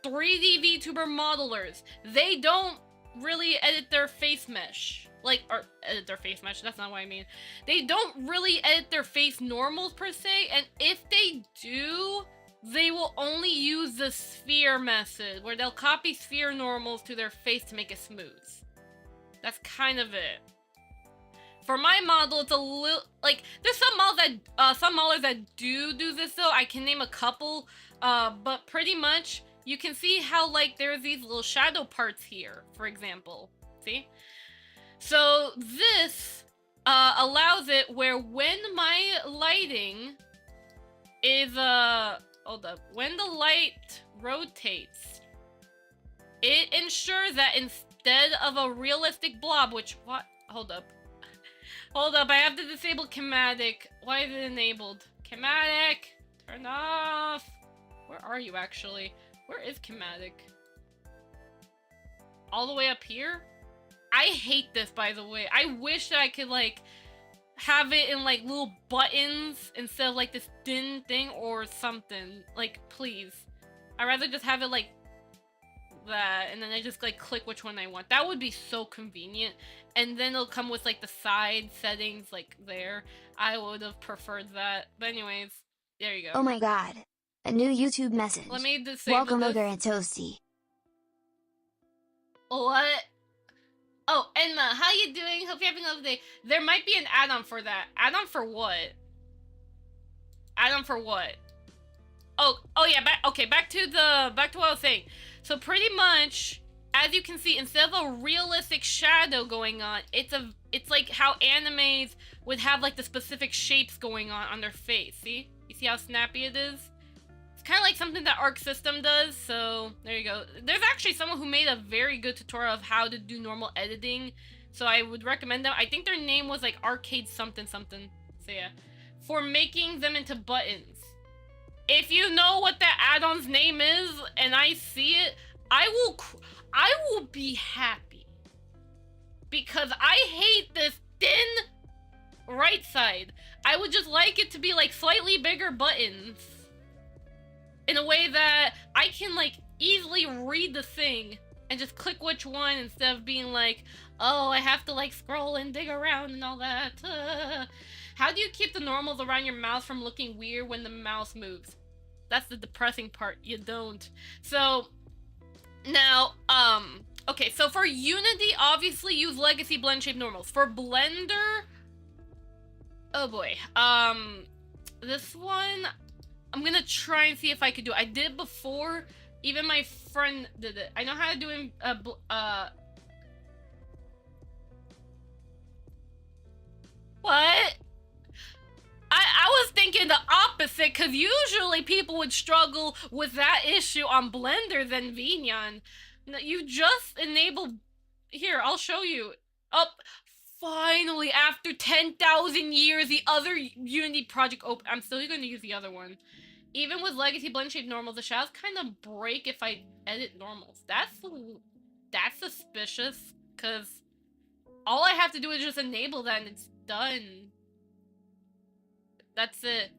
3D VTuber modelers, they don't really edit their face mesh. Like, or edit their face mesh, that's not what I mean. They don't really edit their face normals per se, and if they do, they will only use the sphere method, where they'll copy sphere normals to their face to make it smooth. That's kind of it. For my model, it's a little, like, there's some modelers that do this though. I can name a couple, but pretty much, you can see how, like, there's these little shadow parts here, for example. See? So, this, allows it where when my lighting is, hold up. When the light rotates, it ensures that instead of a realistic blob, which, what? Hold up. Hold up, I have to disable Chematic. Why is it enabled? Chematic! Turn off! Where are you, actually? Where is Chematic? All the way up here? I hate this, by the way. I wish that I could, like, have it in, like, little buttons instead of, like, this thin thing or something. Like, please. I'd rather just have it, like, that, and then I just, like, click which one I want. That would be so convenient. And then it'll come with, like, the side settings, like, there. I would have preferred that. But anyways, there you go. Oh my god. A new YouTube message. Let me disable Welcome, this. Ogre and Toasty. What? Oh, Enma, how you doing? Hope you're having a lovely day. There might be an add-on for that. Add-on for what? Add-on for what? Oh yeah, back to what I was saying. So pretty much, as you can see, instead of a realistic shadow going on, it's like how animes would have like the specific shapes going on their face. See? You see how snappy it is? It's kind of like something that Arc System does, so there you go. There's actually someone who made a very good tutorial of how to do normal editing, so I would recommend them. I think their name was like Arcade something something, so yeah. For making them into buttons. If you know what that add-on's name is, and I see it, I will be happy. Because I hate this thin right side. I would just like it to be like slightly bigger buttons. In a way that I can like easily read the thing and just click which one instead of being like, oh, I have to like scroll and dig around and all that. How do you keep the normals around your mouse from looking weird when the mouse moves? That's the depressing part. You don't. So now, okay, so for Unity, obviously use legacy blend shape normals. For Blender, oh boy, this one, I'm gonna try and see if I could do it. I did it before. Even my friend did it. I know how to do it. What? I was thinking the opposite, because usually people would struggle with that issue on Blender than Vignon. You just enabled... Here, I'll show you. Oh, finally, after 10,000 years, the other Unity project open. I'm still going to use the other one. Even with Legacy Blend Shape Normals, the shadows kind of break if I edit normals. That's suspicious, because all I have to do is just enable that and it's done. That's it.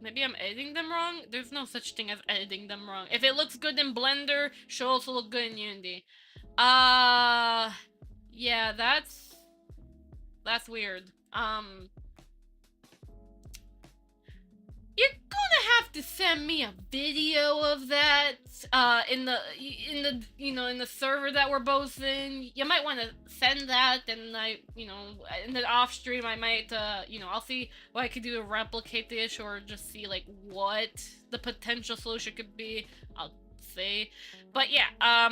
Maybe I'm editing them wrong? There's no such thing as editing them wrong. If it looks good in Blender, should also look good in Unity. Yeah, that's weird. You're gonna have to send me a video of that in the in the server that we're both in. You might want to send that, and in the off stream I might I'll see what I could do to replicate this, or just see like what the potential solution could be. I'll say. But yeah,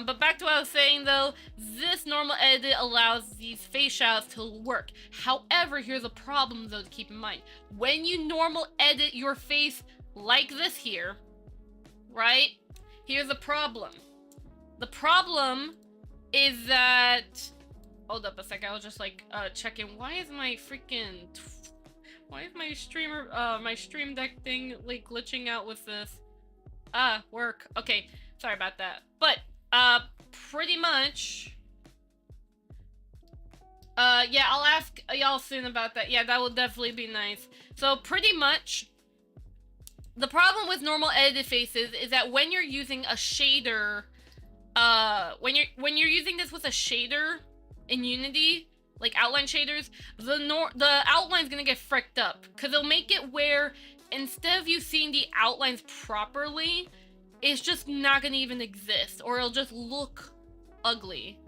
but back to what I was saying though, this normal edit allows these face shadows to work. However, here's a problem though to keep in mind. When you normal edit your face like this here, right? Here's the problem. The problem is that, hold up a second, I was just like checking, why is my stream deck thing like glitching out with this? Work. Okay, sorry about that. But pretty much yeah, I'll ask y'all soon about that. Yeah, that will definitely be nice. So pretty much the problem with normal edited faces is that when you're using a shader, when you're using this with a shader in Unity, like outline shaders, the outline's gonna get fricked up, because it'll make it where instead of you seeing the outlines properly, it's just not gonna even exist, or it'll just look ugly.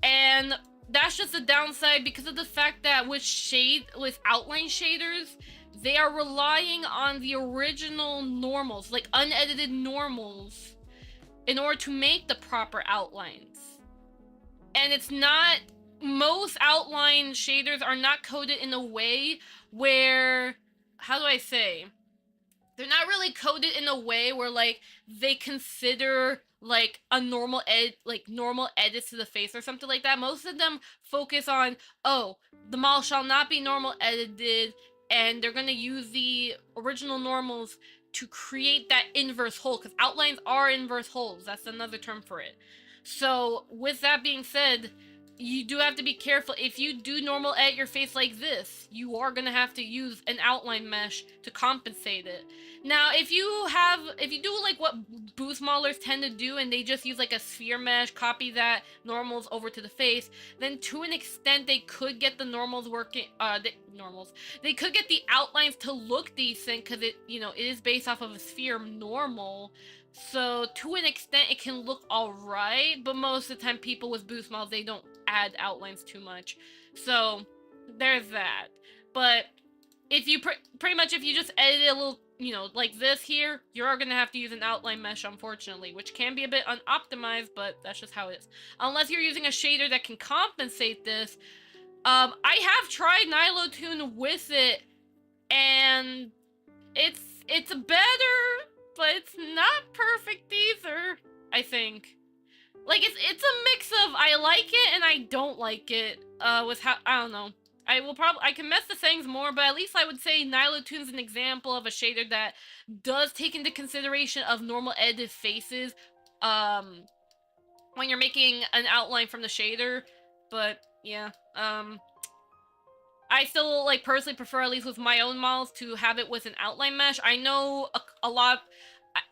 And that's just a downside because of the fact that with outline shaders, they are relying on the original normals, like unedited normals, in order to make the proper outlines. And it's not, most outline shaders are not coded in a way where, how do I say? They're not really coded in a way where like they consider like a normal edits to the face or something like that. Most of them focus on, oh, the model shall not be normal edited, and they're gonna use the original normals to create that inverse hole, because outlines are inverse holes. That's another term for it. So with that being said, you do have to be careful. If you do normal edit your face like this, you are gonna have to use an outline mesh to compensate it. Now, if you do like what boost modelers tend to do, and they just use like a sphere mesh, copy that normals over to the face, then to an extent they could get the normals working. They could get the outlines to look decent, because it is based off of a sphere normal. So to an extent it can look alright, but most of the time people with boost models, they don't add outlines too much. So there's that. But if you pretty much if you just edit it a little, like this here, you're gonna have to use an outline mesh, unfortunately, which can be a bit unoptimized, but that's just how it is. Unless you're using a shader that can compensate this. I have tried Nilotune with it, and it's better, but it's not perfect either, I think. Like, it's a mix of I like it and I don't like it, with how, I don't know. I can mess the settings more, but at least I would say Nilotune's an example of a shader that does take into consideration of normal edited faces, when you're making an outline from the shader. But, yeah, I still, like, personally prefer, at least with my own models, to have it with an outline mesh. I know a lot...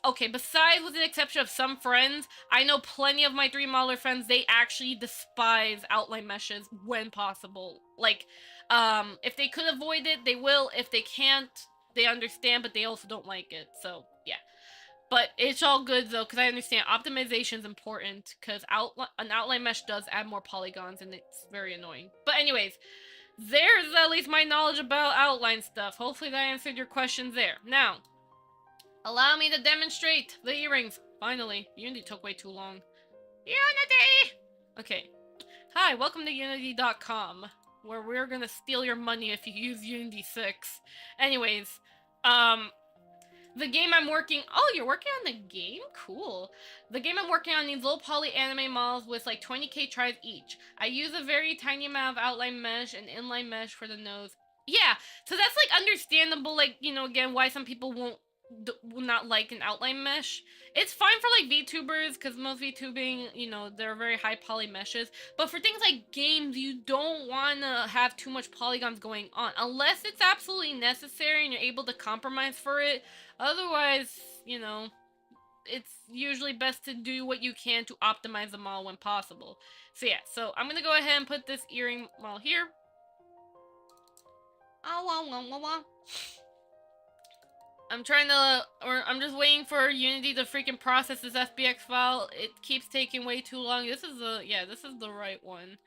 Okay, besides with the exception of some friends, I know plenty of my 3 modeler friends, they actually despise outline meshes when possible. Like, if they could avoid it, they will. If they can't, they understand, but they also don't like it. So, yeah. But it's all good, though, because I understand optimization is important, because an outline mesh does add more polygons, and it's very annoying. But anyways, there's at least my knowledge about outline stuff. Hopefully that answered your questions there. Now, allow me to demonstrate the earrings. Finally, Unity took way too long. Unity! Okay. Hi, welcome to Unity.com, where we're gonna steal your money if you use Unity 6. Anyways, the game I'm working... Oh, you're working on the game? Cool. The game I'm working on needs low poly anime models with like 20k tries each. I use a very tiny amount of outline mesh and inline mesh for the nose. Yeah, so that's like understandable, like, again, why some people won't will not like an outline mesh. It's fine for like VTubers because most VTubing, you know, they're very high poly meshes. But for things like games, you don't want to have too much polygons going on unless it's absolutely necessary and you're able to compromise for it. Otherwise, you know, it's usually best to do what you can to optimize the model when possible. So yeah, so I'm gonna go ahead and put this earring model here. I'm trying to, or I'm just waiting for Unity to freaking process this FBX file. It keeps taking way too long. This is the, yeah, this is the right one.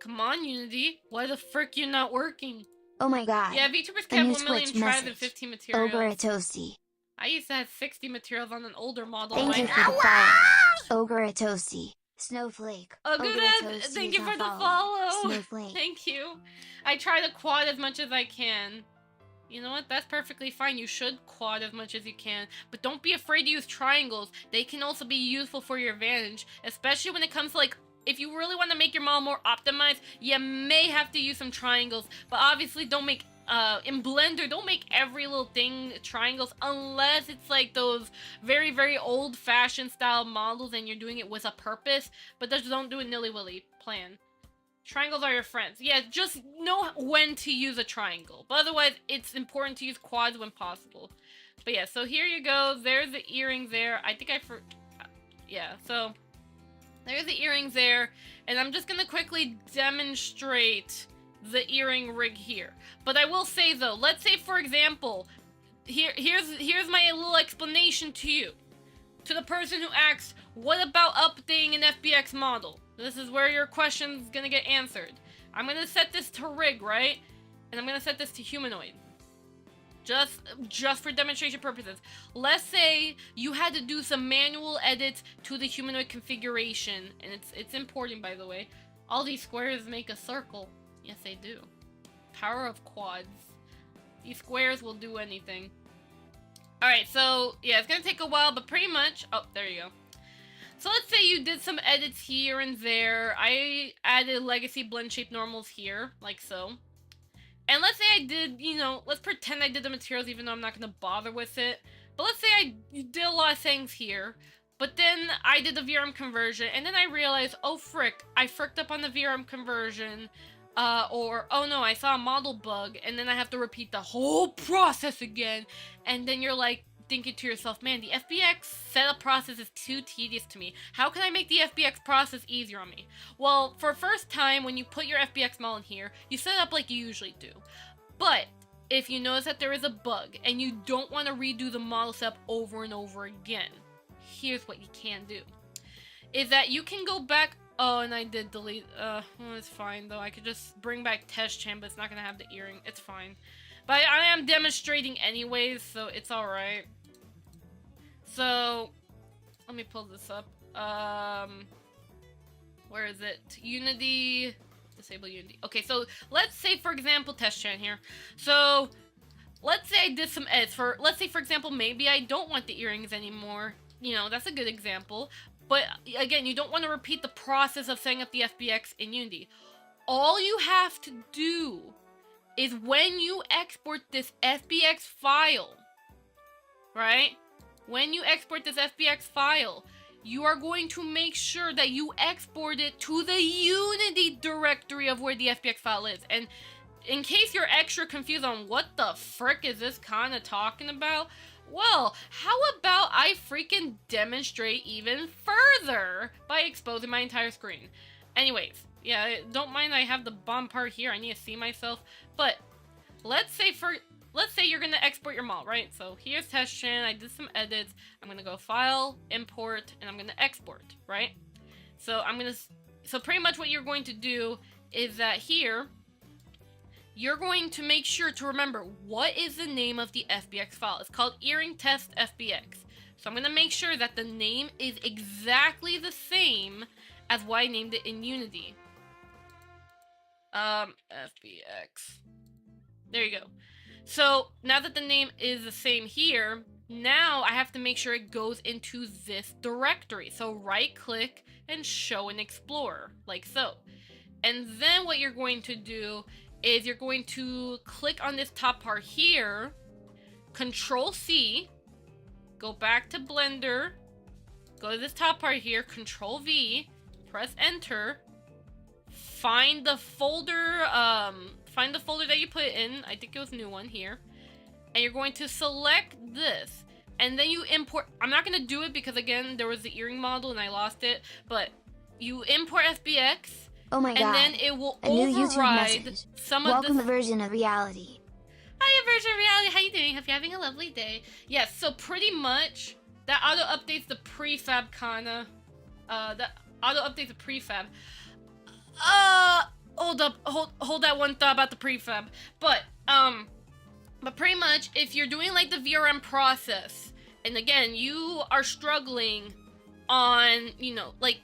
Come on, Unity. Why the frick you not working? Oh my god. Yeah, VTubers A kept new 1 million Twitch tries and message. 15 materials. Ogre a toasty. I used to have 60 materials on an older model. Thank you Like, for the follow. Ogre a toasty. Snowflake. oh, good. Ogre a toasty Thank is you not for the followed. follow. Snowflake. Thank you. I try to quad as much as I can. You know what? That's perfectly fine. You should quad as much as you can. But don't be afraid to use triangles. They can also be useful for your advantage. Especially when it comes to, like, if you really want to make your model more optimized, you may have to use some triangles. But obviously don't make, in Blender, don't make every little thing triangles unless it's like those very, very old-fashioned style models and you're doing it with a purpose. But just don't do a nilly-willy plan. Triangles are your friends. Yeah, just know when to use a triangle. But otherwise, it's important to use quads when possible. But yeah, so here you go. There's the earrings there. I think yeah, so there's the earrings there. And I'm just gonna quickly demonstrate the earring rig here. But I will say though, let's say for example, here's my little explanation to you. To the person who asks, what about updating an FBX model? This is where your question's gonna get answered. I'm gonna set this to rig, right? And I'm gonna set this to humanoid. Just for demonstration purposes. Let's say you had to do some manual edits to the humanoid configuration. And it's important, by the way. All these squares make a circle. Yes, they do. Power of quads. These squares will do anything. Alright, so, yeah, it's gonna take a while, but pretty much... Oh, there you go. So let's say you did some edits here and there. I added legacy blend shape normals here, like so. And let's say I did, you know, let's pretend I did the materials even though I'm not going to bother with it. But let's say I did a lot of things here. But then I did the VRM conversion and then I realized, oh frick, I fricked up on the VRM conversion. Or, oh no, I saw a model bug and then I have to repeat the whole process again. And then you're like, thinking to yourself, man, the FBX setup process is too tedious to me. How can I make the FBX process easier on me? Well, for first time, when you put your FBX model in here, you set it up like you usually do. But if you notice that there is a bug and you don't want to redo the model setup over and over again, here's what you can do. Is that you can go back. Oh, and I did delete. Well, it's fine though. I could just bring back Tesh-chan, but it's not gonna have the earring. It's fine. But I am demonstrating anyways, so it's alright. So, let me pull this up. Where is it? Unity, disable Unity. Okay, so let's say, for example, Tesh-chan here. So, let's say I did some edits for, let's say, for example, maybe I don't want the earrings anymore. You know, that's a good example. But, again, you don't want to repeat the process of setting up the FBX in Unity. All you have to do is when you export this FBX file, right? When you export this FBX file, you are going to make sure that you export it to the Unity directory of where the FBX file is. And in case you're extra confused on what the frick is this Kana talking about, well, how about I freaking demonstrate even further by exposing my entire screen? Anyways, yeah, don't mind I have the bomb part here. I need to see myself. But let's say you're gonna export your model, right? So here's Tesh-chan. I did some edits. I'm gonna go File, Import, and I'm gonna export, right? So so pretty much what you're going to do is that here, you're going to make sure to remember what is the name of the FBX file. It's called Earring Test FBX. So I'm gonna make sure that the name is exactly the same as what I named it in Unity. FBX. There you go. So now that the name is the same here, now I have to make sure it goes into this directory. So right click and show in Explorer, like so. And then what you're going to do is you're going to click on this top part here, Control C, go back to Blender, go to this top part here, Control V, press Enter, find the folder that you put in. I think it was a new one here, and you're going to select this, and then you import. I'm not gonna do it because again there was the earring model and I lost it, but you import FBX. Oh my god. And then it will A new YouTube override message. some Welcome of to the version of reality. Hiya, version of reality. How you doing? Hope you're having a lovely day. Yes, so pretty much that auto updates the prefab Kana. That auto updates the prefab. Hold up, hold that one thought about the prefab. But pretty much if you're doing like the VRM process, and again you are struggling on, you know, like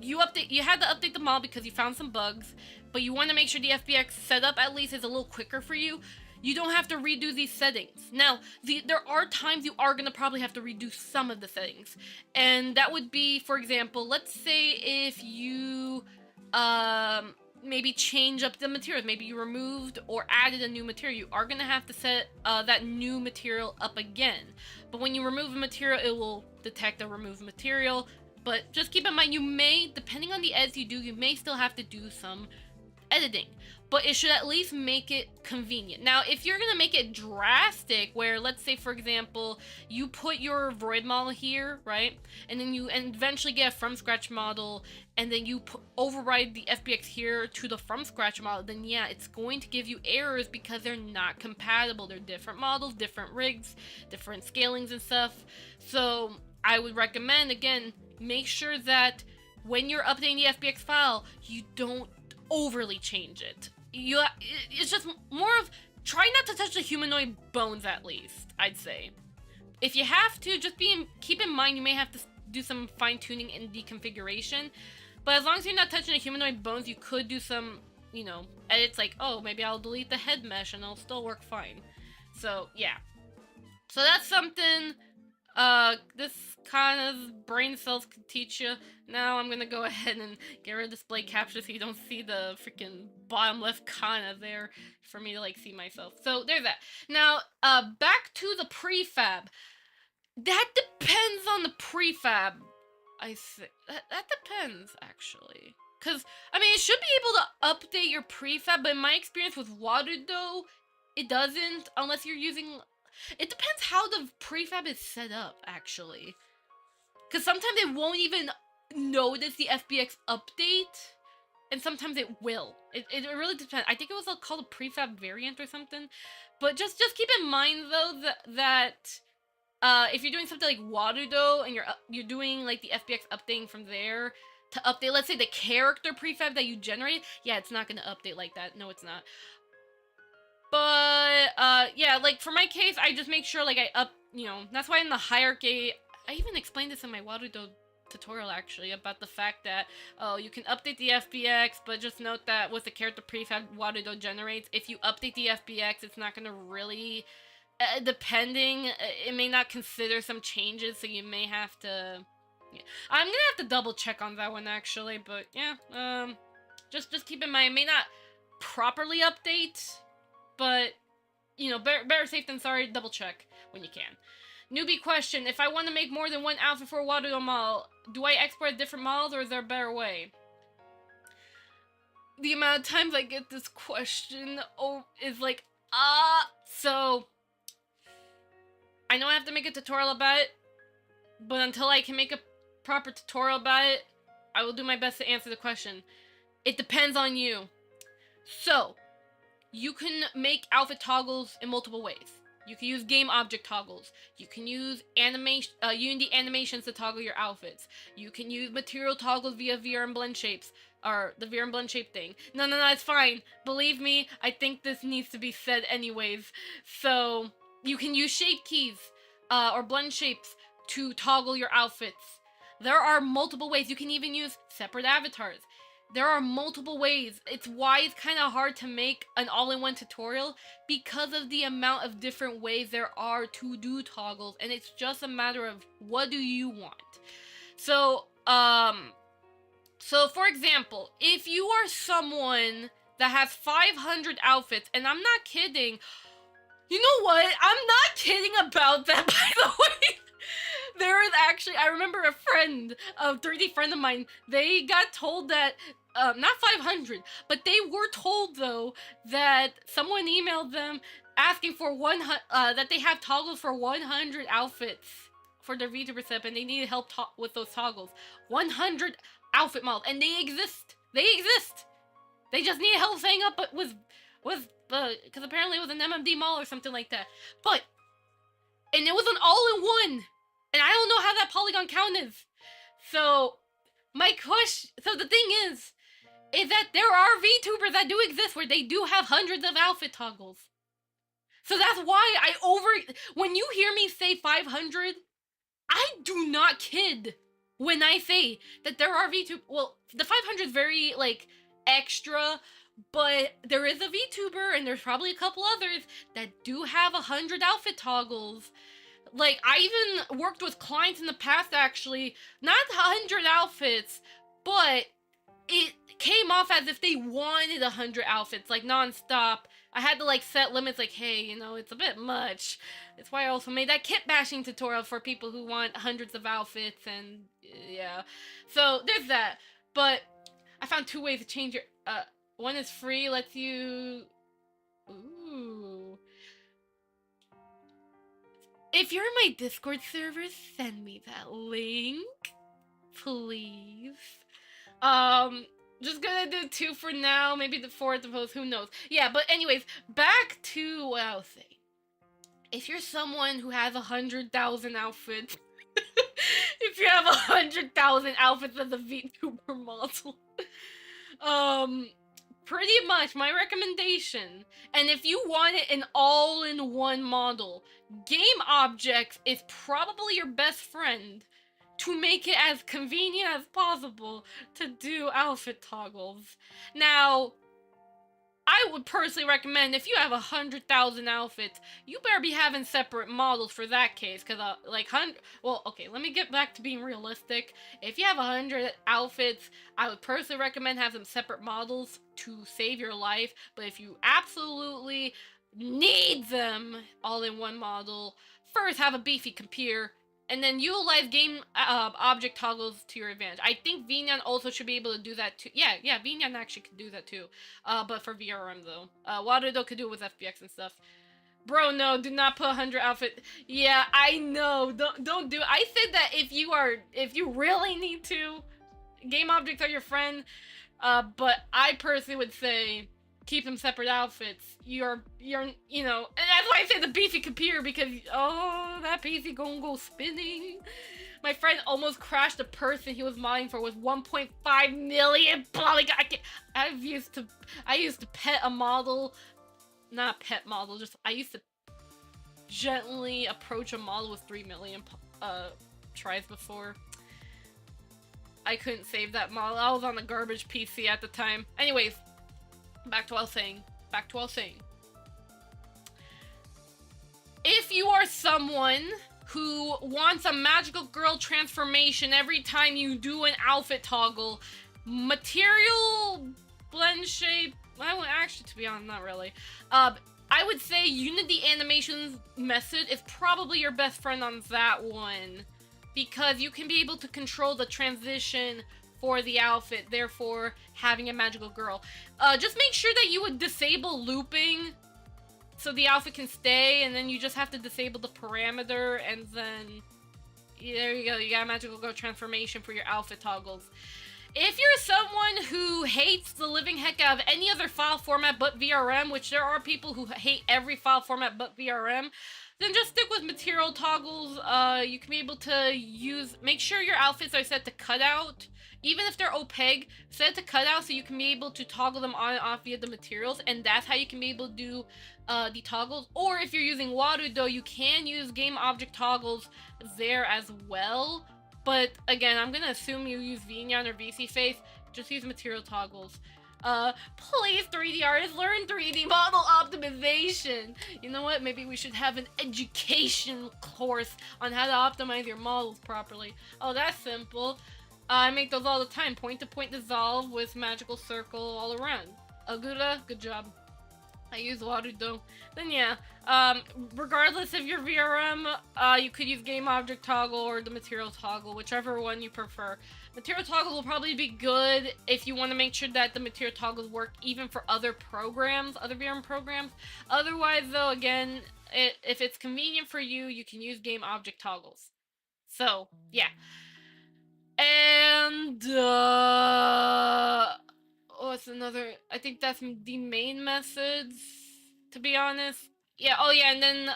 you had to update the model because you found some bugs, but you want to make sure the FBX setup at least is a little quicker for you. You don't have to redo these settings. Now, there are times you are going to probably have to redo some of the settings. And that would be, for example, let's say if you maybe change up the materials. Maybe you removed or added a new material. You are going to have to set that new material up again. But when you remove a material, it will detect a removed material. But just keep in mind, you may, depending on the edits you do, you may still have to do some editing, but it should at least make it convenient. Now, if you're gonna make it drastic, where let's say, for example, you put your void model here, right, and then you eventually get a from scratch model, and then you override the FBX here to the from scratch model, then yeah, it's going to give you errors because they're not compatible. They're different models, different rigs, different scalings and stuff. So I would recommend, again, make sure that when you're updating the FBX file, you don't overly change it. It's just more of, try not to touch the humanoid bones at least, I'd say. If you have to, just keep in mind you may have to do some fine-tuning in the configuration, but as long as you're not touching the humanoid bones, you could do some, you know, edits like, oh, maybe I'll delete the head mesh and it'll still work fine. So, yeah. So that's something this kind of brain cells could teach you. Now I'm gonna go ahead and get rid of display capture so you don't see the freaking bottom left Kana there for me to like see myself. So there's that. Now, back to the prefab. That depends on the prefab. I think that depends actually. Cause I mean, it should be able to update your prefab, but in my experience with Warudo, it doesn't unless you're using. It depends how the prefab is set up, actually. Because sometimes it won't even notice the FBX update, and sometimes it will. It really depends. I think it was called a prefab variant or something. But just keep in mind, though, that if you're doing something like Warudo, and you're doing, like, the FBX updating from there to update, let's say, the character prefab that you generated, yeah, it's not going to update like that. No, it's not. But, yeah, like, for my case, I just make sure, like, you know, that's why in the hierarchy, I even explained this in my Warudo tutorial, actually, about the fact that, oh, you can update the FBX, but just note that with the character prefab Warudo generates, if you update the FBX, it's not gonna really, depending, it may not consider some changes, so you may have to, yeah. I'm gonna have to double check on that one, actually, but, yeah, just keep in mind, it may not properly update, but, you know, better safe than sorry, double check when you can. Newbie question, if I want to make more than one outfit for a Warudo model, do I export different models or is there a better way? The amount of times I get this question is like, so, I know I have to make a tutorial about it, but until I can make a proper tutorial about it, I will do my best to answer the question. It depends on you. So, you can make outfit toggles in multiple ways. You can use game object toggles. You can use Unity animations to toggle your outfits. You can use material toggles via VRM blend shapes, or the VRM blend shape thing. No, it's fine. Believe me, I think this needs to be said anyways. So, you can use shape keys, or blend shapes to toggle your outfits. There are multiple ways. You can even use separate avatars. There are multiple ways. It's why it's kind of hard to make an all-in-one tutorial, because of the amount of different ways there are to do toggles, and it's just a matter of what do you want. So, for example, if you are someone that has 500 outfits, and I'm not kidding, you know what? I'm not kidding about that, by the way. There is actually, I remember a friend, a 3D friend of mine, they got told that, not 500, but they were told, though, that someone emailed them asking for that they have toggles for 100 outfits for their Vtuber setup, and they needed help with those toggles. 100 outfit models, and they exist! They exist! They just need help setting up with because apparently it was an MMD model or something like that. But, and it was an all-in-one! And I don't know how that polygon count is. So, my question, so the thing is that there are VTubers that do exist where they do have hundreds of outfit toggles. So that's why when you hear me say 500, I do not kid when I say that there are VTubers. Well, the 500 is very, like, extra, but there is a VTuber, and there's probably a couple others that do have 100 outfit toggles. Like, I even worked with clients in the past, actually, not 100 outfits, but it came off as if they wanted 100 outfits, like, non-stop. I had to, like, set limits, like, hey, you know, it's a bit much. That's why I also made that kit bashing tutorial for people who want hundreds of outfits, and, yeah. So, there's that. But I found 2 ways to change your, one is free, lets you, ooh. If you're in my Discord server, send me that link, please. Just gonna do 2 for now, maybe the 4th of post, who knows. Yeah, but anyways, back to what I was saying. If you're someone who has 100,000 outfits, if you have 100,000 outfits as a VTuber model, pretty much my recommendation, and if you want it an all-in-one model, Game Objects is probably your best friend to make it as convenient as possible to do outfit toggles. Now, I would personally recommend, if you have 100,000 outfits, you better be having separate models for that case, because, well, okay, let me get back to being realistic. If you have 100 outfits, I would personally recommend having separate models to save your life, but if you absolutely need them all in one model, first have a beefy computer, and then utilize game object toggles to your advantage. I think Vnyan also should be able to do that too. Yeah, Vnyan actually could do that too. But for VRM though. Waterdo could do it with FBX and stuff. Bro, no, do not put 100 outfit. Yeah, I know. Don't do it. I said that if you really need to, game objects are your friend. But I personally would say keep them separate outfits. You're, you know, and that's why I say the beefy computer, because, oh, that PC gonna go spinning. My friend almost crashed a person he was modding for with 1.5 million polygon. I used to pet a model, not pet model, just, I used to gently approach a model with 3 million, tries before. I couldn't save that model. I was on a garbage PC at the time. Anyways, back to what I was saying. If you are someone who wants a magical girl transformation every time you do an outfit toggle, material blend shape, well, actually, to be honest, not really. I would say Unity Animations method is probably your best friend on that one, because you can be able to control the transition for the outfit, therefore having a magical girl. Just make sure that you would disable looping so the outfit can stay, and then you just have to disable the parameter, and then there you go, you got a magical girl transformation for your outfit toggles. If you're someone who hates the living heck out of any other file format but VRM, which there are people who hate every file format but VRM, then just stick with material toggles. You can be able to make sure your outfits are set to cutout. Even if they're opaque, set it to cutout so you can be able to toggle them on and off via the materials, and that's how you can be able to do the toggles. Or if you're using Warudo, you can use game object toggles there as well. But again, I'm gonna assume you use Vnyan or VC Face. Just use material toggles. Please, 3D artists, learn 3D model optimization. You know what? Maybe we should have an education course on how to optimize your models properly. Oh, that's simple. I make those all the time. Point-to-point dissolve with magical circle all around. Agura, good job. I use Warudo. Then yeah, regardless of your VRM, you could use game object toggle or the material toggle, whichever one you prefer. Material toggle will probably be good if you want to make sure that the material toggles work even for other programs, other VRM programs. Otherwise, though, again, if it's convenient for you, you can use game object toggles. So, yeah. And, what's another? I think that's the main methods, to be honest. Yeah, oh yeah, and then,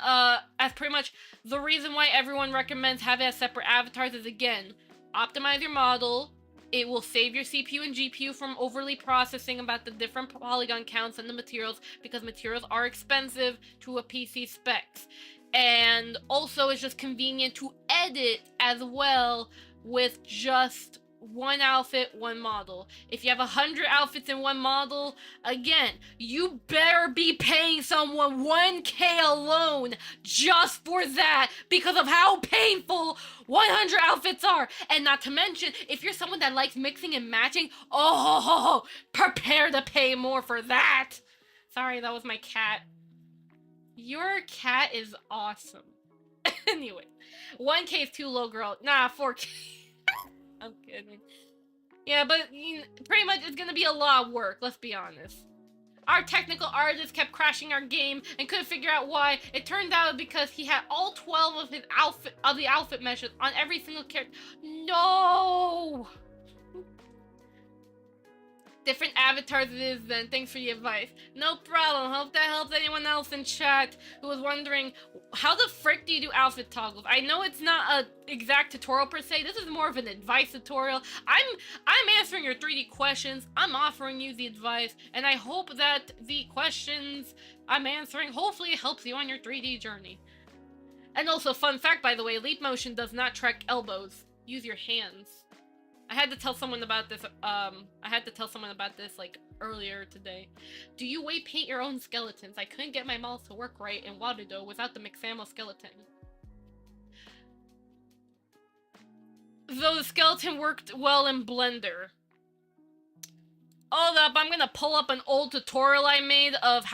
as pretty much the reason why everyone recommends having as separate avatars is, again, optimize your model. It will save your CPU and GPU from overly processing about the different polygon counts and the materials, because materials are expensive to a PC specs. And also, it's just convenient to edit as well with just one outfit, one model. If you have 100 outfits in one model, again, you better be paying someone 1K alone just for that, because of how painful 100 outfits are. And not to mention, if you're someone that likes mixing and matching, oh, prepare to pay more for that. Sorry, that was my cat. Your cat is awesome. Anyway, 1K is too low, girl. Nah, 4K. I'm kidding. Yeah, but pretty much it's gonna be a lot of work, let's be honest. Our technical artist kept crashing our game and couldn't figure out why. It turned out because he had all 12 of the outfit meshes on every single character. No! Different avatars it is then. Thanks for the advice. No problem. Hope that helps anyone else in chat who was wondering, how the frick do you do outfit toggles? I know it's not a exact tutorial per se. This is more of an advice tutorial. I'm answering your 3D questions. I'm offering you the advice, and I hope that the questions I'm answering hopefully helps you on your 3D journey. And also, fun fact, by the way, leap motion does not track elbows. Use your hands. I had to tell someone about this, like, earlier today. Do you weight paint your own skeletons? I couldn't get my models to work right in Warudo without the Mixamo skeleton. Though the skeleton worked well in Blender. Hold up, I'm gonna pull up an old tutorial I made of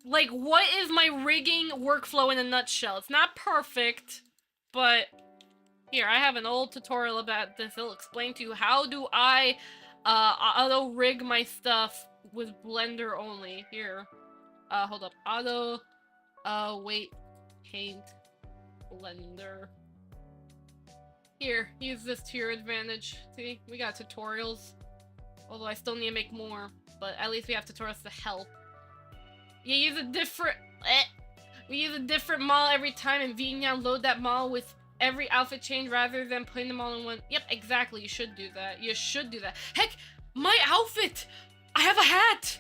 like, what is my rigging workflow in a nutshell? It's not perfect, but... Here, I have an old tutorial about this. It'll explain to you how do I auto rig my stuff with Blender only. Here. Hold up. Auto weight paint Blender. Here, use this to your advantage. See, we got tutorials. Although I still need to make more, but at least we have tutorials to help. You use a different we use a different model every time, and VNow load that model with every outfit change rather than putting them all in one. Yep, exactly. You should do that. You should do that. Heck, my outfit! I have a hat!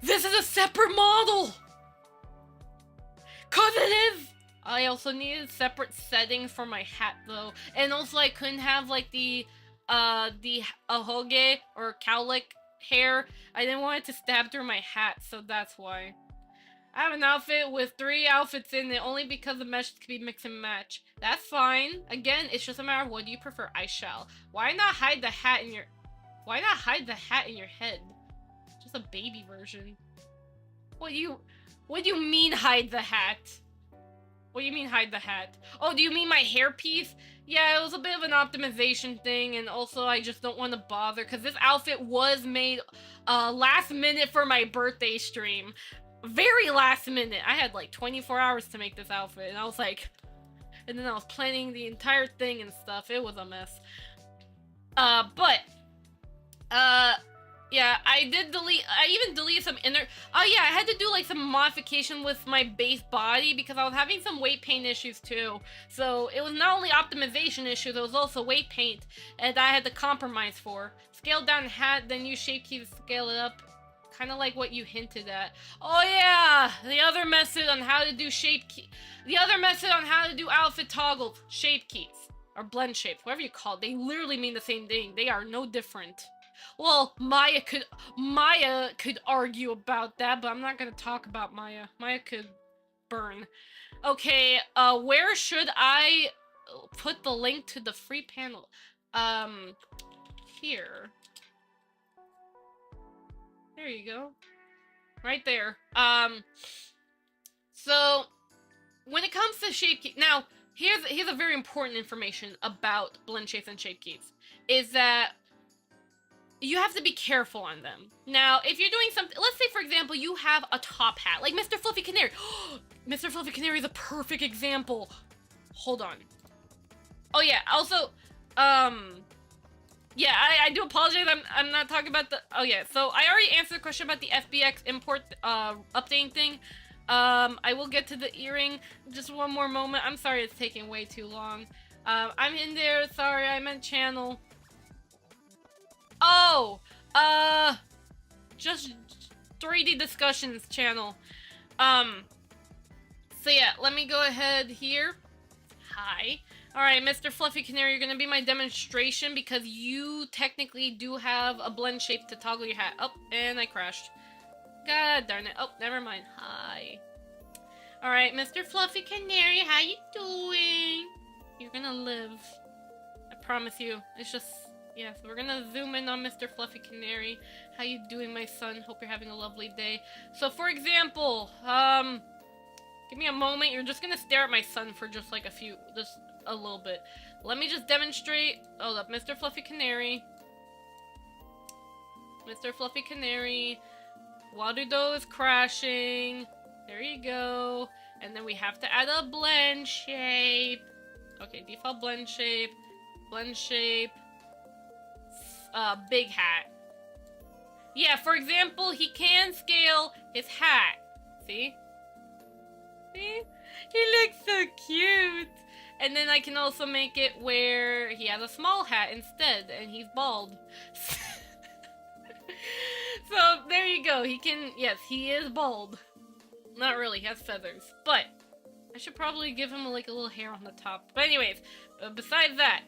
This is a separate model! Cause it is! I also needed separate settings for my hat though. And also I couldn't have like the ahoge or cowlick hair. I didn't want it to stab through my hat, so that's why. I have an outfit with 3 outfits in it only because the meshes can be mix and match. That's fine. Again, it's just a matter of what do you prefer. I shall. Why not hide the hat in your... Why not hide the hat in your head? Just a baby version. What do you mean hide the hat? What do you mean hide the hat? Oh, do you mean my hairpiece? Yeah, it was a bit of an optimization thing, and also I just don't want to bother because this outfit was made last minute for my birthday stream. Very last minute. I had like 24 hours to make this outfit, and I was like, and then I was planning the entire thing and stuff. It was a mess. Yeah, I even deleted some inner, oh yeah, I had to do like some modification with my base body because I was having some weight paint issues too. So it was not only optimization issues, it was also weight paint, and I had to compromise for. Scale down hat, then use shape keys to scale it up. Kind of like what you hinted at. Oh yeah, the other method on how to do outfit toggles, shape keys, or blend shapes, whatever you call it. They literally mean the same thing. They are no different. Well, Maya could argue about that, but I'm not gonna talk about Maya. Maya could burn. Okay, where should I put the link to the free panel? Here. There you go. right there. So when it comes to shape key, now here's a very important information about blend shapes and shape keys, is that you have to be careful on them. Now, if you're doing something, let's say for example, you have a top hat, like Mr. Fluffy Canary. Mr. Fluffy Canary is a perfect example. Hold on. Oh yeah, also, yeah, I do apologize, I'm not talking about the, oh yeah, so I already answered the question about the FBX import, updating thing. I will get to the earring, just one more moment. I'm sorry it's taking way too long. I'm in there, sorry, I meant channel. Oh, just 3D discussions channel. So yeah, let me go ahead here. Hi. Alright, Mr. Fluffy Canary, you're gonna be my demonstration because you technically do have a blend shape to toggle your hat. Oh, and I crashed. God darn it. Oh, never mind. Hi. Alright, Mr. Fluffy Canary, how you doing? You're gonna live. I promise you. It's just, yeah, so we're gonna zoom in on Mr. Fluffy Canary. How you doing, my son? Hope you're having a lovely day. So, for example, give me a moment. You're just gonna stare at my son for just like just a little bit. Let me just demonstrate. Hold up, Mr. Fluffy Canary. Mr. Fluffy Canary. Waludo is crashing. There you go. And then we have to add a blend shape. Okay, default blend shape. Blend shape. Big hat. Yeah, for example, he can scale his hat. See? See? He looks so cute. And then I can also make it where he has a small hat instead, and he's bald. So, there you go. He can, yes, he is bald. Not really, he has feathers. But, I should probably give him like a little hair on the top. But anyways, besides that,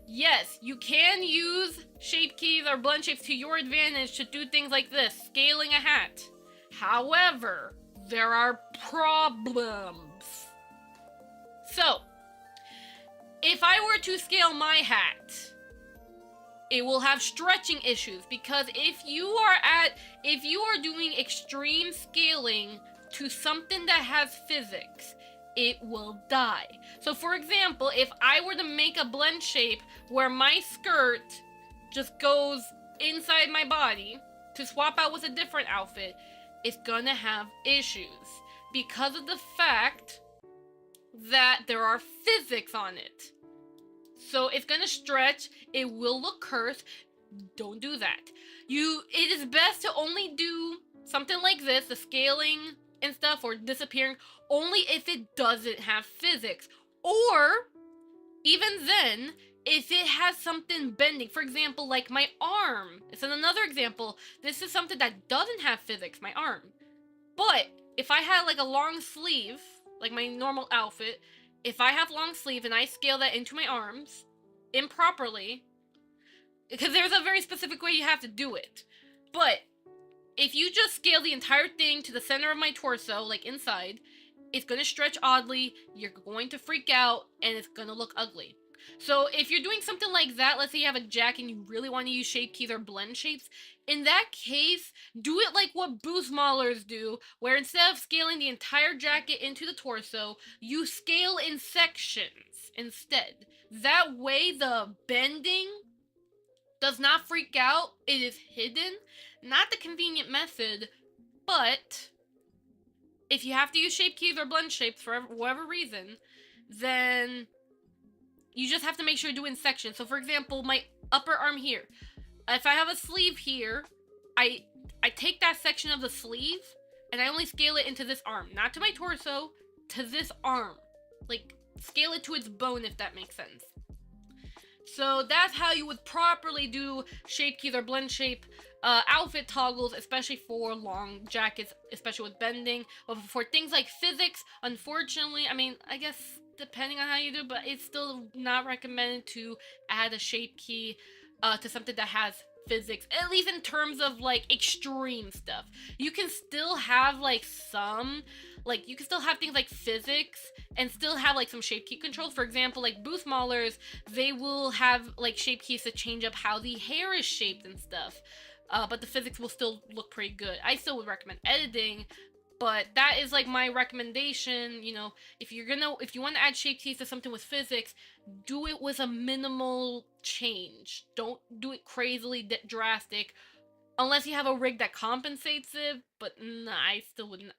yes, you can use shape keys or blend shapes to your advantage to do things like this, scaling a hat. However, there are problems. So, if I were to scale my hat, it will have stretching issues because if you are doing extreme scaling to something that has physics, it will die. So for example, if I were to make a blend shape where my skirt just goes inside my body to swap out with a different outfit, it's gonna have issues because of the fact that there are physics on it. So it's gonna stretch, it will look cursed. Don't do that. It is best to only do something like this, the scaling and stuff, or disappearing, only if it doesn't have physics. Or, even then, if it has something bending. For example, like my arm. It's another example. This is something that doesn't have physics, my arm. But, if I had like a long sleeve, like my normal outfit, if I have long sleeve and I scale that into my arms improperly, because there's a very specific way you have to do it. But if you just scale the entire thing to the center of my torso, like inside, it's going to stretch oddly, you're going to freak out, and it's going to look ugly. So if you're doing something like that, let's say you have a jacket and you really want to use shape keys or blend shapes, in that case, do it like what boost maulers do, where instead of scaling the entire jacket into the torso, you scale in sections instead. That way the bending does not freak out, it is hidden. Not the convenient method, but if you have to use shape keys or blend shapes for whatever reason, then you just have to make sure you do in sections. So for example, my upper arm here, if I have a sleeve here, I take that section of the sleeve and I only scale it into this arm, not to my torso, to this arm. Like, scale it to its bone, if that makes sense. So that's how you would properly do shape keys or blend shape outfit toggles, especially for long jackets, especially with bending. But for things like physics, unfortunately, I mean, I guess depending on how you do, but it's still not recommended to add a shape key to something that has physics, at least in terms of like extreme stuff. You can still have like you can still have things like physics and still have like some shape key controls. For example, like boost maulers, they will have like shape keys to change up how the hair is shaped and stuff. but the physics will still look pretty good. I still would recommend editing, but that is like my recommendation. You know, if you want to add shape keys to something with physics, do it with a minimal change. Don't do it crazily drastic, unless you have a rig that compensates it. But nah, I still wouldn't.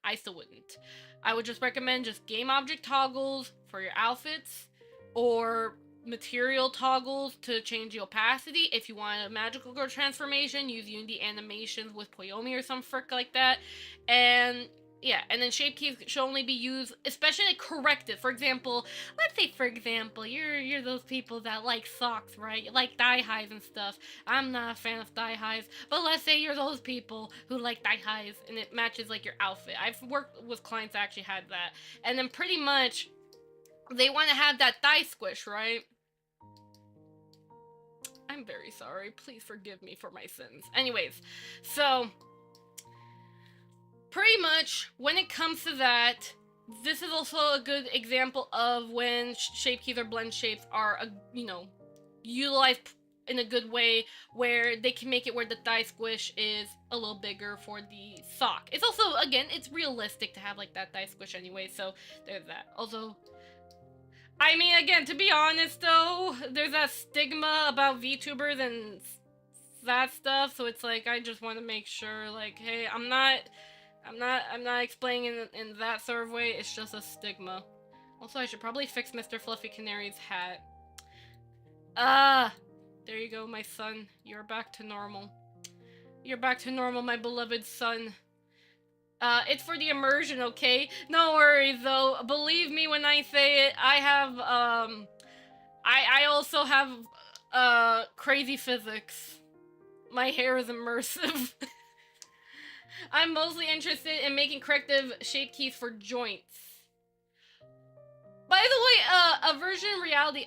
I would just recommend just game object toggles for your outfits, or material toggles to change the opacity. If you want a magical girl transformation, use Unity animations with Poyomi or some frick like that. And yeah, and then shape keys should only be used, especially like corrective. For example, let's say you're those people that like socks, right? You like thigh highs and stuff. I'm not a fan of thigh highs, but let's say you're those people who like thigh highs and it matches like your outfit. I've worked with clients that actually had that, and then pretty much they want to have that thigh squish, right? I'm very sorry. Please forgive me for my sins. Anyways, so pretty much when it comes to that, this is also a good example of when shape keys or blend shapes are, utilized in a good way, where they can make it where the thigh squish is a little bigger for the sock. It's also, again, it's realistic to have like that thigh squish anyway, so there's that. Also, I mean, again, to be honest though, there's that stigma about VTubers and that stuff, so it's like, I just want to make sure, like, hey, I'm not explaining in that sort of way, it's just a stigma. Also, I should probably fix Mr. Fluffy Canary's hat. There you go, my son. You're back to normal. You're back to normal, my beloved son. It's for the immersion, okay? No worries, though. Believe me when I say it, I have, I also have, crazy physics. My hair is immersive. I'm mostly interested in making corrective shape keys for joints. By the way, Aversion Reality,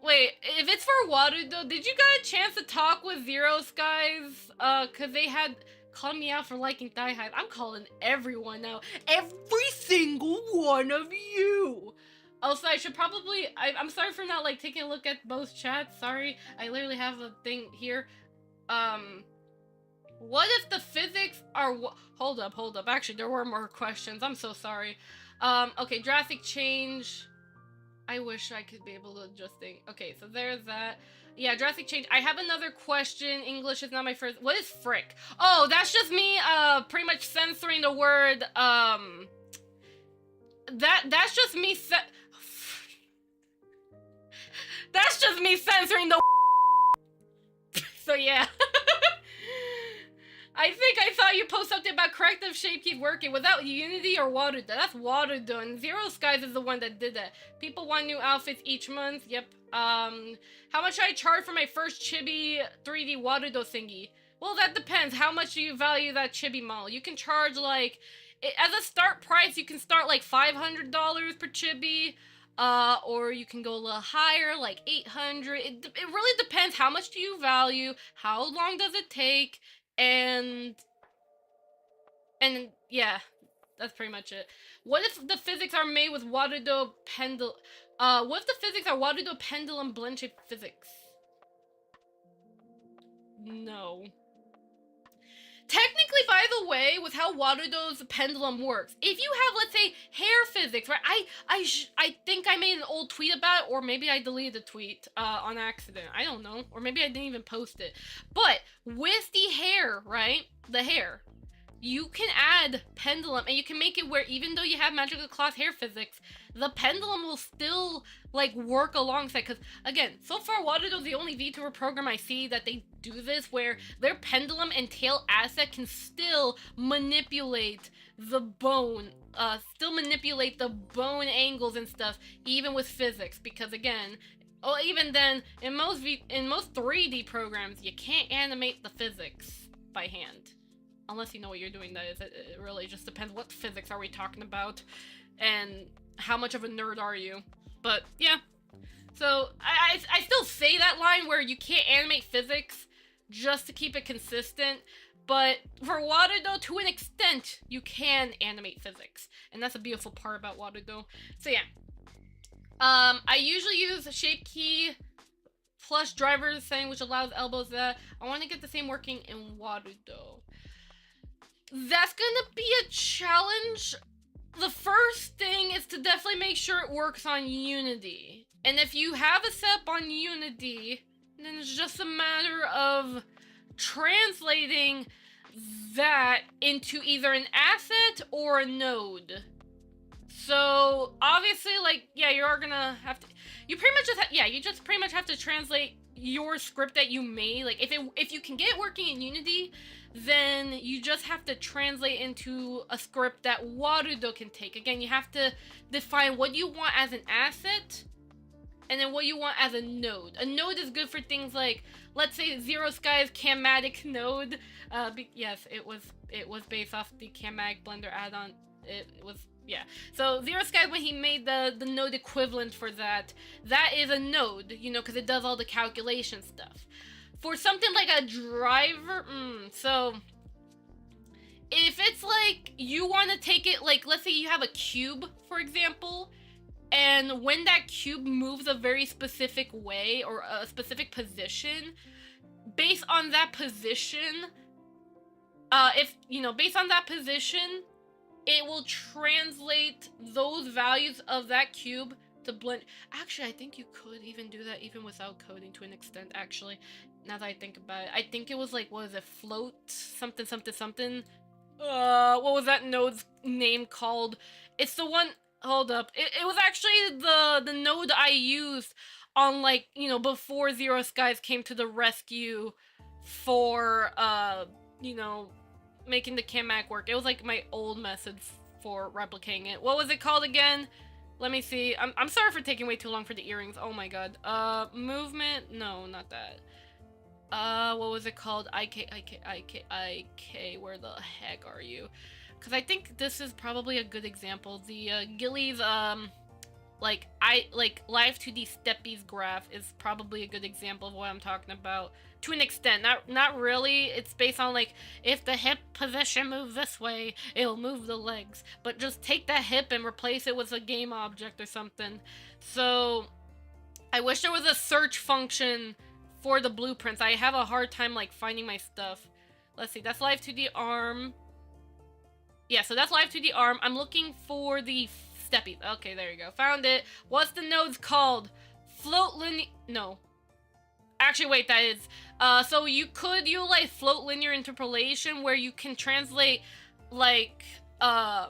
wait, if it's for Warudo, did you get a chance to talk with Zero Skies? Cause they had called me out for liking thigh highs. I'm calling everyone out. Every single one of you! Also, I should probably, I'm sorry for not, like, taking a look at both chats. Sorry, I literally have a thing here. What if the physics are hold up. Actually, there were more questions. I'm so sorry. Okay, drastic change. I wish I could be able to just think. Okay, so there's that. Yeah, drastic change. I have another question. English is not my first. What is frick? Oh, that's just me, pretty much censoring the word, that's just me that's just me censoring the so yeah. I think I saw you post something about corrective shape keys working without Unity or Warudo. That's Warudo, and Zero Skies is the one that did that. People want new outfits each month. Yep. How much should I charge for my first chibi 3D Warudo thingy? Well, that depends. How much do you value that chibi model? You can charge, like, as a start price, you can start like $500 per chibi. Or you can go a little higher, like 800. It really depends. How much do you value? How long does it take? And yeah, that's pretty much it. What if the physics are made with Warudo pendulum? What if the physics are Warudo pendulum blend shape physics? No. Technically, by the way, with how Warudo's pendulum works, if you have, let's say, hair physics, right? I think I made an old tweet about it, or maybe I deleted the tweet on accident. I don't know. Or maybe I didn't even post it. But with the hair, right? The hair, you can add pendulum, and you can make it where even though you have magical cloth hair physics, the pendulum will still, like, work alongside. Because, again, so far, Warudo's the only VTuber program I see that they do this, where their pendulum and tail asset can still manipulate the bone, angles and stuff, even with physics. Because, again, even then, in most 3D programs, you can't animate the physics by hand. Unless you know what you're doing, that is. It really just depends what physics are we talking about, and how much of a nerd are you. But, yeah. So, I still say that line where you can't animate physics just to keep it consistent, but for Warudo, to an extent, you can animate physics. And that's a beautiful part about Warudo. So, yeah. I usually use a shape key plus driver setting, which allows elbows that. I want to get the same working in Warudo. That's gonna be a challenge. The first thing is to definitely make sure it works on Unity. And if you have a setup on Unity, then it's just a matter of translating that into either an asset or a node. So obviously, like, yeah, you are gonna have to. You pretty much just you just pretty much have to translate your script that you made. Like, if you can get it working in Unity, then you just have to translate into a script that Warudo can take. Again, you have to define what you want as an asset, and then what you want as a node. A node is good for things like, let's say, Zero Sky's Cammatic node. Yes, it was based off the Cammatic Blender add-on. It was. Yeah, so Zero Sky, when he made the node equivalent for that is a node, you know, because it does all the calculation stuff. For something like a driver, so if it's like you want to take it, like, let's say you have a cube, for example, and when that cube moves a very specific way or a specific position, based on that position, based on that position, it will translate those values of that cube to blend. Actually, I think you could even do that even without coding to an extent, actually. Now that I think about it. I think it was like, what was it? Float something something something. What was that node's name called? It's the one, hold up. It was actually the node I used on, like, you know, before Zero Skies came to the rescue for, you know, making the Cammatic work. It was like my old method for replicating it. What was it called again? Let me see. I'm sorry for taking way too long for the earrings. Oh my god. Movement? No, not that. What was it called? IK. Where the heck are you? Because I think this is probably a good example. The Gilly's live 2D steppies graph is probably a good example of what I'm talking about. To an extent, not really. It's based on, like, if the hip position moves this way, it'll move the legs. But just take that hip and replace it with a game object or something. So I wish there was a search function for the blueprints. I have a hard time, like, finding my stuff. Let's see, that's live 2D arm. Yeah, so that's live 2D arm. I'm looking for the steppies. Okay, there you go. Found it. What's the nodes called? Float linear. No. Actually, wait, that is. So you could utilize float linear interpolation where you can translate, like, I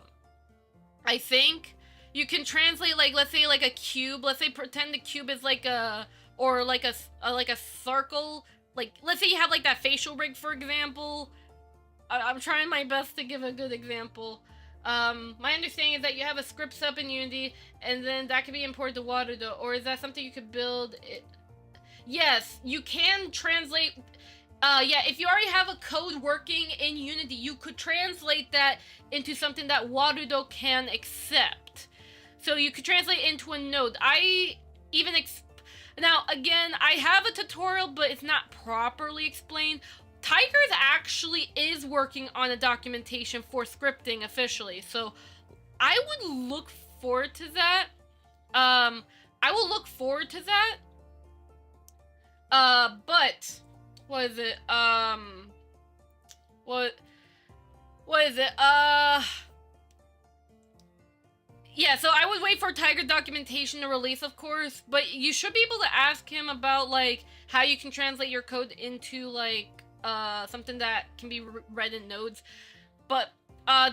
think you can translate, like, let's say, like, a cube. Let's say pretend the cube is like a, or like a circle. Like, let's say you have, like, that facial rig, for example. I'm trying my best to give a good example. My understanding is that you have a script set up in Unity, and then that can be imported to Warudo, or is that something you could build? Yes, you can translate. Yeah, if you already have a code working in Unity, you could translate that into something that Warudo can accept. So you could translate into a node. Now, again, I have a tutorial, but it's not properly explained. Tigers actually is working on a documentation for scripting officially, so I would look forward to that. I will look forward to that. But what is it? What is it? Yeah, so I would wait for Tiger documentation to release, of course, but you should be able to ask him about, like, how you can translate your code into, like, something that can be read in nodes. But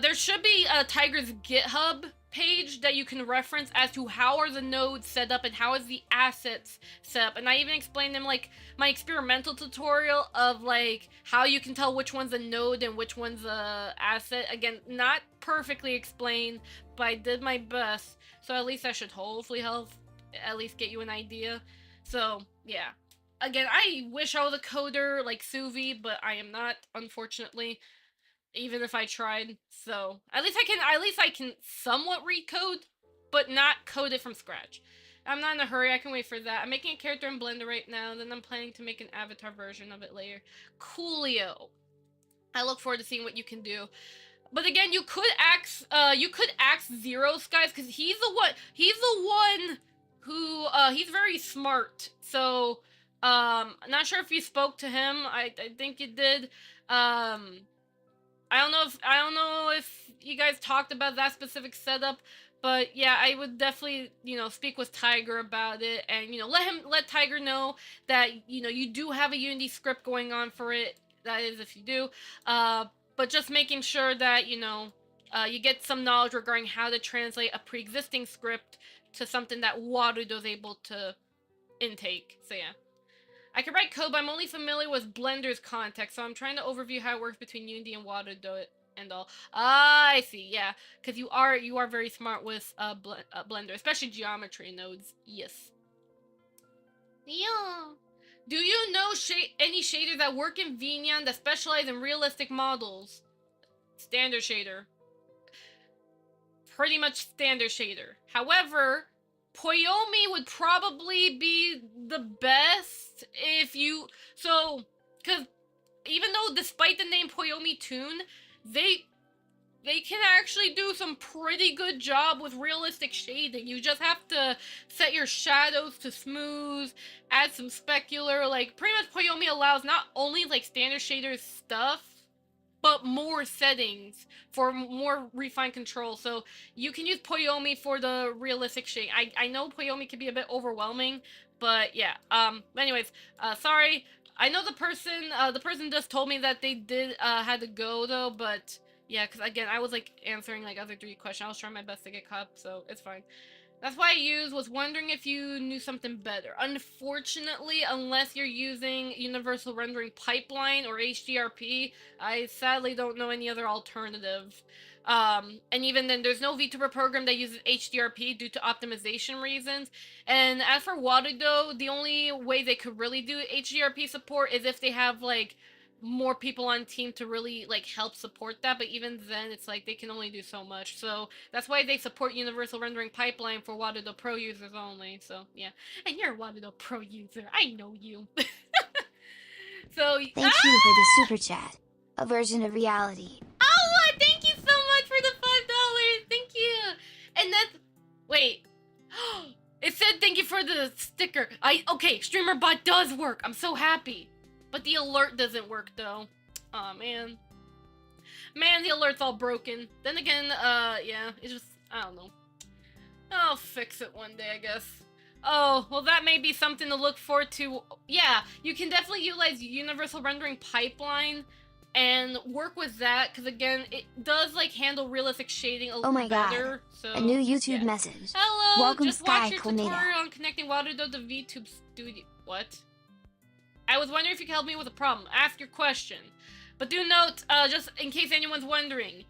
there should be a Tiger's GitHub page that you can reference as to how are the nodes set up and how is the assets set up. And I even explained in, like, my experimental tutorial of, like, how you can tell which one's a node and which one's a asset. Again, not perfectly explained, but I did my best. So at least that should hopefully help at least get you an idea. So yeah. Again, I wish I was a coder like Suvi, but I am not, unfortunately. Even if I tried, so at least I can somewhat recode, but not code it from scratch. I'm not in a hurry. I can wait for that. I'm making a character in Blender right now, then I'm planning to make an avatar version of it later. Coolio. I look forward to seeing what you can do. But again, you could ask Zero Skies, because he's the one who he's very smart. So Not sure if you spoke to him. I think you did. I don't know if you guys talked about that specific setup, but yeah, I would definitely, speak with Tiger about it, and let Tiger know that you do have a Unity script going on for it. That is, if you do, but just making sure that you get some knowledge regarding how to translate a pre-existing script to something that Warudo is able to intake. So yeah. I can write code, but I'm only familiar with Blender's context, so I'm trying to overview how it works between Unity and Warudo and all. Ah, I see. Yeah, because you are very smart with Blender, especially geometry nodes. Yes. Yeah. Do you know any shaders that work in VNyan that specialize in realistic models? Standard shader. Pretty much standard shader. However, Poyomi would probably be the best if you... So, because even though despite the name Poyomi Toon, they can actually do some pretty good job with realistic shading. You just have to set your shadows to smooth, add some specular, like, pretty much Poyomi allows not only, like, standard shader stuff, but more settings for more refined control. So you can use Poyomi for the realistic shading. I know Poyomi can be a bit overwhelming, but yeah. Anyways, sorry. I know the person just told me that they did had to go though, but yeah, because again, I was like answering like other 3 questions. I was trying my best to get caught up, so it's fine. That's why I was wondering if you knew something better. Unfortunately, unless you're using Universal Rendering Pipeline or HDRP, I sadly don't know any other alternative. And even then, there's no Vtuber program that uses HDRP due to optimization reasons. And as for Warudo, the only way they could really do HDRP support is if they have, like, more people on team to really like help support that, but even then it's like they can only do so much. So that's why they support Universal Rendering Pipeline for Warudo Pro users only. So yeah, and you're a Warudo Pro user, I know you. So Thank you for the super chat. A version of reality. Oh, thank you so much for the $5. Thank you. And that's wait. It said thank you for the sticker. Okay, StreamerBot does work. I'm so happy. But the alert doesn't work though. Aw, man. Man, the alert's all broken. Then again, yeah, it's just, I don't know. I'll fix it one day, I guess. Oh, well that may be something to look forward to. Yeah, you can definitely utilize Universal Rendering Pipeline and work with that, because again, it does like handle realistic shading a little better. So, a new YouTube message. Hello, welcome just Sky watch your Tornado. tutorial on connecting Warudo to Vtube Studio. What? I was wondering if you could help me with a problem. Ask your question. But do note, just in case anyone's wondering,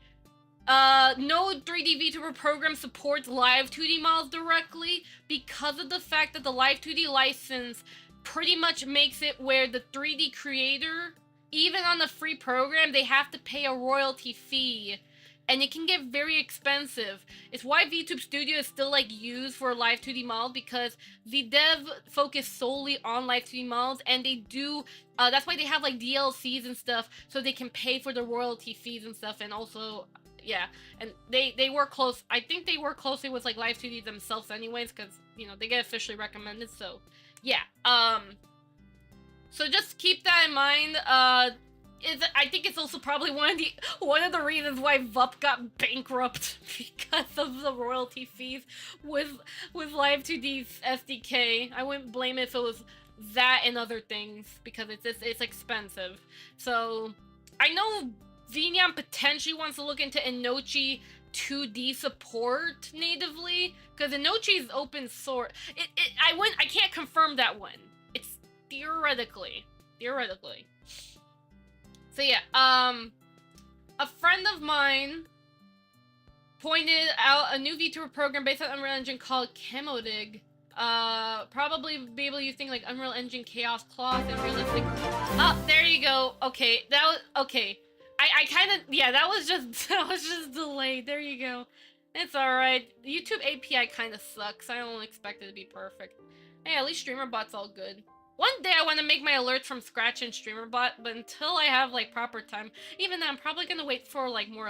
no 3D VTuber program supports live 2D models directly because of the fact that the live 2D license pretty much makes it where the 3D creator, even on the free program, they have to pay a royalty fee. And it can get very expensive. It's why VTube Studio is still like used for live 2D models, because the dev focus solely on live 2D models, and they do. That's why they have like DLCs and stuff, so they can pay for the royalty fees and stuff. And also, yeah, and they work close. I think they work closely with like live 2D themselves, anyways, because they get officially recommended. So, yeah. So just keep that in mind. I think it's also probably one of the reasons why VUP got bankrupt, because of the royalty fees with Live 2D's SDK. I wouldn't blame it if it was that and other things, because it's expensive. So I know VNyan potentially wants to look into Inochi 2D support natively, because Inochi is open source. I can't confirm that one. It's theoretically. So yeah, a friend of mine pointed out a new VTuber program based on Unreal Engine called Chemodig. Probably be able to use things like Unreal Engine Chaos Cloth and realistic. Oh, there you go. Okay, that was okay. I kind of, yeah, that was just delayed. There you go. It's all right. The YouTube API kind of sucks. I don't expect it to be perfect. Hey, at least StreamerBot's all good. One day I want to make my alerts from scratch in StreamerBot, but until I have like proper time, even then I'm probably gonna wait for like more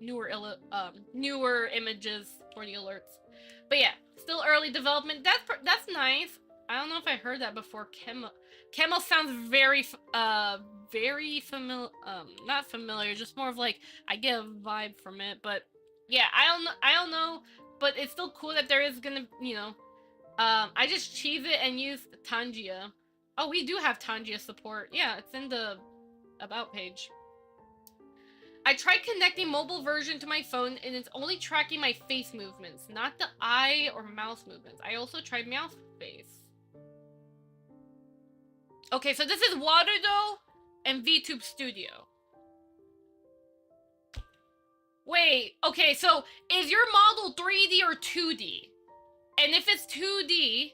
newer images for the alerts. But yeah, still early development. That's nice. I don't know if I heard that before. Camel sounds very familiar. Not familiar, just more of like I get a vibe from it. But yeah, I don't know. But it's still cool that there is gonna, you know. I just cheese it and use Tangia. Oh, we do have Tangia support. Yeah, it's in the about page. I tried connecting mobile version to my phone and it's only tracking my face movements, not the eye or mouse movements. I also tried mouse face. Okay, so this is Waterdo and VTube Studio. Wait, okay, so is your model 3D or 2D? And if it's 2D...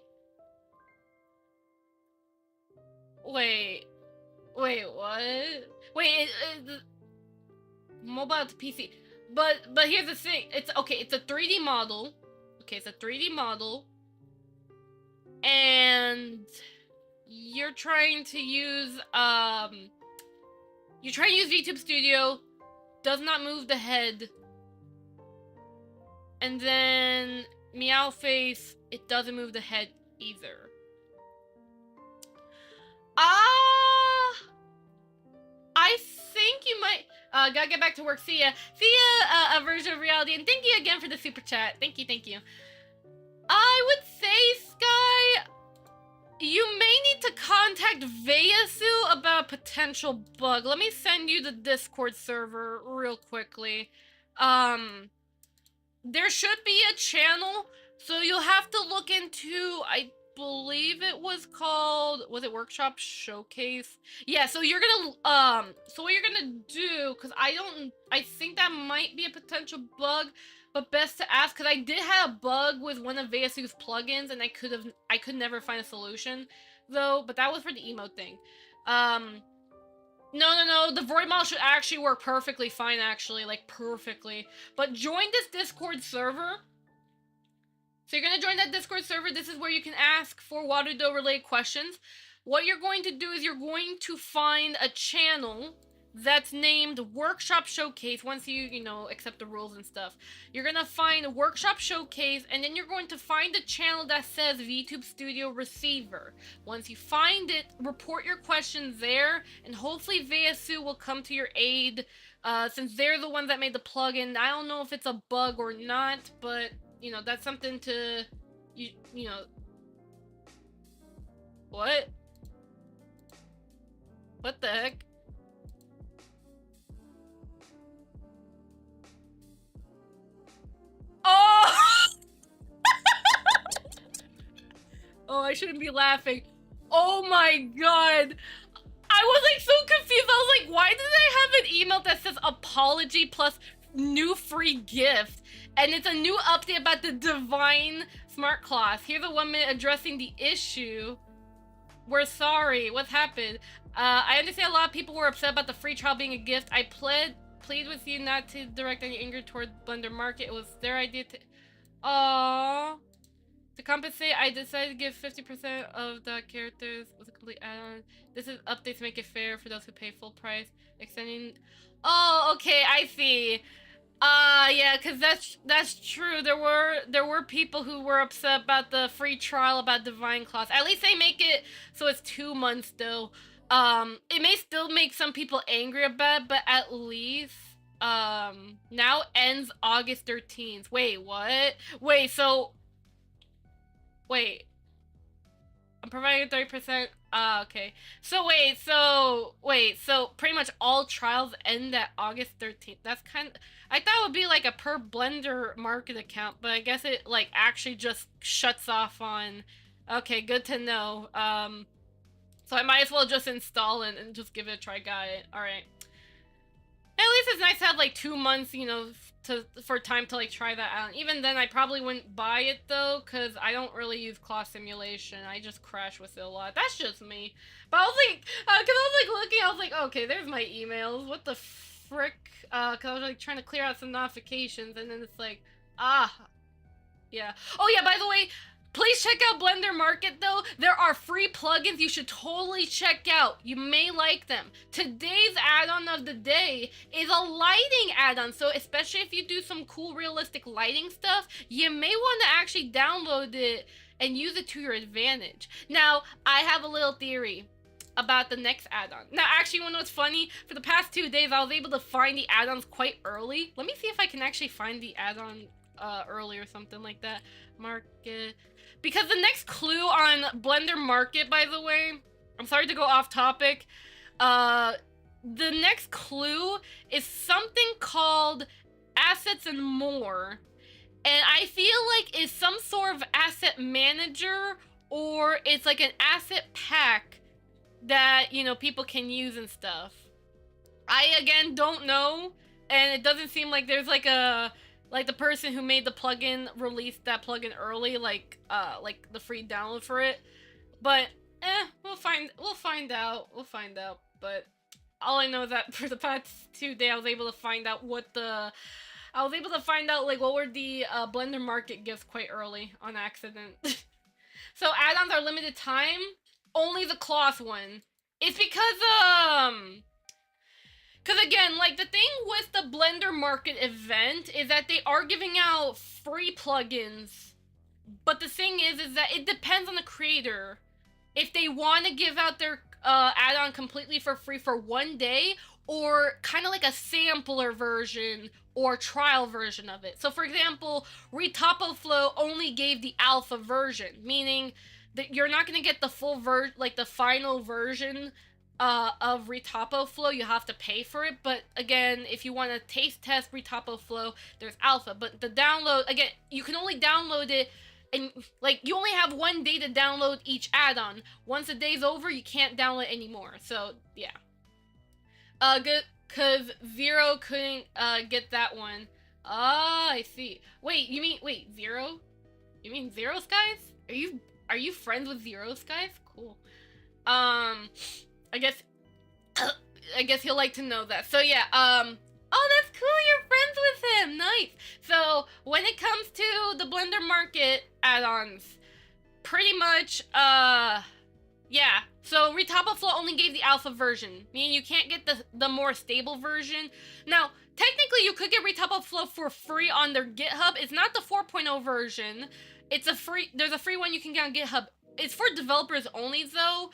Wait, what? Wait, mobile to PC. But here's the thing. It's okay, it's a 3D model. Okay, it's a 3D model. And you're trying to use VTube Studio, does not move the head. And then Meow Face, it doesn't move the head either. I think you might gotta get back to work. See ya. See ya, a version of reality, and thank you again for the super chat. Thank you. I would say, Sky, you may need to contact Vayasu about a potential bug. Let me send you the Discord server real quickly. There should be a channel, so you'll have to look into, I believe it was called, was it Workshop Showcase? Yeah, so you're gonna, so what you're gonna do, because I think that might be a potential bug, but best to ask, because I did have a bug with one of Vayasu's plugins, and I could never find a solution, though, but that was for the emote thing. No, the void model should actually work perfectly fine, actually, like, perfectly. But join this Discord server. So you're gonna join that Discord server. This is where you can ask for Waterdo related questions. What you're going to do is you're going to find a channel that's named Workshop Showcase. Once you know, accept the rules and stuff. You're gonna find Workshop Showcase, and then you're going to find a channel that says VTube Studio Receiver. Once you find it, report your questions there, and hopefully Vayasu will come to your aid, since they're the ones that made the plugin. I don't know if it's a bug or not, but, you know, that's something to, you know... What? What the heck? Oh! Oh, I shouldn't be laughing. Oh my god. I was like so confused. I was like, why did I have an email that says apology plus new free gift? And it's a new update about the Divine Smart Cloth. Here's a woman addressing the issue. We're sorry. What happened? I understand a lot of people were upset about the free trial being a gift. I plead with you not to direct any anger toward Blender Market. It was their idea to... Aww. To compensate, I decided to give 50% of the characters with a complete add-on. This is update to make it fair for those who pay full price. Extending... Oh, okay, I see. Yeah, because that's true. There were people who were upset about the free trial about Divine Claws. At least they make it so it's 2 months though. It may still make some people angry about it, but at least now ends August 13th. Wait, what? Wait, so wait. I'm providing 30%. Okay. So so pretty much all trials end at August 13th. That's kind of, I thought it would be like a per Blender Market account, but I guess it like actually just shuts off on. Okay, good to know. So I might as well just install it and just give it a try. Got it. All right. At least it's nice to have like 2 months, you know, for time to like try that out. Even then, I probably wouldn't buy it though, cause I don't really use claw simulation. I just crash with it a lot. That's just me. But I was like, cause I was like looking, I was like, okay, there's my emails. What the frick? Cause I was like trying to clear out some notifications, and then it's like, yeah. Oh yeah, by the way, please check out Blender Market though. There are free plugins you should totally check out. You may like them. Today's add-on of the day is a lighting add-on. So especially if you do some cool realistic lighting stuff, you may want to actually download it and use it to your advantage. Now, I have a little theory about the next add-on. Now, actually, you wanna know what's funny? For the past 2 days, I was able to find the add-ons quite early. Let me see if I can actually find the add-on early or something like that. Market. Because the next clue on Blender Market, by the way, I'm sorry to go off topic. The next clue is something called Assets and More. And I feel like it's some sort of asset manager, or it's like an asset pack that, you know, people can use and stuff. I, again, don't know, and it doesn't seem like there's like a, like the person who made the plugin released that plugin early, like the free download for it. But, we'll find out, but all I know is that for the past 2 days, I was able to find out what the, like, what were the Blender Market gifts quite early on accident. So add-ons are limited time. Only the cloth one. It's because again, like, the thing with the Blender Market event is that they are giving out free plugins. But the thing is that it depends on the creator. If they want to give out their add-on completely for free for 1 day, or kind of like a sampler version or trial version of it. So for example, Retopo Flow only gave the alpha version, meaning that you're not going to get the full the final version of Retopo Flow. You have to pay for it. But again, if you want to taste test Retopo Flow, there's alpha. But the download, again, you can only download it, and like, you only have 1 day to download each add-on. Once the day's over, you can't download anymore. So yeah. Good, cause Zero couldn't get that one. Ah, I see. Wait, Zero? You mean Zero Skies? Are you friends with Zero Skies? Cool. I guess he'll like to know that. So yeah, oh, that's cool, you're friends with him, nice. So, when it comes to the Blender Market add-ons, pretty much, yeah. So, Retopo Flow only gave the alpha version, meaning you can't get the more stable version. Now, technically, you could get Retopo Flow for free on their GitHub. It's not the 4.0 version. There's a free one you can get on GitHub. It's for developers only, though.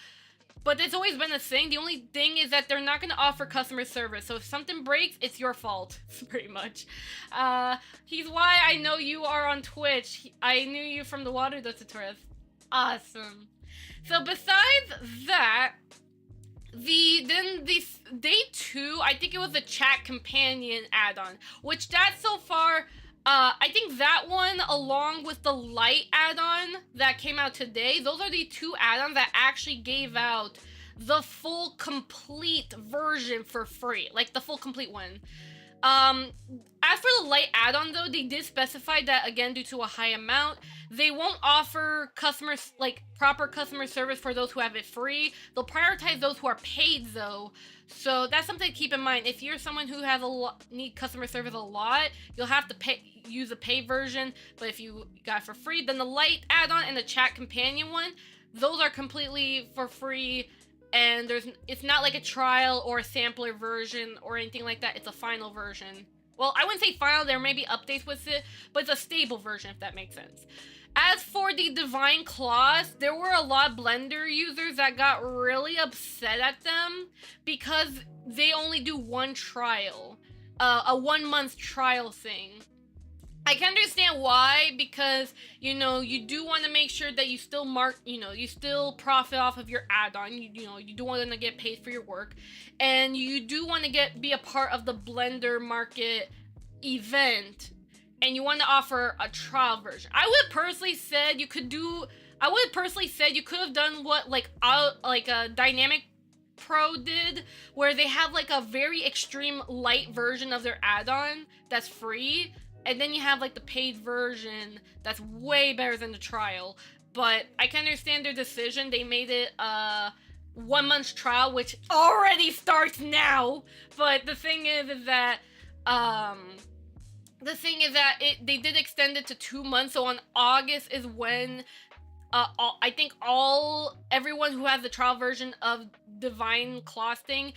But it's always been a thing. The only thing is that they're not going to offer customer service. So if something breaks, it's your fault, pretty much. He's why I know you are on Twitch. I knew you from the Water tutorials. Awesome. So besides that, then this day 2, I think it was the chat companion add-on, which that so far, I think that one, along with the light add-on that came out today, those are the 2 add-ons that actually gave out the full complete version for free, like the full complete one. As for the light add-on though, they did specify that, again, due to a high amount, they won't offer customers, like, proper customer service for those who have it free. They'll prioritize those who are paid though. So that's something to keep in mind. If you're someone who has need customer service a lot, you'll have to use a paid version. But if you got it for free, then the light add-on and the chat companion one, those are completely for free. And it's not like a trial or a sampler version or anything like that. It's a final version. Well, I wouldn't say final, there may be updates with it, but it's a stable version, if that makes sense. As for the Divine Claws, there were a lot of Blender users that got really upset at them because they only do one trial, a 1-month trial thing. I can understand why, because, you know, you do want to make sure that you still you still profit off of your add-on. You do want to get paid for your work, and you do want to be a part of the Blender Market event, and you want to offer a trial version. I would personally said you could have done what like a Dynamic Pro did, where they have like a very extreme light version of their add-on that's free. And then you have, like, the paid version that's way better than the trial. But I can understand their decision. They made it a 1-month trial, which already starts now. But the thing is that, they did extend it to 2 months. So on August is when, I think everyone who has the trial version of Divine Claws thing,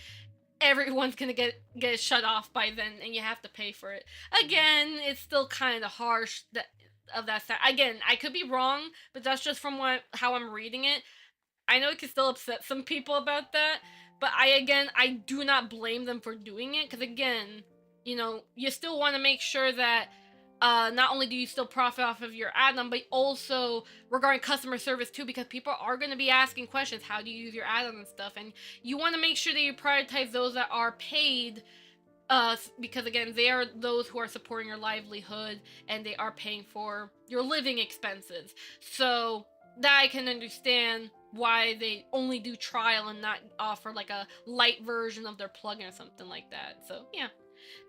everyone's gonna get shut off by then, and you have to pay for it. Again, it's still kind of harsh that Again, I could be wrong, but that's just from how I'm reading it. I know it can still upset some people about that, but I do not blame them for doing it, because again, you know, you still want to make sure that not only do you still profit off of your add-on, but also regarding customer service too, because people are going to be asking questions, how do you use your add-on and stuff, and you want to make sure that you prioritize those that are paid, because again, they are those who are supporting your livelihood, and they are paying for your living expenses. So that I can understand why they only do trial and not offer like a light version of their plugin or something like that. So yeah.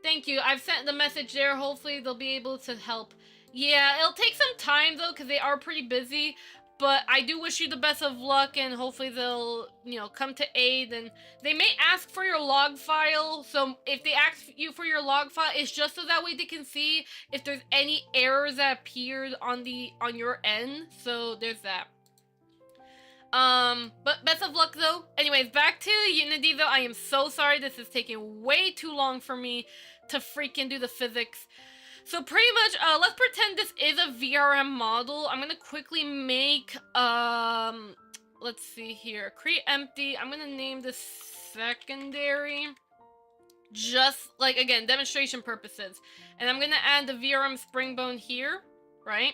Thank you. I've sent the message there. Hopefully they'll be able to help. Yeah, it'll take some time though, because they are pretty busy. But I do wish you the best of luck, and hopefully they'll, you know, come to aid. And they may ask for your log file. So if they ask you for your log file, it's just so that way they can see if there's any errors that appeared on your end. So there's that. But best of luck though. Anyways, back to Unity though. I am so sorry this is taking way too long for me to freaking do the physics. So pretty much, let's pretend this is a VRM model. I'm gonna quickly make, let's see here. Create empty. I'm gonna name this secondary. Just like, again, demonstration purposes. And I'm gonna add the VRM springbone here, right?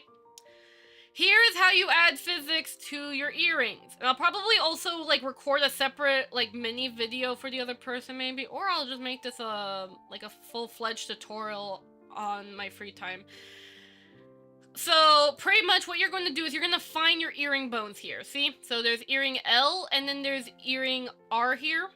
Here is how you add physics to your earrings. And I'll probably also like record a separate like mini video for the other person maybe, or I'll just make this like a full-fledged tutorial on my free time. So pretty much what you're going to do is you're going to find your earring bones here. See? So there's earring L and then there's earring R here.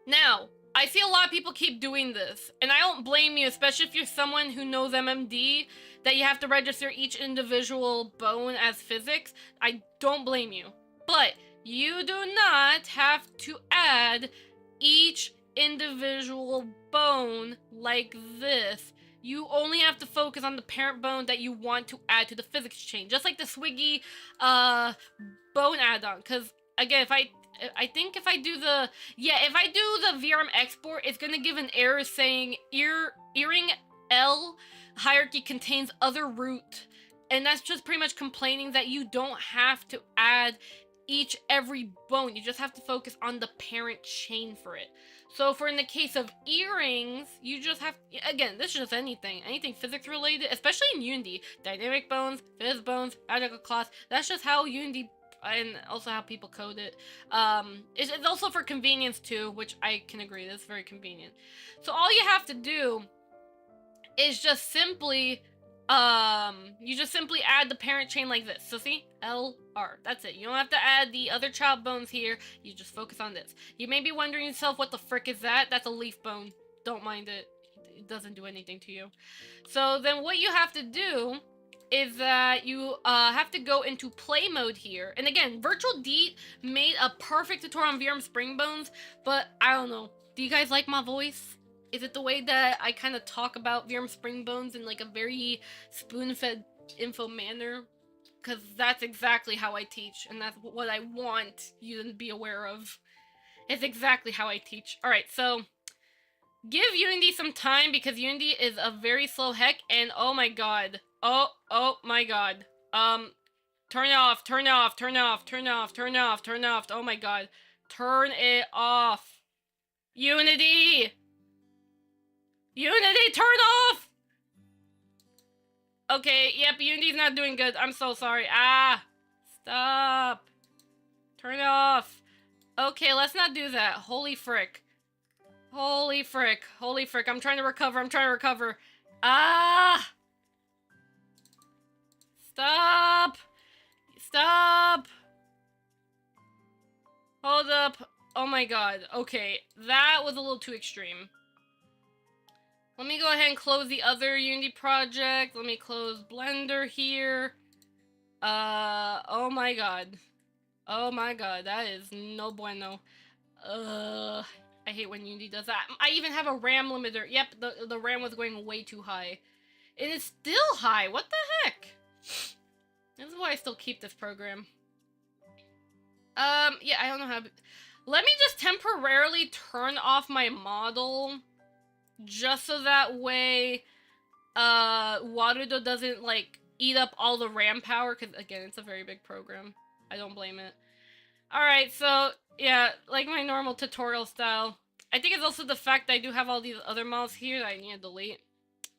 Now, I see a lot of people keep doing this, and I don't blame you, especially if you're someone who knows MMD, that you have to register each individual bone as physics. I don't blame you. But you do not have to add each individual bone like this. You only have to focus on the parent bone that you want to add to the physics chain. Just like the Swiggy bone add-on. Because, again, if I do the VRM export, it's going to give an error saying earring L hierarchy contains other root. And that's just pretty much complaining that you don't have to add every bone. You just have to focus on the parent chain for it. So for in the case of earrings, you just have, again, this is just anything physics related, especially in Unity. Dynamic bones, phys bones, magical cloths, that's just how Unity, and also how people code it. It's also for convenience too, which I can agree, that's very convenient. So all you have to do is just simply, you just simply add the parent chain like this. So see, L, R, that's it. You don't have to add the other child bones here. You just focus on this. You may be wondering yourself, what the frick is that? That's a leaf bone. Don't mind it. It doesn't do anything to you. So then what you have to do is that you have to go into play mode here. And again, Virtual Deet made a perfect tutorial on VRM Spring Bones, but I don't know. Do you guys like my voice? Is it the way that I kind of talk about VRM Spring Bones in like a very spoon-fed info manner? Because that's exactly how I teach, and that's what I want you to be aware of. It's exactly how I teach. Alright, so give Unity some time, because Unity is a very slow heck, and oh my god. Oh my god. Turn it off, turn it off, turn it off, turn it off, turn it off, turn it off. Oh my god. Turn it off. Unity! Unity, turn off! Okay, yep, Unity's not doing good. I'm so sorry. Ah! Stop. Turn it off. Okay, let's not do that. Holy frick. Holy frick. Holy frick. I'm trying to recover. I'm trying to recover. Ah! Stop! Stop! Hold up. Oh my god. Okay, that was a little too extreme. Let me go ahead and close the other Unity project. Let me close Blender here. Oh my god. Oh my god, that is no bueno. I hate when Unity does that. I even have a RAM limiter. Yep, the RAM was going way too high. It is still high. What the heck? This is why I still keep this program. Yeah, I don't know how. Let me just temporarily turn off my model, just so that way, Warudo doesn't, like, eat up all the RAM power, because again, it's a very big program. I don't blame it. Alright, so, yeah, like my normal tutorial style. I think it's also the fact that I do have all these other models here that I need to delete.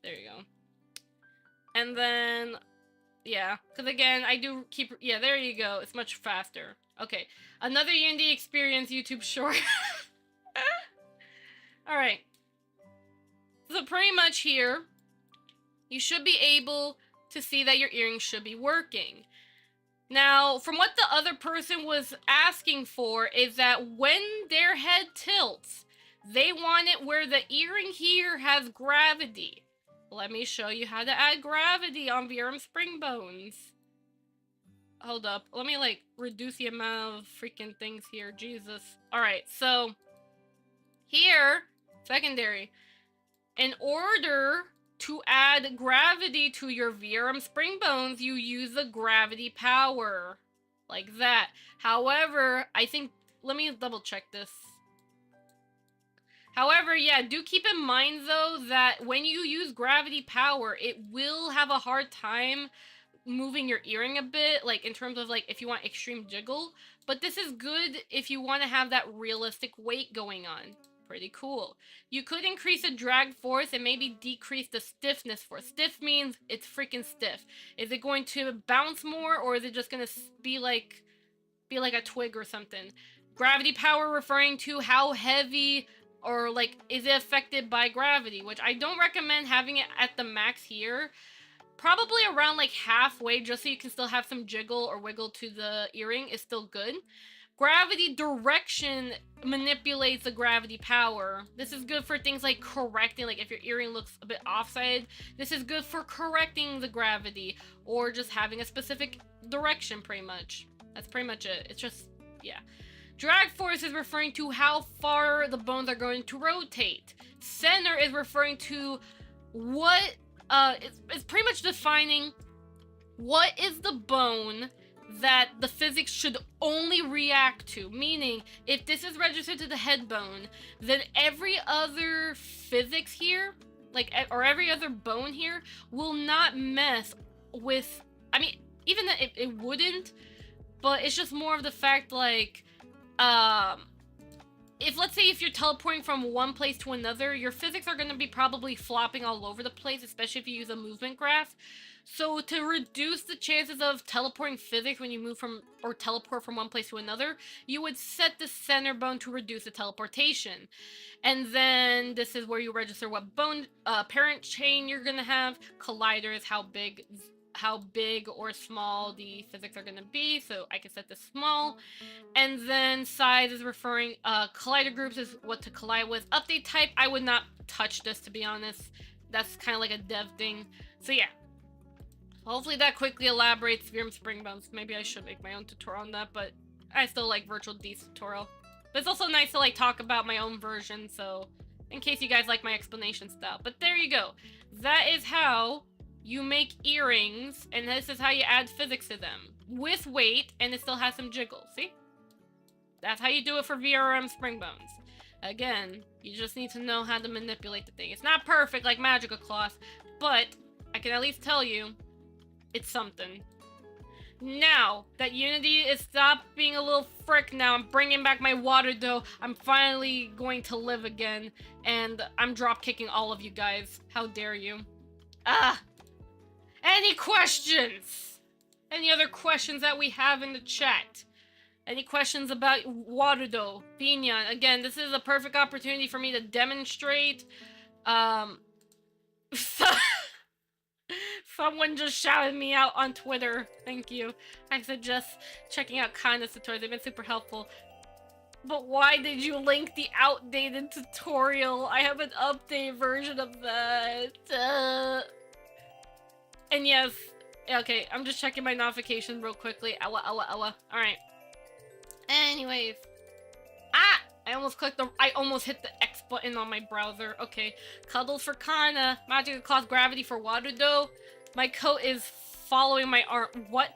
There you go. And then, yeah, because again, I do keep, yeah, there you go. It's much faster. Okay, another Unity Experience YouTube short. Alright. So pretty much here, you should be able to see that your earrings should be working. Now, from what the other person was asking for is that when their head tilts, they want it where the earring here has gravity. Let me show you how to add gravity on VRM spring bones. Hold up. Let me, like, reduce the amount of freaking things here. Jesus. Alright, so here, secondary. In order to add gravity to your VRM spring bones, you use the gravity power. Like that. However, I think... Let me double check this. However, yeah, do keep in mind, though, that when you use gravity power, it will have a hard time moving your earring a bit, like, in terms of, like, if you want extreme jiggle. But this is good if you want to have that realistic weight going on. Pretty cool. You could increase the drag force and maybe decrease the stiffness force. Stiff means it's freaking stiff. Is it going to bounce more, or is it just going to be like a twig or something? Gravity power referring to how heavy, or like, is it affected by gravity? Which I don't recommend having it at the max here. Probably around like halfway, just so you can still have some jiggle or wiggle to the earring is still good. Gravity direction manipulates the gravity power. This is good for things like correcting, like if your earring looks a bit offside, this is good for correcting the gravity, or just having a specific direction, pretty much. That's pretty much it. It's just, yeah. Drag force is referring to how far the bones are going to rotate. Center is referring to what, it's pretty much defining what is the bone that the physics should only react to. Meaning, if this is registered to the head bone, then every other physics here, like, or every other bone here, will not mess with, I mean, even that it wouldn't, but it's just more of the fact, like, if, let's say, if you're teleporting from one place to another, your physics are going to be probably flopping all over the place, especially if you use a movement graph. So to reduce the chances of teleporting physics when you move from, or teleport from one place to another, you would set the center bone to reduce the teleportation. And then this is where you register what bone, parent chain you're going to have. Collider is how big or small the physics are going to be, so I can set this small. And then size is referring, collider groups is what to collide with. Update type, I would not touch this, to be honest. That's kind of like a dev thing. So yeah. Hopefully that quickly elaborates VRM spring bones. Maybe I should make my own tutorial on that, but I still like Virtual D's tutorial. But it's also nice to like talk about my own version, so in case you guys like my explanation style. But there you go. That is how you make earrings, and this is how you add physics to them. With weight, and it still has some jiggle, see? That's how you do it for VRM spring bones. Again, you just need to know how to manipulate the thing. It's not perfect like Magical Cloth, but I can at least tell you, it's something. Now that Unity is stopped being a little frick now, I'm bringing back my water dough. I'm finally going to live again, and I'm drop kicking all of you guys. How dare you? Any questions? Any other questions that we have in the chat? Any questions about water dough? Pinyan, again, this is a perfect opportunity for me to demonstrate. Someone just shouted me out on Twitter. Thank you. I suggest checking out Kana's tutorials. They've been super helpful. But why did you link the outdated tutorial? I have an updated version of that. And yes, okay, I'm just checking my notifications real quickly. Alright. Anyways. I almost hit the X button on my browser. Okay. Cuddles for Kana. Magical Cloth Gravity for Water Dough. My coat is following my arm. What?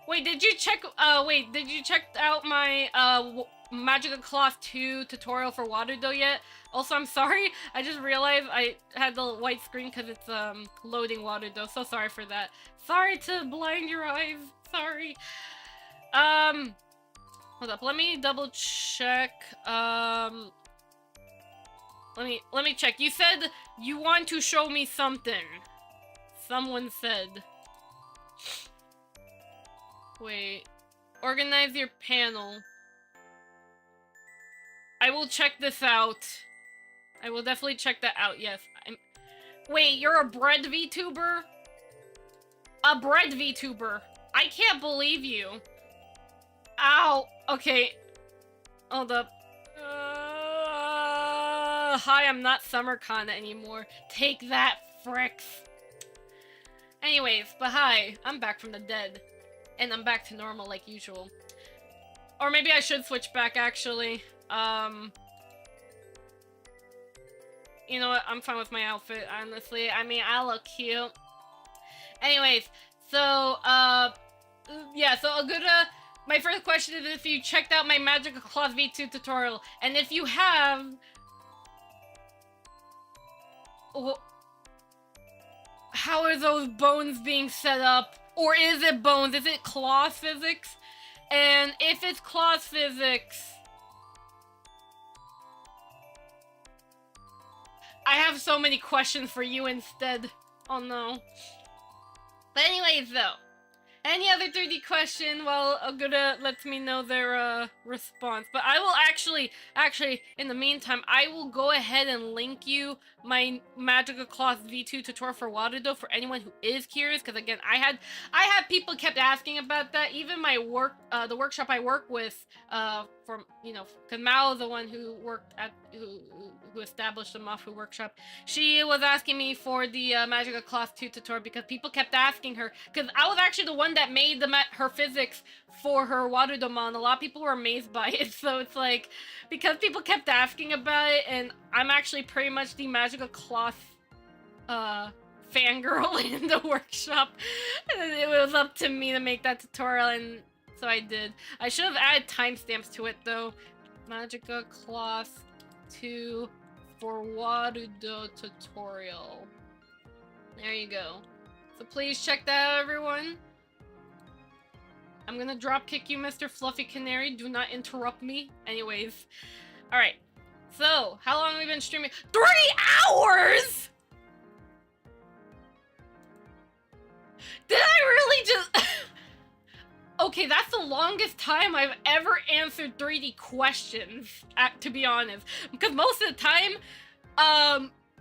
Wait, did you check out my, Magical Cloth 2 tutorial for Waterdo yet. Also, I'm sorry, I just realized I had the white screen because it's loading Waterdo. So sorry for that. Sorry to blind your eyes. Sorry. Hold up, let me double check. Let me check. You said you want to show me something. Someone said. Wait. Organize your panel. I will check this out. I will definitely check that out, yes. Wait, you're a bread VTuber? A bread VTuber. I can't believe you. Ow. Okay. Hold up. Hi, I'm not Summer Kana anymore. Take that, fricks. Anyways, but hi, I'm back from the dead. And I'm back to normal like usual. Or maybe I should switch back, actually. You know what? I'm fine with my outfit, honestly. I mean, I look cute. Anyways, so, yeah, so a good, my first question is if you checked out my Magical Cloth V2 tutorial. And if you have... How are those bones being set up? Or is it bones? Is it cloth physics? And if it's cloth physics... I have so many questions for you instead. Oh no. But anyways though, any other 3D question, well, Aguda lets me know their response. But I will actually, in the meantime, I will go ahead and link you my Magical Cloth V2 tutorial for Waterdo for anyone who is curious. Because again, I had people kept asking about that. Even my work, the workshop I work with, from, you know, because Mao is the one who worked at, who established the Mafu workshop. She was asking me for the Magical Cloth 2 tutorial because people kept asking her. Because I was actually the one that made her physics for her Waterdomon. A lot of people were amazed by it. So it's like, because people kept asking about it, and I'm actually pretty much the Magical Cloth fangirl in the workshop. And it was up to me to make that tutorial, and so I did. I should have added timestamps to it though. Magical Cloth 2 for Waterdo tutorial. There you go. So please check that out, everyone. I'm gonna drop kick you, Mr. Fluffy Canary. Do not interrupt me. Anyways. Alright. So, how long have we been streaming? 3 hours?! Did I really just... Okay, that's the longest time I've ever answered 3D questions, to be honest. Because most of the time,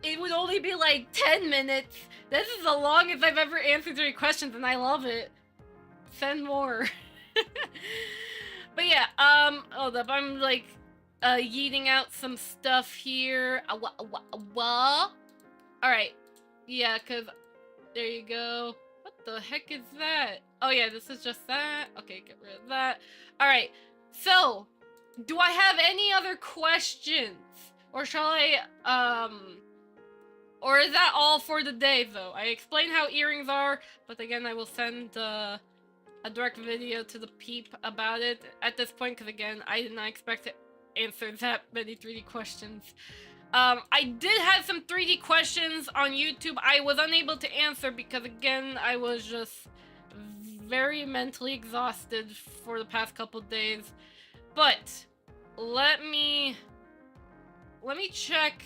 it would only be like 10 minutes. This is the longest I've ever answered 3D questions, and I love it. Send more. But yeah, hold up, I'm like, yeeting out some stuff here. Alright, yeah, cause, there you go. What the heck is that? Oh yeah, this is just that. Okay, get rid of that. Alright, so, do I have any other questions? Or shall I, or is that all for the day, though? I explained how earrings are, but again, I will send, a direct video to the peep about it at this point, because again, I did not expect to answer that many 3D questions. I did have some 3D questions on YouTube I was unable to answer because again, I was just very mentally exhausted for the past couple days. But let me check,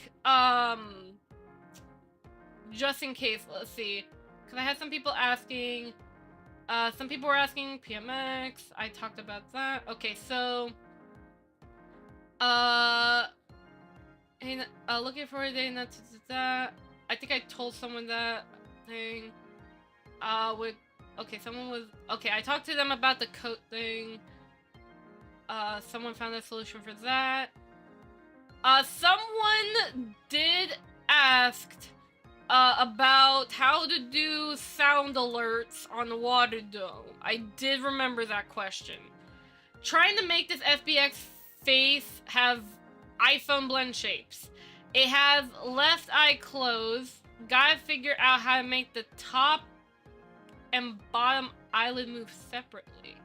just in case. Let's see, because I had some people asking. Some people were asking PMX. I talked about that. Okay, so, looking for a day, that. I think I told someone that thing. Okay, someone was, okay, I talked to them about the coat thing. Someone found a solution for that. Someone did ask, about how to do sound alerts on Waterdo. I did remember that question. Trying to make this FBX face have iPhone blend shapes. It has left eye closed. Gotta figure out how to make the top and bottom eyelid move separately.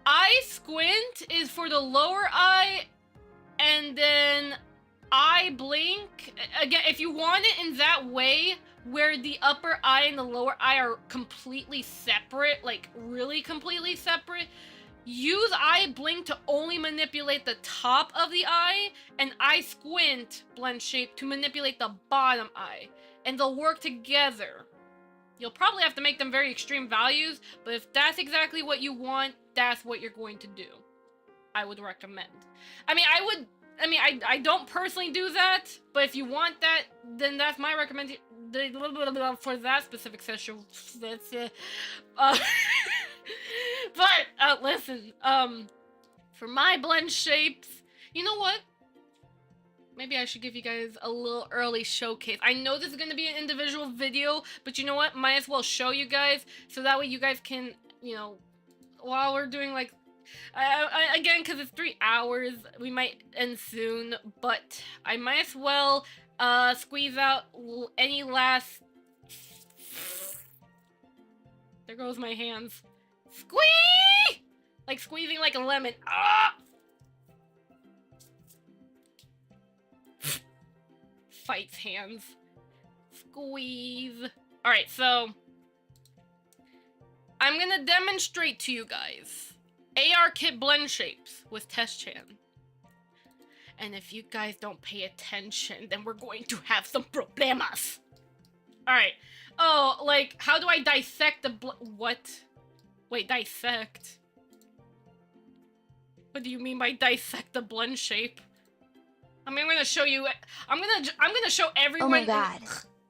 eye squint is for the lower eye, and then eye blink. Again, if you want it in that way, where the upper eye and the lower eye are completely separate, like really completely separate, use eye blink to only manipulate the top of the eye, and eye squint blend shape to manipulate the bottom eye, and they'll work together. You'll probably have to make them very extreme values, but if that's exactly what you want, that's what you're going to do. I would recommend. I don't personally do that, but if you want that, then that's my recommendation for that specific session. That's it. But listen, for my blend shapes, you know what? Maybe I should give you guys a little early showcase. I know this is going to be an individual video, but you know what? Might as well show you guys, so that way you guys can, you know, while we're doing like, again, because it's 3 hours, we might end soon, but I might as well squeeze out any last... There goes my hands. Squeeze! Like squeezing like a lemon. Ah! Fights hands. Squeeze. Alright, so I'm gonna demonstrate to you guys AR kit blend shapes with Test Chan. And if you guys don't pay attention, then we're going to have some problemas. Alright. Oh, like, how do I dissect the what? Wait, dissect? What do you mean by dissect the blend shape? I mean, I'm gonna show you. I'm gonna show everyone. Oh my god.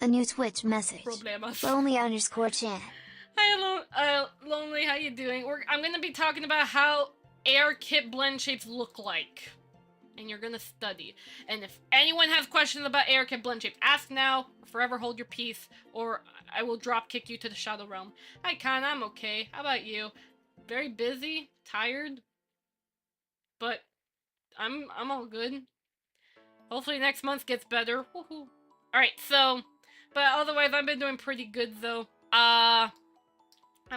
A new Twitch message. Problemas. Lonely_chan. Hi, Lonely, how you doing? I'm gonna be talking about how AR kit blend shapes look like. And you're gonna study. And if anyone has questions about AR kit blend shapes, ask now, or forever hold your peace, or I will drop kick you to the Shadow Realm. Hi, Kana, I'm okay. How about you? Very busy, tired, but I'm all good. Hopefully next month gets better. Woohoo. Alright, so, but otherwise I've been doing pretty good though. I'm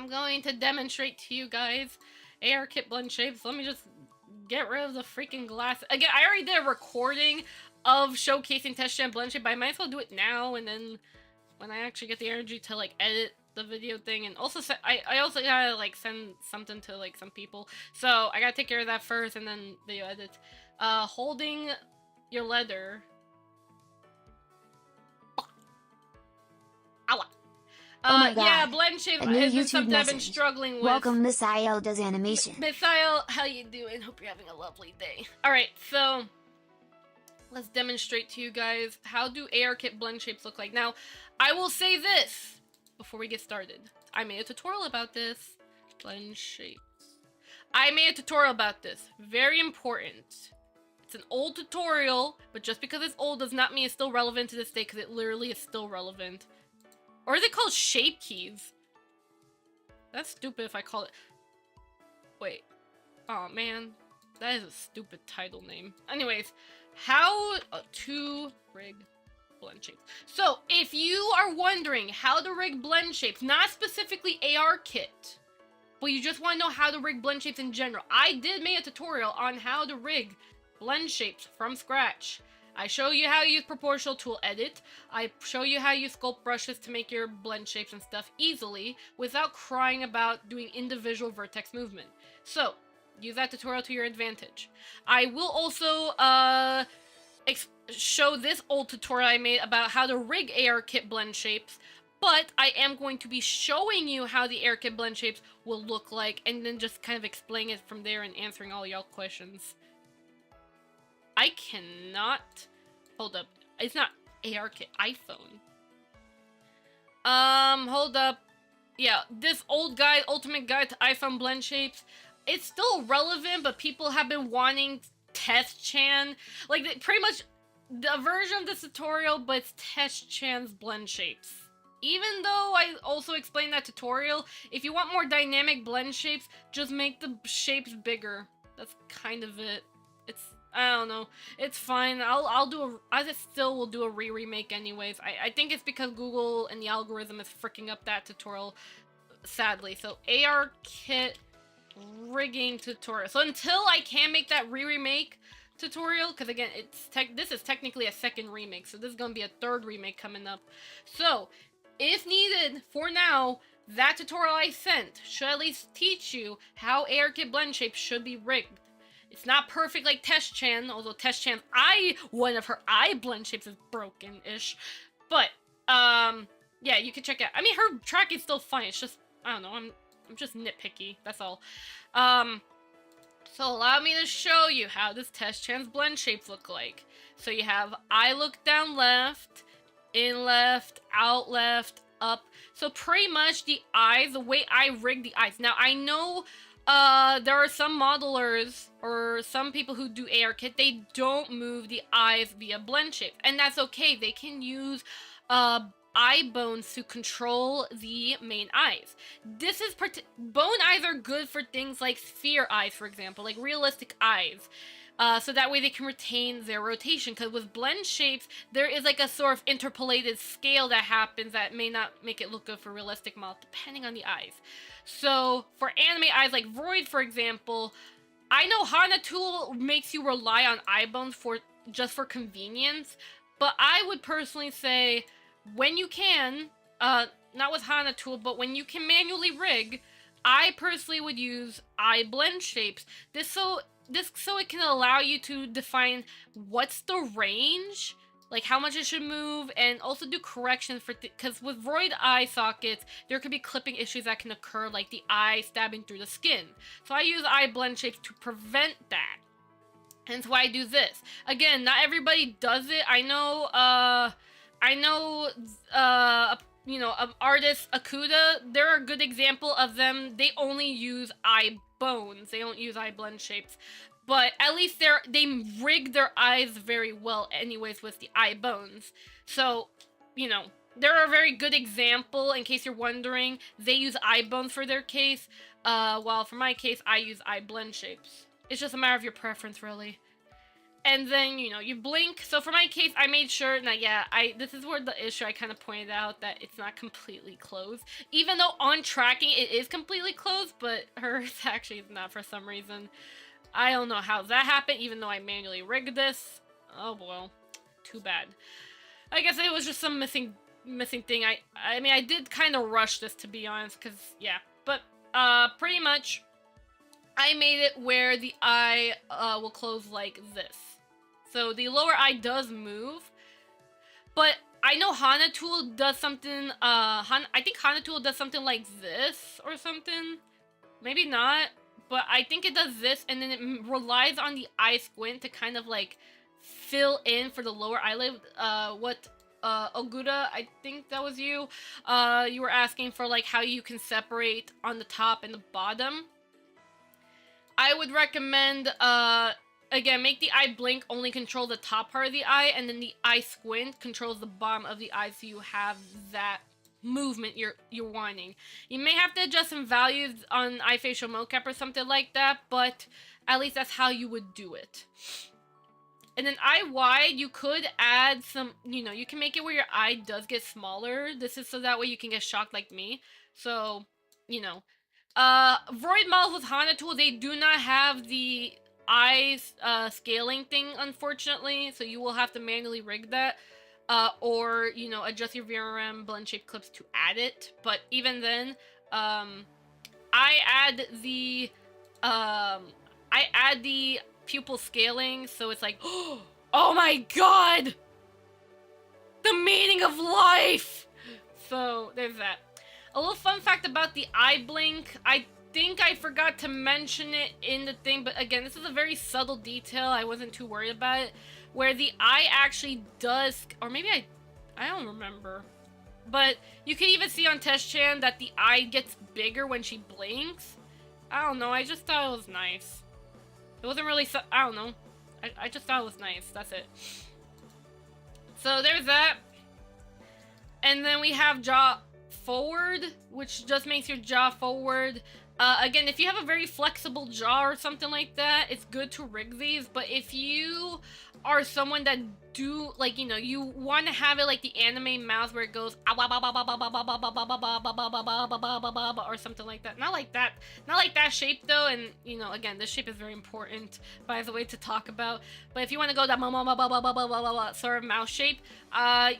going to demonstrate to you guys AR kit blend shapes. Let me just get rid of the freaking glass. Again, I already did a recording of showcasing Test Chan blend shape, but I might as well do it now, and then when I actually get the energy to like edit the video thing, and also I also gotta like send something to like some people, so I gotta take care of that first and then video edit. Holding your leather. Ow. Oh my god. Yeah, blend shape A new has been YouTube something I've been message. struggling with. Welcome, Miss IO does animation. Misael, how you doing? Hope you're having a lovely day. Alright, so let's demonstrate to you guys how do AR kit blend shapes look like. Now, I will say this before we get started. I made a tutorial about this. Blend shapes. I made a tutorial about this. Very important. It's an old tutorial, but just because it's old does not mean it's still relevant to this day, because it literally is still relevant. Or is it called shape keys? That's stupid if I call it... Wait. Oh man. That is a stupid title name. Anyways, how to rig blend shapes. So, if you are wondering how to rig blend shapes, not specifically AR kit, but you just want to know how to rig blend shapes in general, I did make a tutorial on how to rig blend shapes from scratch. I show you how to use proportional tool edit. I show you how to use sculpt brushes to make your blend shapes and stuff easily without crying about doing individual vertex movement. So, use that tutorial to your advantage. I will also show this old tutorial I made about how to rig AR kit blend shapes, but I am going to be showing you how the AR kit blend shapes will look like, and then just kind of explaining it from there and answering all y'all questions. I cannot... Hold up. It's not AR kit. iPhone. Hold up. Yeah, this old guide, Ultimate Guide to iPhone Blend Shapes, it's still relevant, but people have been wanting Test Chan. Like, pretty much the version of this tutorial, but it's Test Chan's blend shapes. Even though I also explained that tutorial, if you want more dynamic blend shapes, just make the shapes bigger. That's kind of it. It's... I don't know. It's fine. I still will do a remake anyways. I think it's because Google and the algorithm is freaking up that tutorial, sadly. So AR kit rigging tutorial. So until I can make that remake tutorial, because again, this is technically a second remake, so this is gonna be a third remake coming up. So if needed, for now, that tutorial I sent should at least teach you how ARKit blend shapes should be rigged. It's not perfect like Test-chan, although Test-chan's one of her eye blend shapes is broken-ish. But, yeah, you can check it out. I mean, her track is still fine. It's just, I don't know, I'm just nitpicky, that's all. So allow me to show you how this Test-chan's blend shapes look like. So you have eye look down left, in left, out left, up. So pretty much the eyes, the way I rig the eyes. Now I know there are some modelers or some people who do ARKit, they don't move the eyes via blend shape. And that's okay. They can use eye bones to control the main eyes. This is bone eyes are good for things like sphere eyes, for example, like realistic eyes. So that way they can retain their rotation, because with blend shapes, there is like a sort of interpolated scale that happens that may not make it look good for realistic models, depending on the eyes. So for anime eyes like Void, for example, I know Hana Tool makes you rely on eye bones just for convenience, but I would personally say when you can, not with Hana Tool, but when you can manually rig, I personally would use eye blend shapes. This so it can allow you to define what's the range, like how much it should move, and also do corrections for because with void eye sockets, there could be clipping issues that can occur, like the eye stabbing through the skin. So I use eye blend shapes to prevent that. Hence why I do this. Again, not everybody does it. I know, you know, artist Akuda, they're a good example of them. They only use eye bones. They don't use eye blend shapes. But at least they rig their eyes very well anyways with the eye bones. So, you know, they're a very good example in case you're wondering. They use eye bones for their case, while for my case, I use eye blend shapes. It's just a matter of your preference, really. And then, you know, you blink. So for my case, I made sure that, yeah, this is where the issue I kind of pointed out, that it's not completely closed. Even though on tracking, it is completely closed, but hers actually is not for some reason. I don't know how that happened, even though I manually rigged this. Oh, well, too bad. I guess it was just some missing thing. I mean, I did kind of rush this, to be honest, because, yeah. But, pretty much, I made it where the eye will close like this. So the lower eye does move, but I know Hana Tool does something, I think Hana Tool does something like this or something. Maybe not, but I think it does this, and then it relies on the eye squint to kind of like fill in for the lower eyelid. Oguda, I think that was you. You were asking for like how you can separate on the top and the bottom. I would recommend, again, make the eye blink only control the top part of the eye, and then the eye squint controls the bottom of the eye, so you have that movement you're wanting. You may have to adjust some values on eye facial mocap or something like that, but at least that's how you would do it. And then eye wide, you could add some, you know, you can make it where your eye does get smaller. This is so that way you can get shocked like me. So, you know. Void models with Hana Tool, they do not have the eyes scaling thing, unfortunately, so you will have to manually rig that, or, you know, adjust your VRM blend shape clips to add it. But even then, I add the pupil scaling, so it's like, oh my god! The meaning of life! So, there's that. A little fun fact about the eye blink, I think I forgot to mention it in the thing, but again, this is a very subtle detail, I wasn't too worried about it, where the eye actually does, or maybe I don't remember, but you can even see on Test-chan that the eye gets bigger when she blinks. I don't know, I just thought it was nice. It wasn't really, I don't know, I just thought it was nice, that's it. So there's that, and then we have jaw forward, which just makes your jaw forward. Again, if you have a very flexible jaw or something like that, it's good to rig these. But if you are someone that do, like, you know, you want to have it like the anime mouth where it goes or something like that. Not like that shape though. And you know, again, this shape is very important, by the way, to talk about. But if you want to go that sort of mouth shape,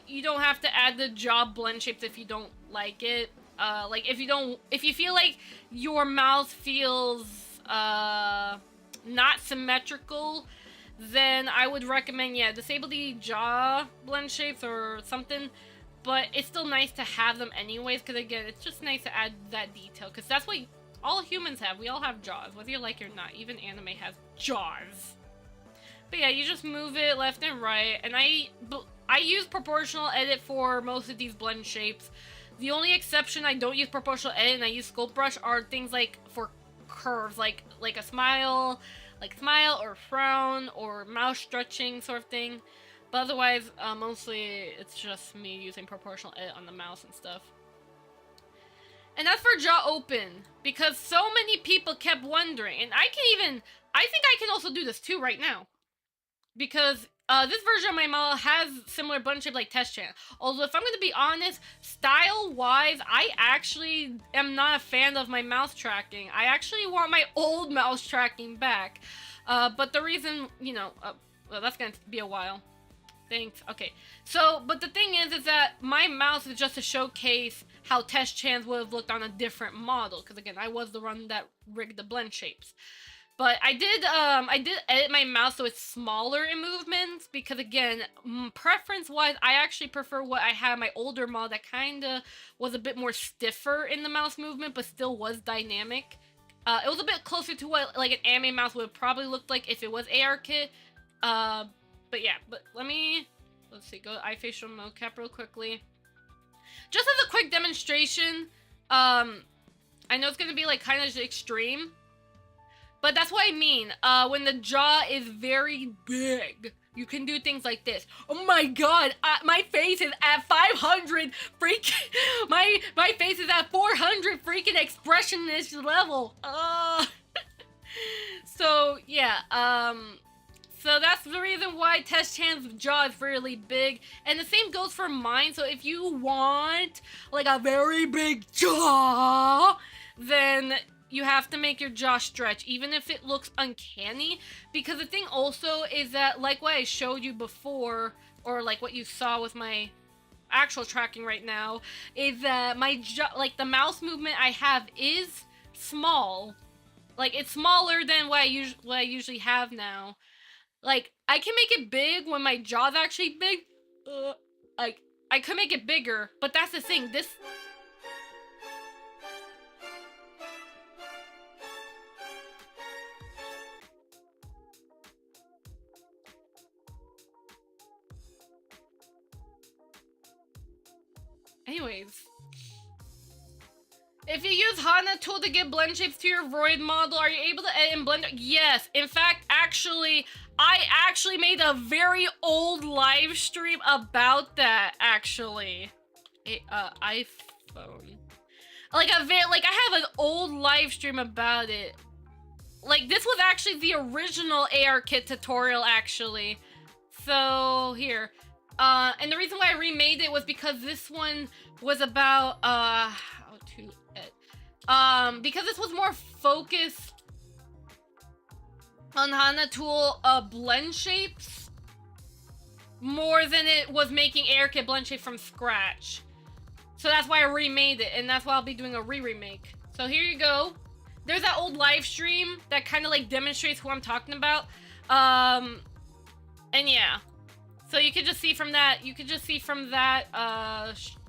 you don't have to add the jaw blend shapes if you don't like it. Like if you feel like your mouth feels not symmetrical, then I would recommend, yeah, disable the jaw blend shapes or something. But it's still nice to have them anyways, because again, it's just nice to add that detail, because that's what all humans have. We all have jaws, whether you like it or not. Even anime has jaws. But yeah, you just move it left and right, and I use proportional edit for most of these blend shapes. The only exception I don't use proportional edit and I use sculpt brush are things like for curves, like a smile, or frown, or mouth stretching sort of thing. But otherwise, mostly it's just me using proportional edit on the mouse and stuff. And that's for jaw open, because so many people kept wondering, and I think I can also do this too right now. Because this version of my model has similar blend shape like Test Chan. Although, if I'm going to be honest, style-wise, I actually am not a fan of my mouse tracking. I actually want my old mouse tracking back. But the reason, you know, well, that's going to be a while. Thanks. Okay. So, but the thing is that my mouse is just to showcase how Test Chan's would have looked on a different model. Because again, I was the one that rigged the blend shapes. But I did edit my mouse so it's smaller in movements, because again, preference-wise, I actually prefer what I had my older model that kind of was a bit more stiffer in the mouse movement, but still was dynamic. It was a bit closer to what like an anime mouse would have probably looked like if it was ARKit. But yeah, let's see, go eye facial mocap real quickly. Just as a quick demonstration, I know it's gonna be like kind of extreme. But that's what I mean. When the jaw is very big, you can do things like this. Oh my god, my face is at 500 freaking... My face is at 400 freaking expressionist level. So, yeah, so that's the reason why Test Chan's jaw is really big. And the same goes for mine. So if you want, like, a very big jaw, then you have to make your jaw stretch, even if it looks uncanny. Because the thing also is that, like what I showed you before, or like what you saw with my actual tracking right now, is that my jaw, like the mouse movement I have is small. Like, it's smaller than what I usually have now. Like, I can make it big when my jaw's actually big. Like, I could make it bigger, but that's the thing. This... Anyways, if you use Kana tool to give blend shapes to your Void model, are you able to edit in Blender? Yes. In fact, I actually made a very old live stream about that. Actually, iPhone. Like I have an old live stream about it. Like, this was actually the original ARKit tutorial, actually. So here. And the reason why I remade it was because this one was about, how to edit. Because this was more focused on Hana tool, blend shapes, more than it was making ARKit blend shape from scratch. So that's why I remade it, and that's why I'll be doing a remake. So here you go. There's that old live stream that kind of like demonstrates who I'm talking about. And yeah. So you could just see from that,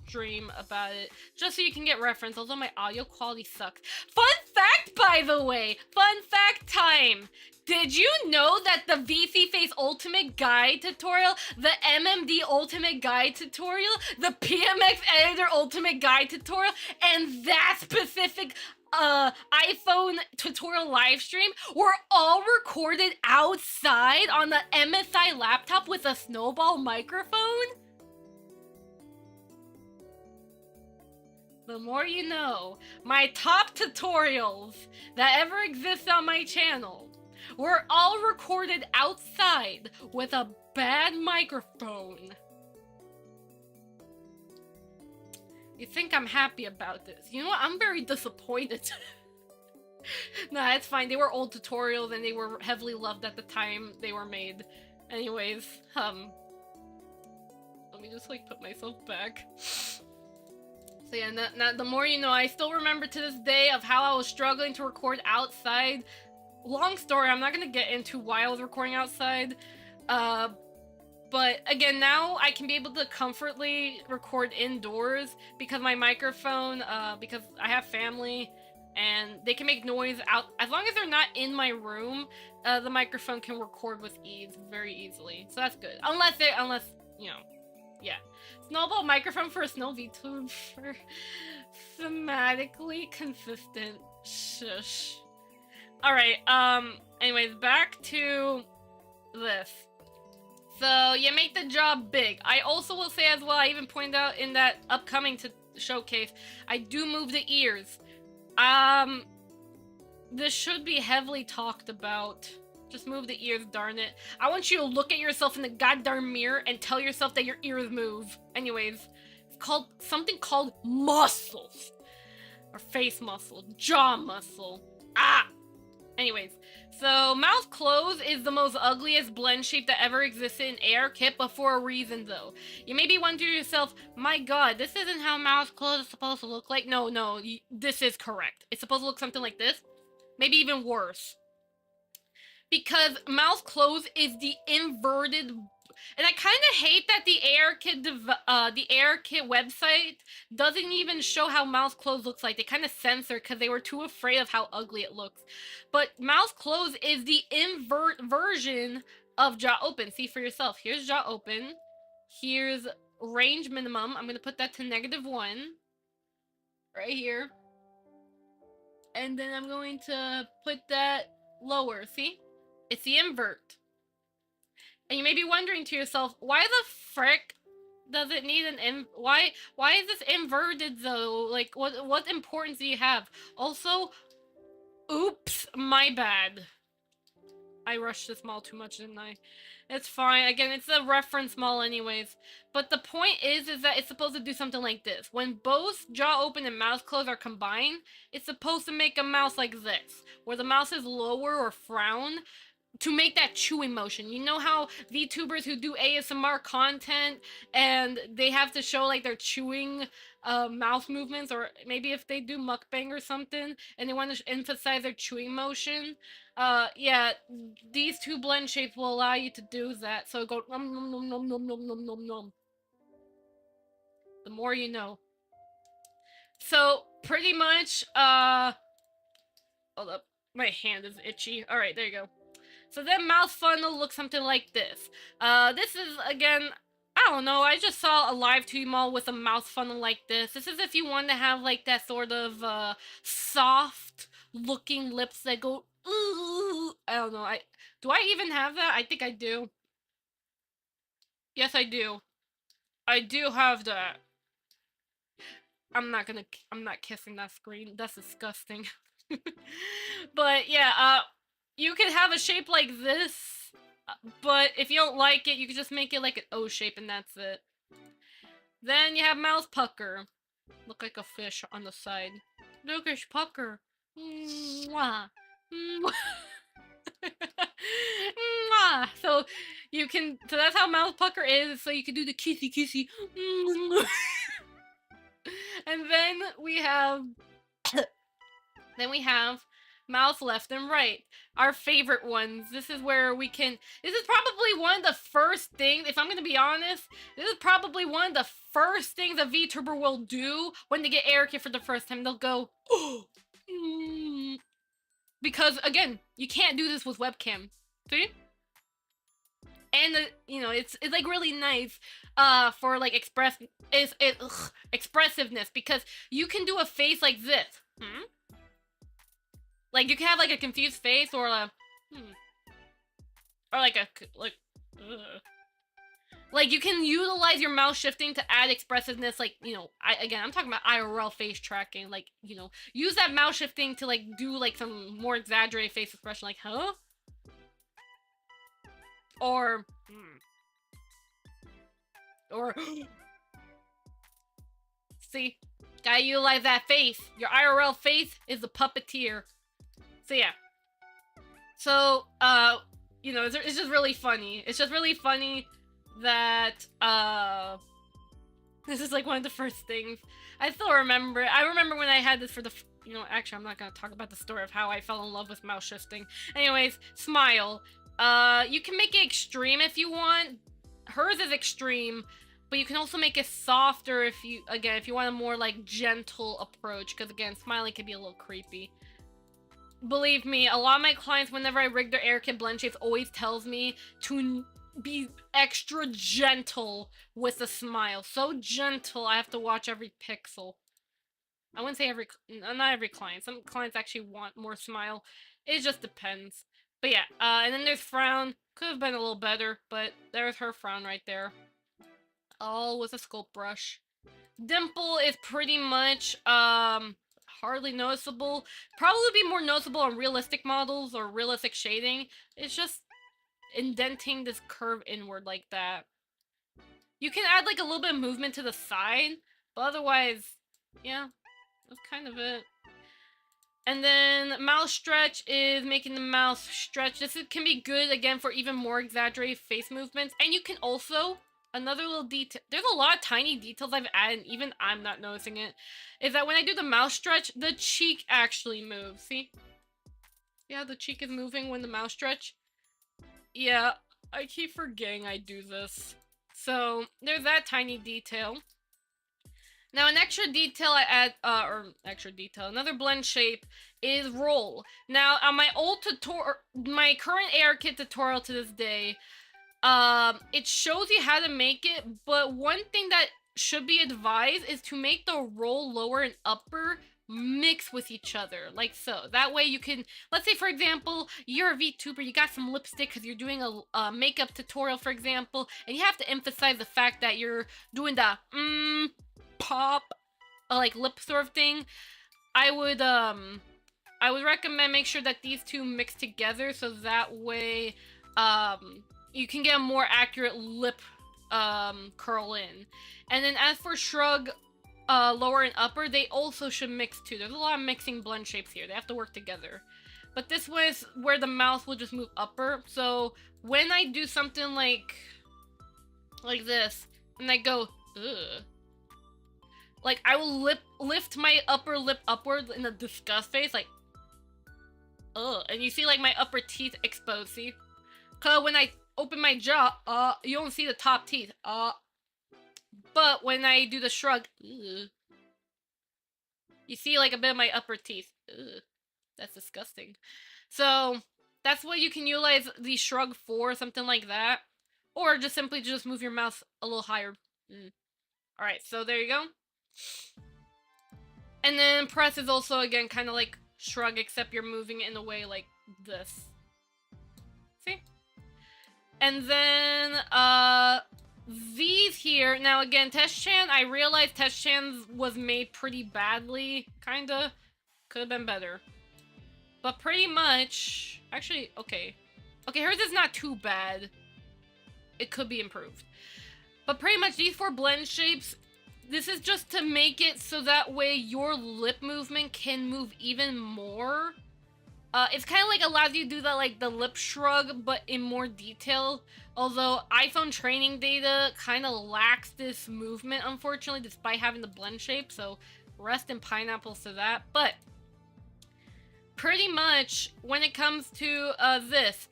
stream about it, just so you can get reference, although my audio quality sucks. Fun fact, by the way! Fun fact time! Did you know that the VC Face Ultimate Guide tutorial, the MMD Ultimate Guide tutorial, the PMX Editor Ultimate Guide tutorial, and that specific iPhone tutorial live stream were all recorded outside on the MSI laptop with a snowball microphone? The more you know. My top tutorials that ever exist on my channel were all recorded outside with a bad microphone. You think I'm happy about this? You know what? I'm very disappointed. Nah, it's fine. They were old tutorials and they were heavily loved at the time they were made. Anyways, let me just like put myself back. So yeah, the more you know. I still remember to this day of how I was struggling to record outside. Long story, I'm not gonna get into why I was recording outside. But again, now I can be able to comfortably record indoors because my microphone, because I have family and they can make noise out. As long as they're not in my room, the microphone can record with ease, very easily. So that's good. Unless, you know, yeah. Snowball microphone for a Snow Vtuber. Thematically consistent. Shush. Alright, anyways, back to this. So, you make the job big. I also will say as well, I even pointed out in that upcoming showcase, I do move the ears. This should be heavily talked about. Just move the ears, darn it. I want you to look at yourself in the goddamn mirror and tell yourself that your ears move. Anyways, it's called something called muscles. Or face muscle, jaw muscle. Ah! Anyways, so mouth closed is the most ugliest blend shape that ever existed in ARKit, but for a reason though. You may be wondering to yourself, my god, this isn't how mouth closed is supposed to look like. No, this is correct. It's supposed to look something like this. Maybe even worse. Because mouth closed is the inverted... And I kind of hate that the ARKit website doesn't even show how mouth closed looks like. They kind of censor because they were too afraid of how ugly it looks. But mouth closed is the invert version of jaw open. See for yourself. Here's jaw open. Here's range minimum. I'm going to put that to -1. Right here. And then I'm going to put that lower. See? It's the invert. And you may be wondering to yourself, why the frick does it need an why is this inverted though? Like what importance do you have? Also, oops, my bad. I rushed this mall too much, didn't I? It's fine. Again, it's a reference mall anyways. But the point is that it's supposed to do something like this. When both jaw open and mouth closed are combined, it's supposed to make a mouth like this, where the mouth is lower or frown, to make that chewing motion. You know how VTubers who do ASMR content and they have to show like their chewing mouth movements, or maybe if they do mukbang or something and they want to emphasize their chewing motion, yeah, these two blend shapes will allow you to do that. So go nom nom nom nom nom nom nom nom nom. The more you know. So pretty much hold up, my hand is itchy. All right, there you go. So then mouth funnel looks something like this. This is, again, I don't know, I just saw a live tweet all with a mouth funnel like this. This is if you want to have like that sort of soft looking lips that go, ooh, I don't know, do I even have that? I think I do. Yes, I do. I do have that. I'm not kissing that screen. That's disgusting. But yeah, you could have a shape like this, but if you don't like it, you can just make it like an O shape and that's it. Then you have mouth pucker. Look like a fish on the side. Lookish pucker. Mwah. Mwah. Mwah. So you can, so that's how mouth pucker is, so you can do the kissy kissy. And then we have mouth left and right, our favorite ones. This is where we can, this is probably one of the first things, if I'm gonna be honest, this is probably one of the first things a VTuber will do when they get ARKit for the first time. They'll go, oh, because again, you can't do this with webcam. See? And you know, it's like really nice for like expressiveness, because you can do a face like this. Like, you can have, like, a confused face, or a, or, like, Like, you can utilize your mouse shifting to add expressiveness, like, you know, I'm talking about IRL face tracking, like, you know, use that mouse shifting to, like, do, like, some more exaggerated face expression, like, huh? Or, or, see, gotta utilize that face. Your IRL face is the puppeteer. So, yeah. So, you know, it's just really funny. It's just really funny that, this is like one of the first things. I still remember. I remember when I had this for the, you know, actually I'm not gonna talk about the story of how I fell in love with mouse shifting. Anyways, smile. You can make it extreme if you want. Hers is extreme, but you can also make it softer if you, again, if you want a more like gentle approach, because again, smiling can be a little creepy. Believe me, a lot of my clients, whenever I rig their air kit blend shapes, always tells me to be extra gentle with the smile. So gentle, I have to watch every pixel. I wouldn't say every, not every client. Some clients actually want more smile. It just depends. But yeah, and then there's frown. Could have been a little better, but there's her frown right there. All with a sculpt brush. Dimple is pretty much, hardly noticeable. Probably be more noticeable on realistic models or realistic shading. It's just indenting this curve inward like that. You can add like a little bit of movement to the side, but otherwise, yeah, that's kind of it. And then mouth stretch is making the mouth stretch. This can be good, again, for even more exaggerated face movements. And you can also, another little detail, there's a lot of tiny details I've added, and even I'm not noticing it, is that when I do the mouth stretch, the cheek actually moves. See? Yeah, the cheek is moving when the mouth stretch. Yeah, I keep forgetting I do this. So, there's that tiny detail. Now, an extra detail I add, another blend shape is roll. Now, on my old tutorial, my current AR kit tutorial to this day, it shows you how to make it, but one thing that should be advised is to make the roll lower and upper mix with each other, like so. That way you can, let's say for example, you're a VTuber, you got some lipstick because you're doing a makeup tutorial, for example, and you have to emphasize the fact that you're doing the pop, like lip sort of thing. I would recommend make sure that these two mix together, so that way, you can get a more accurate lip, curl in. And then as for shrug, lower and upper, they also should mix too. There's a lot of mixing blend shapes here. They have to work together. But this was where the mouth will just move upper. So when I do something like this, and I go, ugh, like I will lift my upper lip upward in a disgust face, like, ugh. And you see like my upper teeth exposed, see? Cause when I open my jaw, you don't see the top teeth, but when I do the shrug, ugh, you see like a bit of my upper teeth. Ugh, that's disgusting. So that's what you can utilize the shrug for, something like that. Or just simply just move your mouth a little higher. Alright, so there you go. And then press is also, again, kind of like shrug, except you're moving it in a way like this. See? And then, these here, now again, Test-chan, I realized Test-chan's was made pretty badly, kinda. Could have been better. But pretty much, actually, okay. Okay, hers is not too bad. It could be improved. But pretty much these four blend shapes, this is just to make it so that way your lip movement can move even more. It's kind of like allows you to do that, like the lip shrug, but in more detail. Although iPhone training data kind of lacks this movement, unfortunately, despite having the blend shape. So rest in pineapples to that. But pretty much when it comes to this,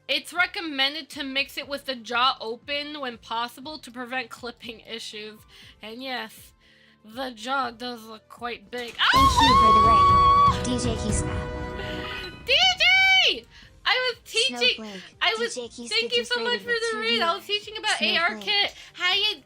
it's recommended to mix it with the jaw open when possible to prevent clipping issues. And yes, the jaw does look quite big. Thank you for the raid, DJ Kisna. DJ! I was teaching. Snowflake. I was. DJ Keys Thank you just so much rated for with the 2 read. I was viewers. teaching about AR Snowflake. kit. How you?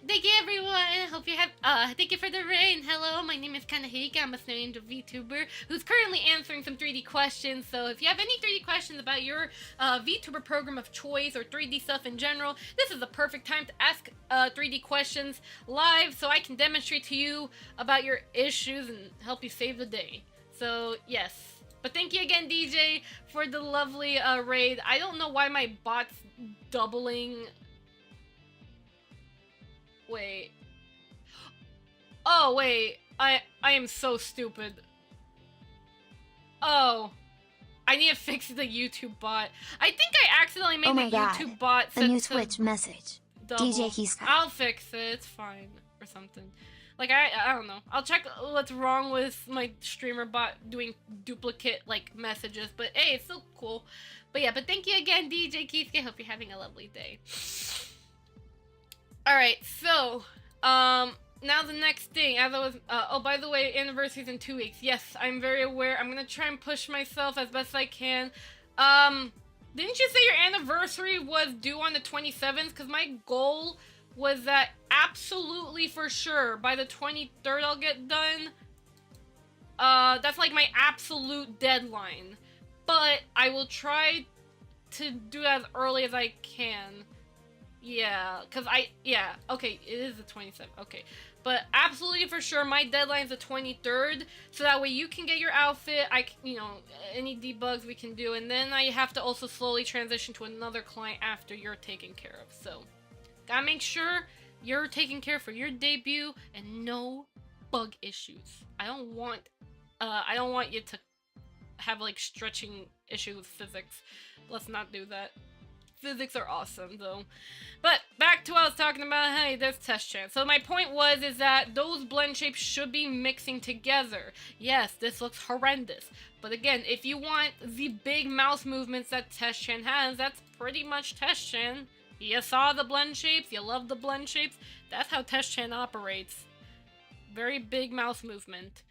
Thank you everyone. I hope you have. Thank you for the raid. Hello, my name is Kana. I'm a named Vtuber who's currently answering some 3D questions. So if you have any 3D questions about your Vtuber program of choice or 3D stuff in general, this is the perfect time to ask 3D questions live, so I can demonstrate to you about your issues and help you save the day. So yes. But thank you again, DJ, for the lovely raid. I don't know why my bot's doubling. Wait. Oh, wait. I am so stupid. Oh. I need to fix the YouTube bot. I think I accidentally made Oh my the God. YouTube bot A new Twitch message. double. DJ Keys. I'll fix it. It's fine. Or something. Like, I don't know. I'll check what's wrong with my streamer bot doing duplicate, like, messages. But, hey, it's still cool. But, yeah. But thank you again, DJ Keith. I hope you're having a lovely day. Alright, so, now the next thing, as I was, oh, by the way, anniversary's in 2 weeks. Yes, I'm very aware. I'm gonna try and push myself as best I can. Didn't you say your anniversary was due on the 27th? Because my goal was that absolutely for sure by the 23rd I'll get done. That's like my absolute deadline. But I will try to do it as early as I can. Yeah, because okay, it is the 27th, okay. But absolutely for sure, my deadline is the 23rd, so that way you can get your outfit, any debugs we can do, and then I have to also slowly transition to another client after you're taken care of, so. Gotta make sure you're taken care of for your debut, and no bug issues. I don't want you to have, like, stretching issues with physics. Let's not do that. Physics are awesome, though. But back to what I was talking about. Hey, there's test chance. So my point is that those blend shapes should be mixing together. Yes, this looks horrendous. But again, if you want the big mouse movements that Test Chan has, that's pretty much Test Chan. You saw the blend shapes, you love the blend shapes. That's how Test Chan operates. Very big mouse movement.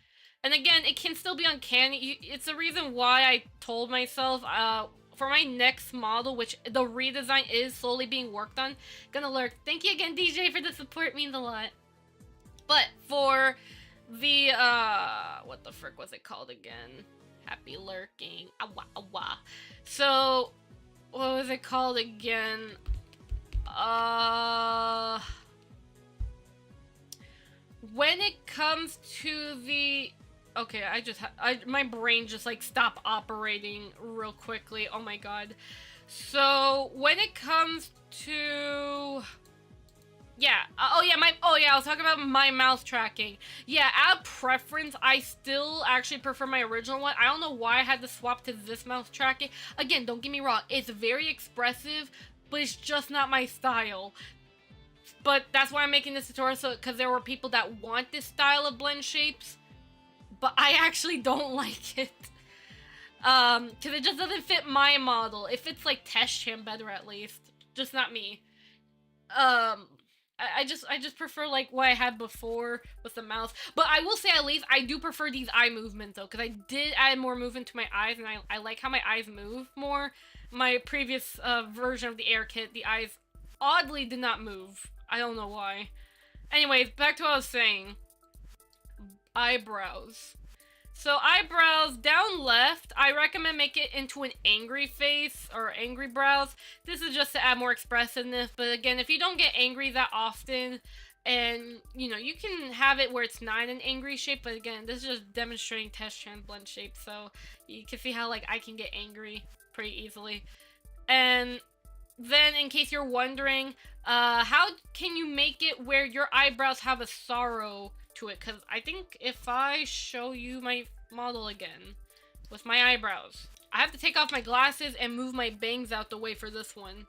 And again, it can still be uncanny. It's the reason why I told myself, for my next model, which the redesign is slowly being worked on, gonna lurk. Thank you again, DJ, for the support. Means a lot. But for the, what the frick was it called again? Happy lurking. Awa, awa. So, what was it called again? When it comes to the... Okay, my brain just, like, stopped operating real quickly. Oh my god. So, when it comes to... Yeah. I was talking about my mouse tracking. Yeah, out of preference, I still actually prefer my original one. I don't know why I had to swap to this mouse tracking. Again, don't get me wrong. It's very expressive, but it's just not my style. But that's why I'm making this tutorial, because there were people that want this style of blend shapes. But I actually don't like it. Because it just doesn't fit my model. It fits, like, Test Chan better, at least. Just not me. I just prefer, like, what I had before with the mouse. But I will say, at least, I do prefer these eye movements, though. Because I did add more movement to my eyes, and I like how my eyes move more. My previous version of the air kit, the eyes oddly did not move. I don't know why. Anyways, back to what I was saying. Eyebrows. So eyebrows down left, I recommend make it into an angry face or angry brows. This is just to add more expressiveness, but again, if you don't get angry that often, and you can have it where it's not an angry shape, but again, this is just demonstrating Test Chan blend shape, so you can see how, like, I can get angry pretty easily. And then, in case you're wondering, how can you make it where your eyebrows have a sorrow to it? Because I think if I show you my model again with my eyebrows, I have to take off my glasses and move my bangs out the way for this one.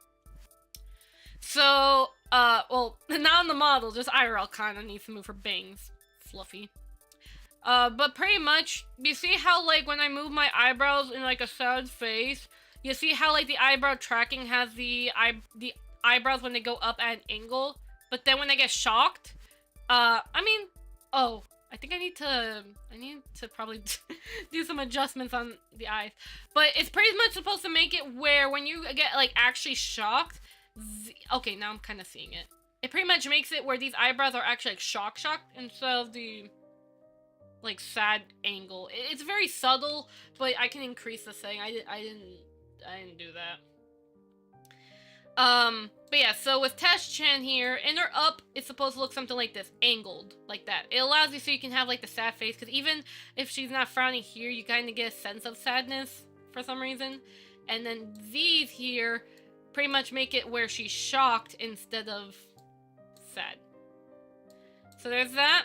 So, well, not on the model, just IRL kind of needs to move her bangs. Fluffy. But pretty much, you see how, like, when I move my eyebrows in, like, a sad face, you see how, like, the eyebrow tracking has the eyebrows when they go up at an angle, but then when they get shocked, I I think I need to probably do some adjustments on the eyes. But it's pretty much supposed to make it where when you get like actually shocked, okay, now I'm kind of seeing it. It pretty much makes it where these eyebrows are actually like shocked instead of the like sad angle. It's very subtle, but I can increase the setting. I didn't do that. But yeah, so with Test-chan here, inner up, it's supposed to look something like this, angled, like that. It allows you so you can have like the sad face, because even if she's not frowning here, you kind of get a sense of sadness for some reason. And then these here pretty much make it where she's shocked instead of sad. So there's that.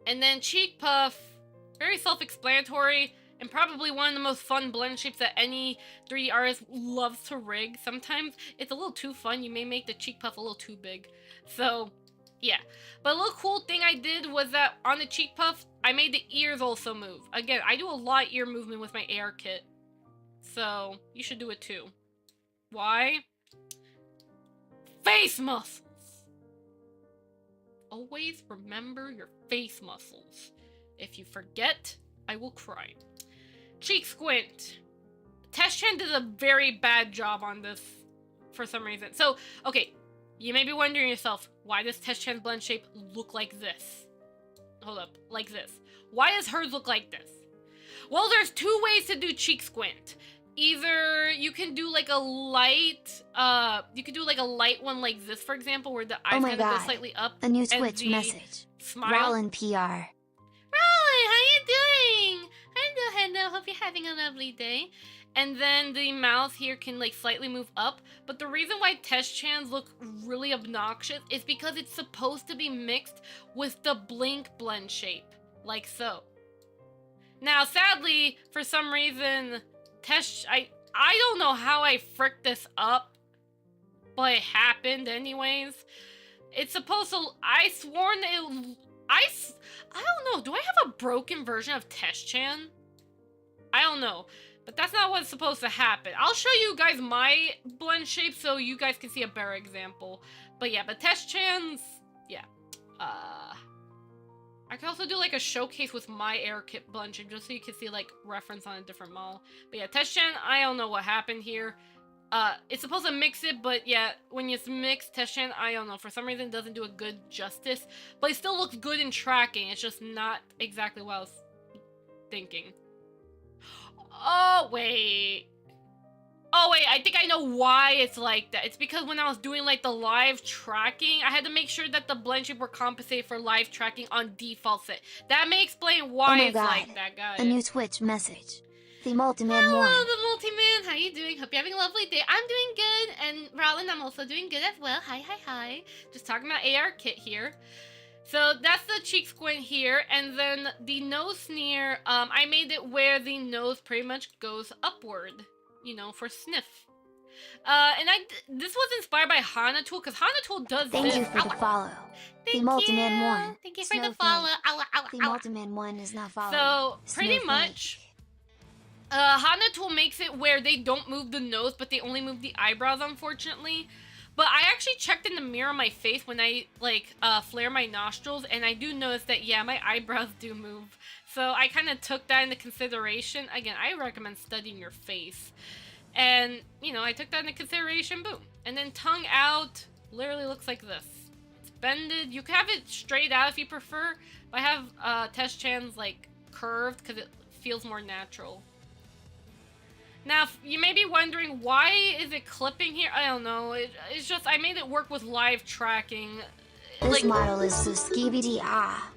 And then cheek puff, very self-explanatory, and probably one of the most fun blend shapes that any 3D artist loves to rig. Sometimes it's a little too fun. You may make the cheek puff a little too big. So, yeah. But a little cool thing I did was that on the cheek puff, I made the ears also move. Again, I do a lot of ear movement with my AR kit. So, you should do it too. Why? Face muscles! Always remember your face muscles. If you forget, I will cry. Cheek squint. Test-chan did a very bad job on this for some reason. So, okay, you may be wondering yourself, why does Test-chan's blend shape look like this? Hold up, like this. Why does hers look like this? Well, there's two ways to do cheek squint. Either you can do like a light, one like this, for example, where the eyes kind of go slightly up. A new Switch message. Smile. Rollin PR. Rollin, how you doing? Hello, hope you're having a lovely day. And then the mouth here can like slightly move up. But the reason why Test-chan's look really obnoxious is because it's supposed to be mixed with the blink blend shape. Like so. Now, sadly, for some reason, I don't know how I fricked this up, but it happened anyways. It's supposed to, I sworn it, I don't know, do I have a broken version of Test-chan? I don't know, but that's not what's supposed to happen. I'll show you guys my blend shape so you guys can see a better example. But yeah, but Test-chan's, yeah. I could also do like a showcase with my air kit blend shape just so you can see like reference on a different model. But yeah, Test-chan, I don't know what happened here. It's supposed to mix it, but yeah, when it's mixed, Test-chan, I don't know, for some reason it doesn't do a good justice. But it still looks good in tracking, it's just not exactly what I was thinking. Oh, wait, I think I know why it's like that. It's because when I was doing like the live tracking, I had to make sure that the blend shape were compensated for live tracking on default set. That may explain why it's like that, guys. A new Switch message. The Multiman Hello, One. the Multiman. How you doing? Hope you're having a lovely day. I'm doing good, and Roland, I'm also doing good as well. Hi. Just talking about AR kit here. So that's the cheek squint here, and then the nose sneer, I made it where the nose pretty much goes upward, you know, for sniff. And this was inspired by Hana Tool, because Hana Tool does this. Thank you for the follow. Thank the Multiman you. One. Thank you for the follow. The Multiman One is not following. So, pretty much, Hana Tool makes it where they don't move the nose, but they only move the eyebrows, unfortunately. But I actually checked in the mirror on my face when I, like, flare my nostrils, and I do notice that, yeah, my eyebrows do move. So I kind of took that into consideration. Again, I recommend studying your face. And, you know, I took that into consideration, boom. And then tongue out literally looks like this. It's bended. You can have it straight out if you prefer, but I have Test-chan's, like, curved because it feels more natural. Now, you may be wondering, why is it clipping here? I don't know. It's just, I made it work with live tracking. This model is so skibidi ah.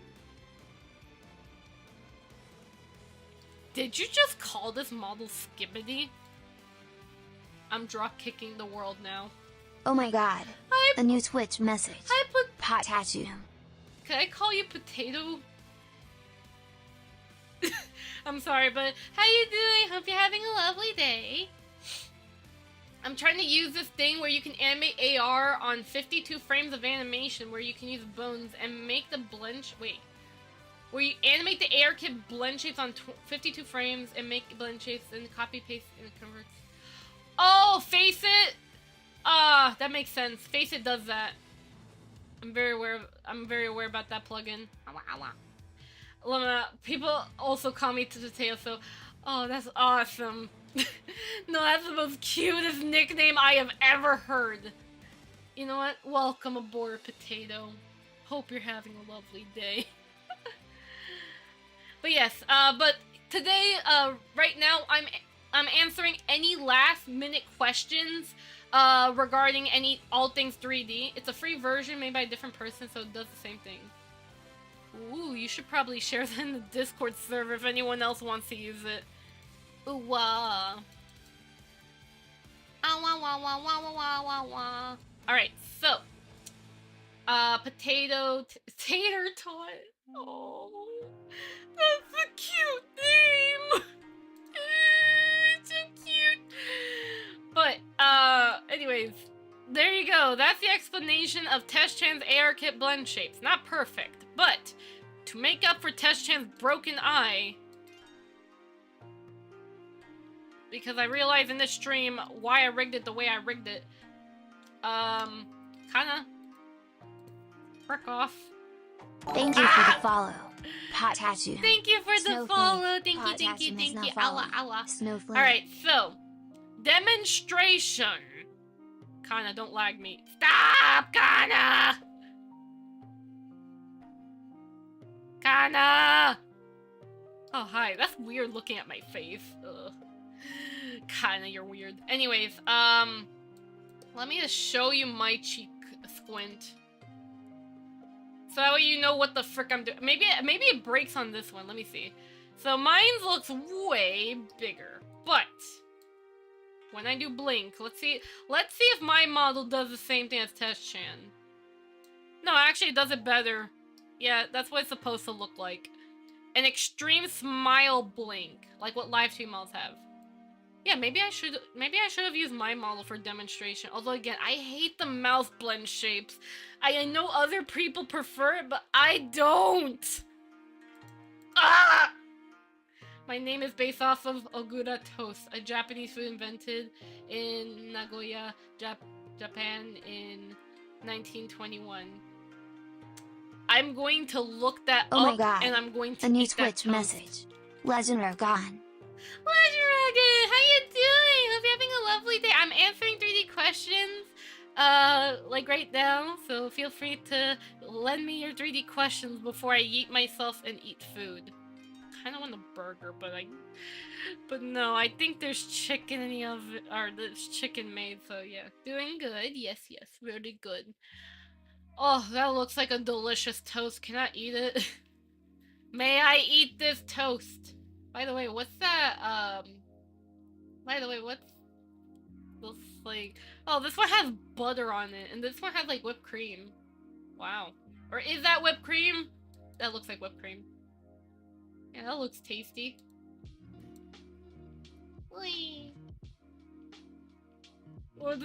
Did you just call this model Skibbity? I'm drop kicking the world now. Oh my god. A new Switch message. Pot tattoo. Could I call you Potato? I'm sorry, but how you doing? Hope you're having a lovely day. I'm trying to use this thing where you can animate AR on 52 frames of animation, where you can use bones and make the blend. Where you animate the AR kit blend shapes on 52 frames and make blend shapes and copy paste and it converts. Oh, Face It. That makes sense. Face It does that. I'm very aware about that plugin. People also call me Potato, so... Oh, that's awesome. No, that's the most cutest nickname I have ever heard. You know what? Welcome aboard, Potato. Hope you're having a lovely day. But yes, but today, right now, I'm answering any last-minute questions regarding all things 3D. It's a free version made by a different person, so it does the same thing. Ooh, you should probably share that in the Discord server if anyone else wants to use it. Ooh, wah. Ah, wah, wah, wah, wah, wah, wah, wah, wah. Alright, so. Tater Tot. Oh, that's a cute name. It's so cute. But, anyways. There you go. That's the explanation of Test-chan's AR kit blend shapes. Not perfect, but to make up for Test-chan's broken eye, because I realized in this stream why I rigged it the way I rigged it. Kana, frick off. Thank you for the follow. Pot tattoo. Thank you for the Snowflake. follow. Thank Pot you. tattoo is not Owa, follow. owa. Snowflake. Alright, so. Demonstration. Kana, don't lag me. Stop, Kana! Kana! Oh, hi. That's weird looking at my face. Ugh. Kana, you're weird. Anyways, let me just show you my cheek squint. So that way you know what the frick I'm doing. Maybe it breaks on this one. Let me see. So mine looks way bigger, but when I do blink, let's see if my model does the same thing as Test-chan. No, actually it does it better. Yeah, that's what it's supposed to look like. An extreme smile blink, like what live stream models have. Yeah, maybe I should have used my model for demonstration. Although again, I hate the mouth blend shapes. I know other people prefer it, but I don't. Ah! My name is based off of Ogura toast, a Japanese food invented in Nagoya, Japan in 1921. I'm going to look that Oh my up, god. and I'm going to A new eat that Twitch toast. message. Legend Rogan. Legend, how you doing? Hope you're having a lovely day. I'm answering 3D questions, like right now, so feel free to lend me your 3D questions before I eat myself and eat food. Kinda want a burger, but no, I think there's chicken in the oven, or there's chicken made, so yeah. Doing good, yes, really good. Oh, that looks like a delicious toast. Can I eat it? May I eat this toast? By the way, what's that, what's this, like... Oh, this one has butter on it, and this one has, like, whipped cream. Wow. Or is that whipped cream? That looks like whipped cream. Yeah, that looks tasty. Whee! What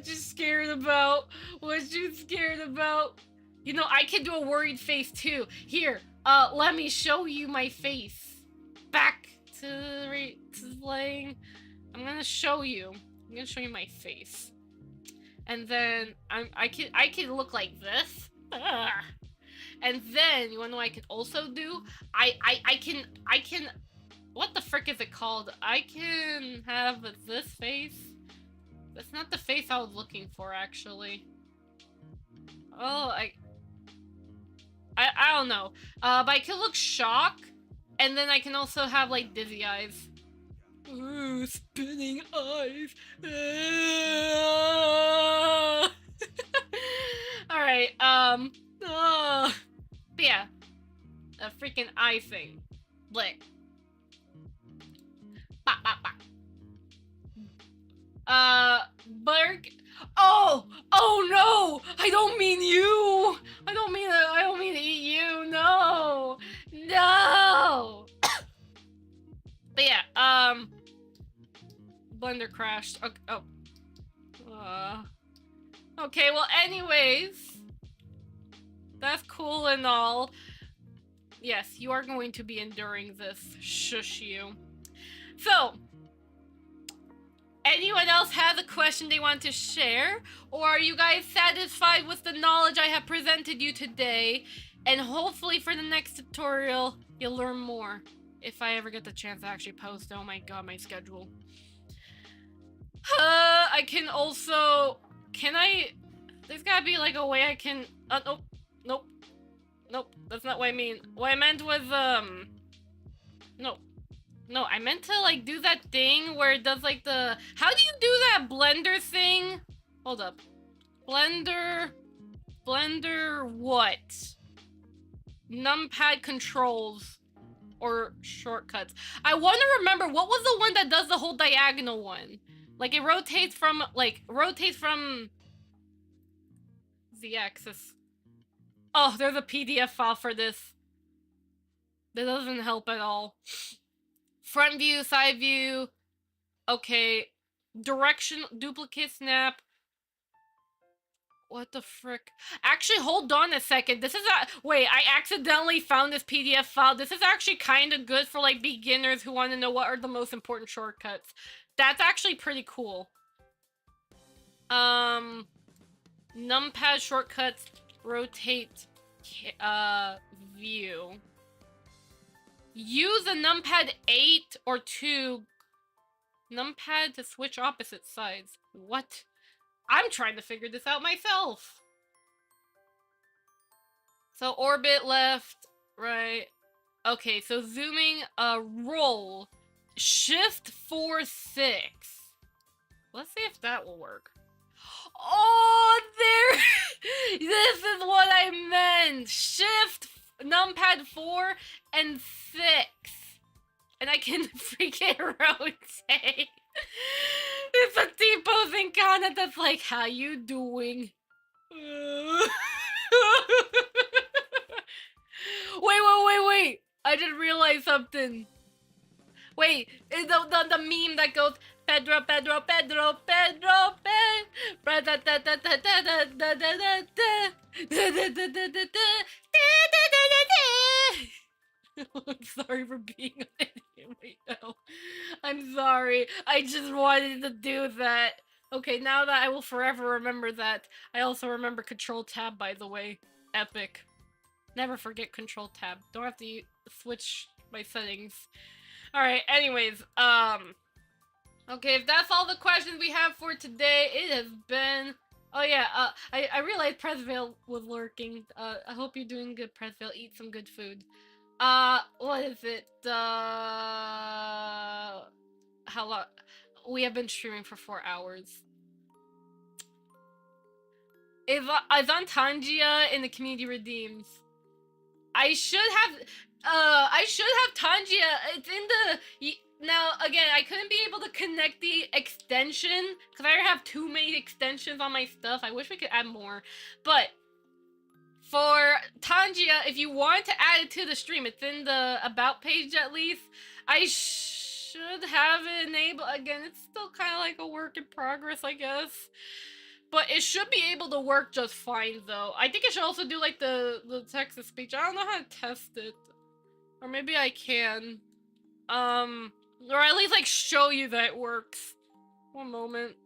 you scared about? What you scared about? You know, I can do a worried face, too. Here, let me show you my face. Back to playing. I'm gonna show you. I'm gonna show you my face, and then I can look like this. Ugh. And then you wanna know what I can also do? I can. What the frick is it called? I can have this face. That's not the face I was looking for, actually. Oh, I don't know. But I can look shocked. And then I can also have, like, dizzy eyes. Ooh, spinning eyes. Alright, but yeah. A freaking eye thing. Blick. Bop, bop, bop. Bark. Oh no! I don't mean you! I don't mean to eat you, no! No! But yeah, blender crashed. Okay, oh. Okay, well anyways. That's cool and all. Yes, you are going to be enduring this. Shush you. So, anyone else has a question they want to share? Or are you guys satisfied with the knowledge I have presented you today? And hopefully for the next tutorial, you'll learn more. If I ever get the chance to actually post. Oh my god, my schedule. I can also... Can I... There's gotta be like a way I can... nope. Nope. Nope. That's not what I mean. What I meant was, No. No, I meant to, like, do that thing where it does, like, the... How do you do that blender thing? Hold up. Blender what? Numpad controls. Or shortcuts. I want to remember, what was the one that does the whole diagonal one? Like, it rotates from the axis. Oh, there's a PDF file for this. That doesn't help at all. Front view, side view. Okay. Direction, duplicate snap. What the frick? Actually, hold on a second. This is wait, I accidentally found this PDF file. This is actually kind of good for, like, beginners who want to know what are the most important shortcuts. That's actually pretty cool. Numpad shortcuts, rotate, view. Use a numpad 8 or 2 numpad to switch opposite sides. What? I'm trying to figure this out myself. So orbit left, right. Okay, so zooming, roll. Shift 4-6. Let's see if that will work. Oh, there! This is what I meant! Shift, numpad 4 and 6. And I can freaking rotate. It's a T-posing Kana that's like, how you doing? Wait. I just realized something. Wait, the meme that goes, Pedro. I'm sorry for being an idiot right now. I'm sorry. I just wanted to do that. Okay, now that I will forever remember that. I also remember Control Tab, by the way. Epic. Never forget Control Tab. Don't have to switch my settings. Alright, anyways, okay, if that's all the questions we have for today, it has been... Oh yeah, I realized Pressvale was lurking. I hope you're doing good, Pressvale. Eat some good food. What is it? How long? We have been streaming for 4 hours. Is Tangia in the community redeems? I should have Tangia. It's in the... Now, again, I couldn't be able to connect the extension, because I already have too many extensions on my stuff. I wish we could add more. But, for Tangia, if you want to add it to the stream, it's in the About page at least. I should have it enabled. Again, it's still kind of like a work in progress, I guess. But it should be able to work just fine, though. I think it should also do, like, the text-to-speech. I don't know how to test it. Or maybe I can. Or at least, like, show you that it works. One moment.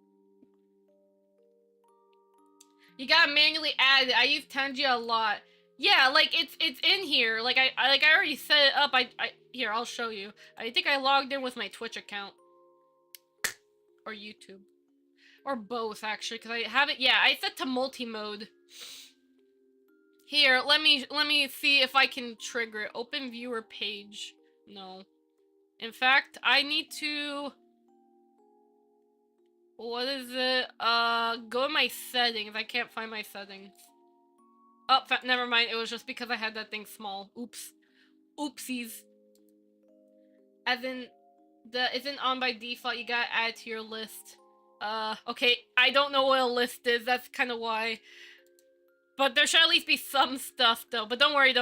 You gotta manually add it. I use Tangia a lot. Yeah, like, it's in here. Like, I already set it up. Here, I'll show you. I think I logged in with my Twitch account. Or YouTube. Or both, actually, because I have it. Yeah, I set to multi-mode. Here, let me see if I can trigger it. Open viewer page. No. In fact, I need to... What is it? Go in my settings. I can't find my settings. Oh, never mind. It was just because I had that thing small. Oops. Oopsies. As in, the isn't on by default. You gotta add it to your list. Okay, I don't know what a list is, that's kind of why. But there should at least be some stuff, though. But don't worry.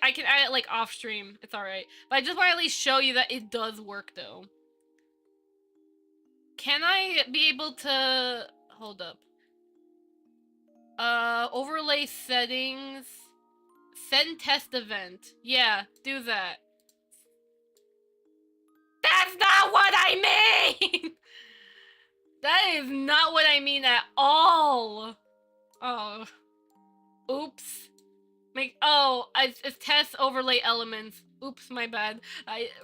I can add it, like, off-stream. It's alright. But I just want to at least show you that it does work, though. Can I be able to... Hold up. Overlay settings. Send test event. Yeah, do that. That's not what I mean! That is not what I mean at all. Oh. Oops. It's test overlay elements. Oops, my bad.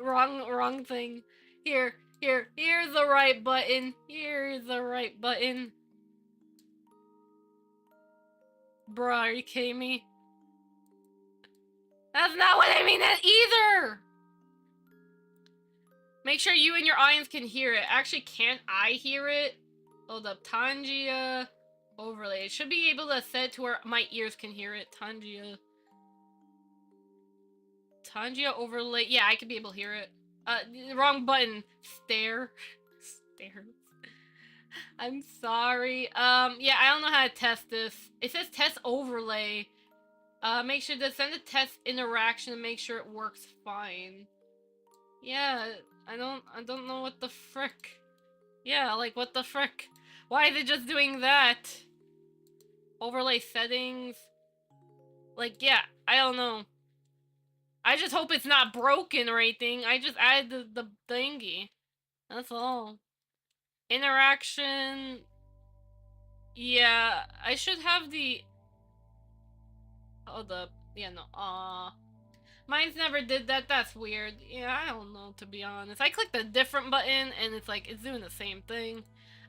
Wrong thing. Here's the right button. Here's the right button. Bruh, are you kidding me? That's not what I mean either! Make sure you and your audience can hear it. Actually, can't I hear it? Hold up. Tangia overlay. It should be able to set it to where my ears can hear it. Tangia overlay. Yeah, I could be able to hear it. Wrong button. Stare. Stairs. I'm sorry. Yeah, I don't know how to test this. It says test overlay. Make sure to send a test interaction and make sure it works fine. Yeah, I don't know what the frick. Yeah, like what the frick? Why are they just doing that? Overlay settings. Like, yeah, I don't know. I just hope it's not broken or anything. I just added the thingy. That's all. Interaction. Yeah, I should have the... Hold up. Yeah, no. Mine's never did that. That's weird. Yeah, I don't know, to be honest. I clicked a different button, and it's like, it's doing the same thing.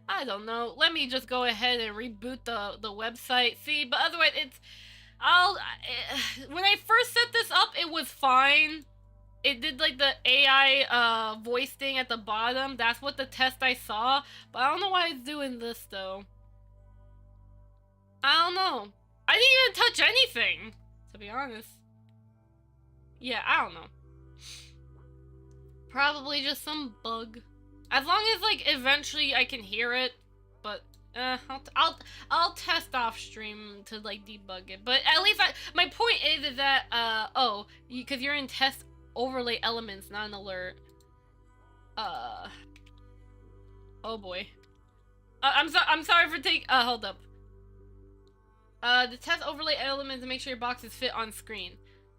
I don't know. Let me just go ahead and reboot the website. See, but otherwise, it's... when I first set this up, it was fine. It did, like, the AI, voice thing at the bottom. That's what the test I saw. But I don't know why it's doing this, though. I don't know. I didn't even touch anything, to be honest. Yeah, I don't know. Probably just some bug. As long as, like, eventually I can hear it. But, I'll test off stream to, like, debug it. But at least my point is that, because you're in test overlay elements, not an alert. Oh boy. I'm sorry for hold up. The test overlay elements to make sure your boxes fit on screen.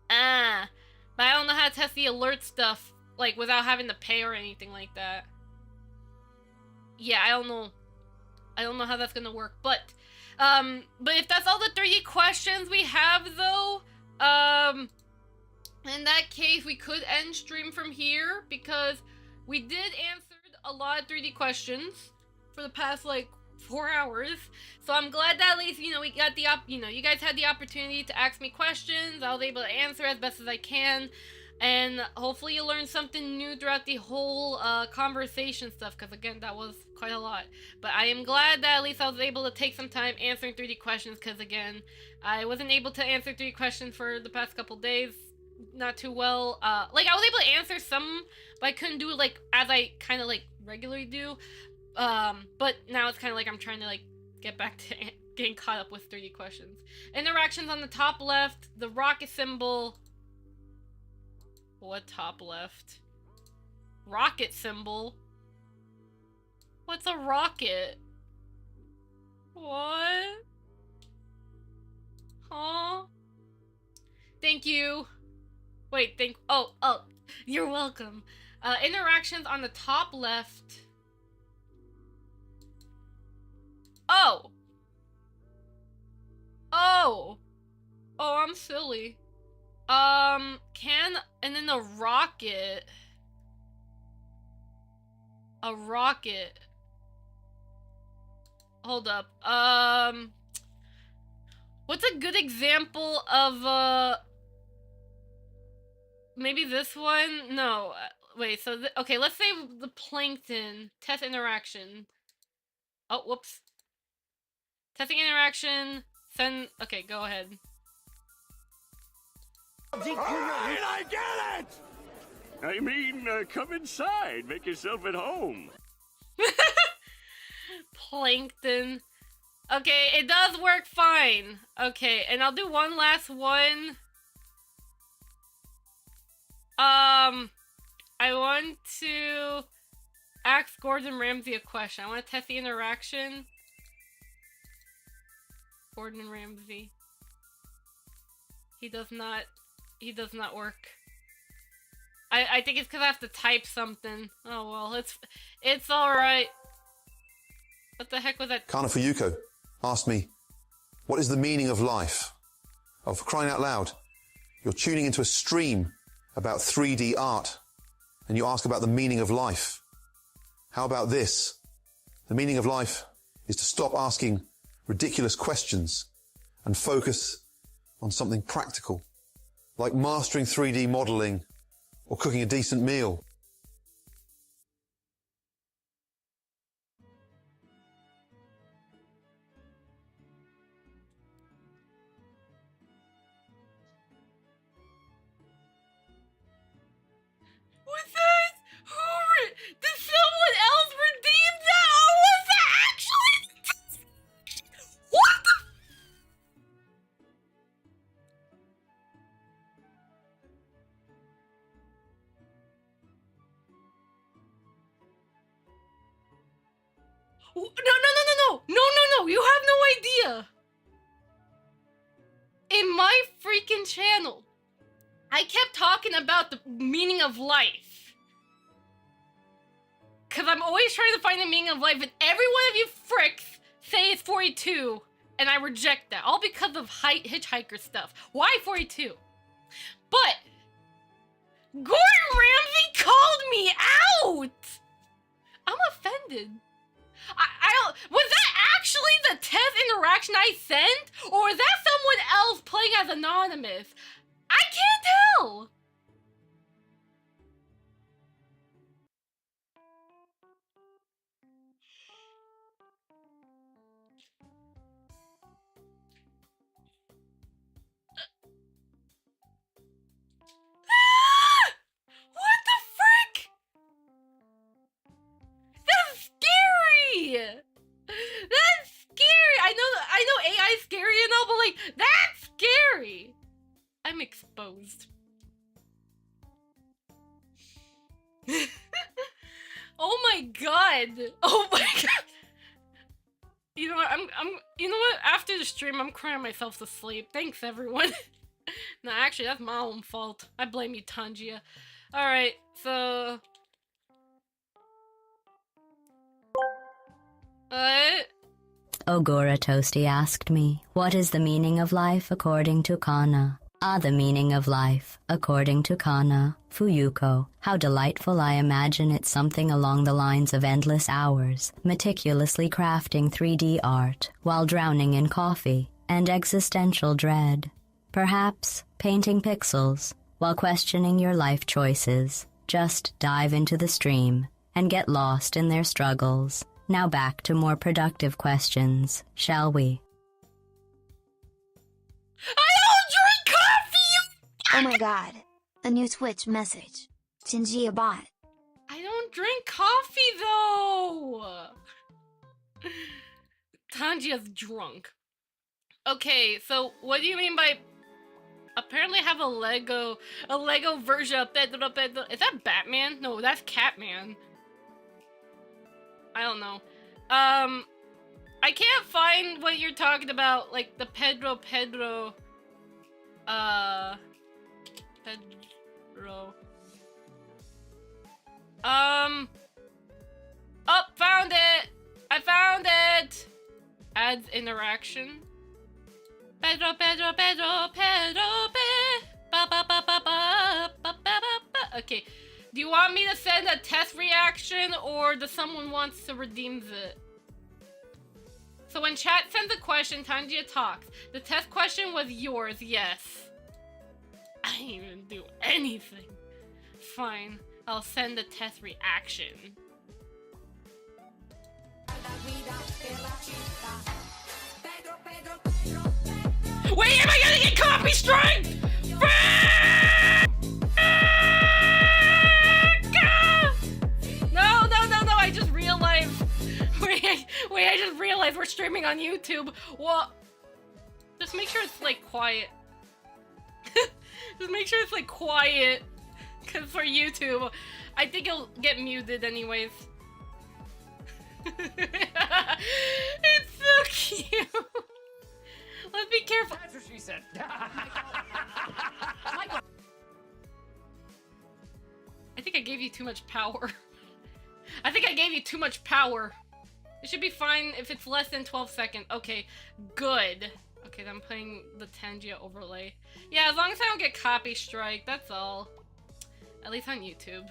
But I don't know how to test the alert stuff, like, without having to pay or anything like that. Yeah, I don't know. I don't know how that's gonna work, but if that's all the 3D questions we have, though, in that case, we could end stream from here, because we did answer a lot of 3D questions for the past, like, 4 hours. So I'm glad that at least, you know, we got the you guys had the opportunity to ask me questions. I was able to answer as best as I can. And hopefully you learned something new throughout the whole conversation stuff, because again, that was quite a lot. But I am glad that at least I was able to take some time answering 3D questions, because again, I wasn't able to answer 3D questions for the past couple days. Not too well. Like, I was able to answer some, but I couldn't do it, like, as I kind of, like, regularly do. But now it's kind of like I'm trying to, like, get back to getting caught up with 3D questions. Interactions on the top left, the rocket symbol. What top left? Rocket symbol? What's a rocket? What? Huh? Thank you. Wait, oh, you're welcome. Interactions on the top left. Oh, I'm silly. And then the rocket. A rocket. Hold up. What's a good example of, maybe this one? No, wait, so, okay, let's say the plankton. Test interaction. Oh, whoops. Testing interaction. Send, okay, go ahead. Alright, I get it! I mean, come inside. Make yourself at home. Plankton. Okay, it does work fine. Okay, and I'll do one last one. I want to ask Gordon Ramsay a question. I want to test the interaction. Gordon Ramsay. He does not work. I think it's because I have to type something. Oh well, it's alright. What the heck was that? Kana Fuyuko asked me, what is the meaning of life? Oh, for crying out loud. You're tuning into a stream about 3D art, and you ask about the meaning of life. How about this? The meaning of life is to stop asking ridiculous questions and focus on something practical, like mastering 3D modeling or cooking a decent meal. Was that? Did someone else redeem that, or was that actually? What the? No! You have no idea. In my freaking channel, I kept talking about the meaning of life. Cause I'm always trying to find the meaning of life, and every one of you fricks say it's 42, and I reject that. All because of hitchhiker stuff. Why 42? But Gordon Ramsay called me out! I'm offended. I don't. Was that actually the test interaction I sent? Or was that someone else playing as anonymous? I can't tell! What the frick? That's scary! That's scary! I know AI is scary and all, but like, that's scary! I'm exposed. Oh my god! Oh my god! You know what? You know what? After the stream, I'm crying myself to sleep. Thanks, everyone. No, actually, that's my own fault. I blame you, Tangia. Alright, so... What? Ogura Toasty asked me, what is the meaning of life according to Kana? The meaning of life, according to Kana, Fuyuko. How delightful, I imagine it's something along the lines of endless hours, meticulously crafting 3D art, while drowning in coffee, and existential dread. Perhaps painting pixels, while questioning your life choices. Just dive into the stream, and get lost in their struggles. Now back to more productive questions, shall we? I don't drink coffee! Oh my god. A new Twitch message. Shinji bot. I don't drink coffee, though! Tanjia's drunk. Okay, so what do you mean by... Apparently I have a Lego version of Pedro. Is that Batman? No, that's Catman. I don't know. I can't find what you're talking about, like the Pedro. Pedro. Oh, found it! I found it! Adds interaction. Pedro. Okay. Do you want me to send a test reaction, or does someone wants to redeem it? So when chat sends a question, Tangia talks. The test question was yours, yes. I didn't even do anything. Fine, I'll send the test reaction. Wait, am I gonna get copy striked? No, I just realized. Wait, I just realized we're streaming on YouTube. Well, just make sure it's like quiet. Just make sure it's like quiet. Cause for YouTube, I think it'll get muted anyways. It's so cute. Let's be careful. That's what she said. I think I gave you too much power. I think I gave you too much power. It should be fine if it's less than 12 seconds. Okay, good. Okay, then I'm playing the Tangia overlay. Yeah, as long as I don't get copy strike, that's all. At least on YouTube.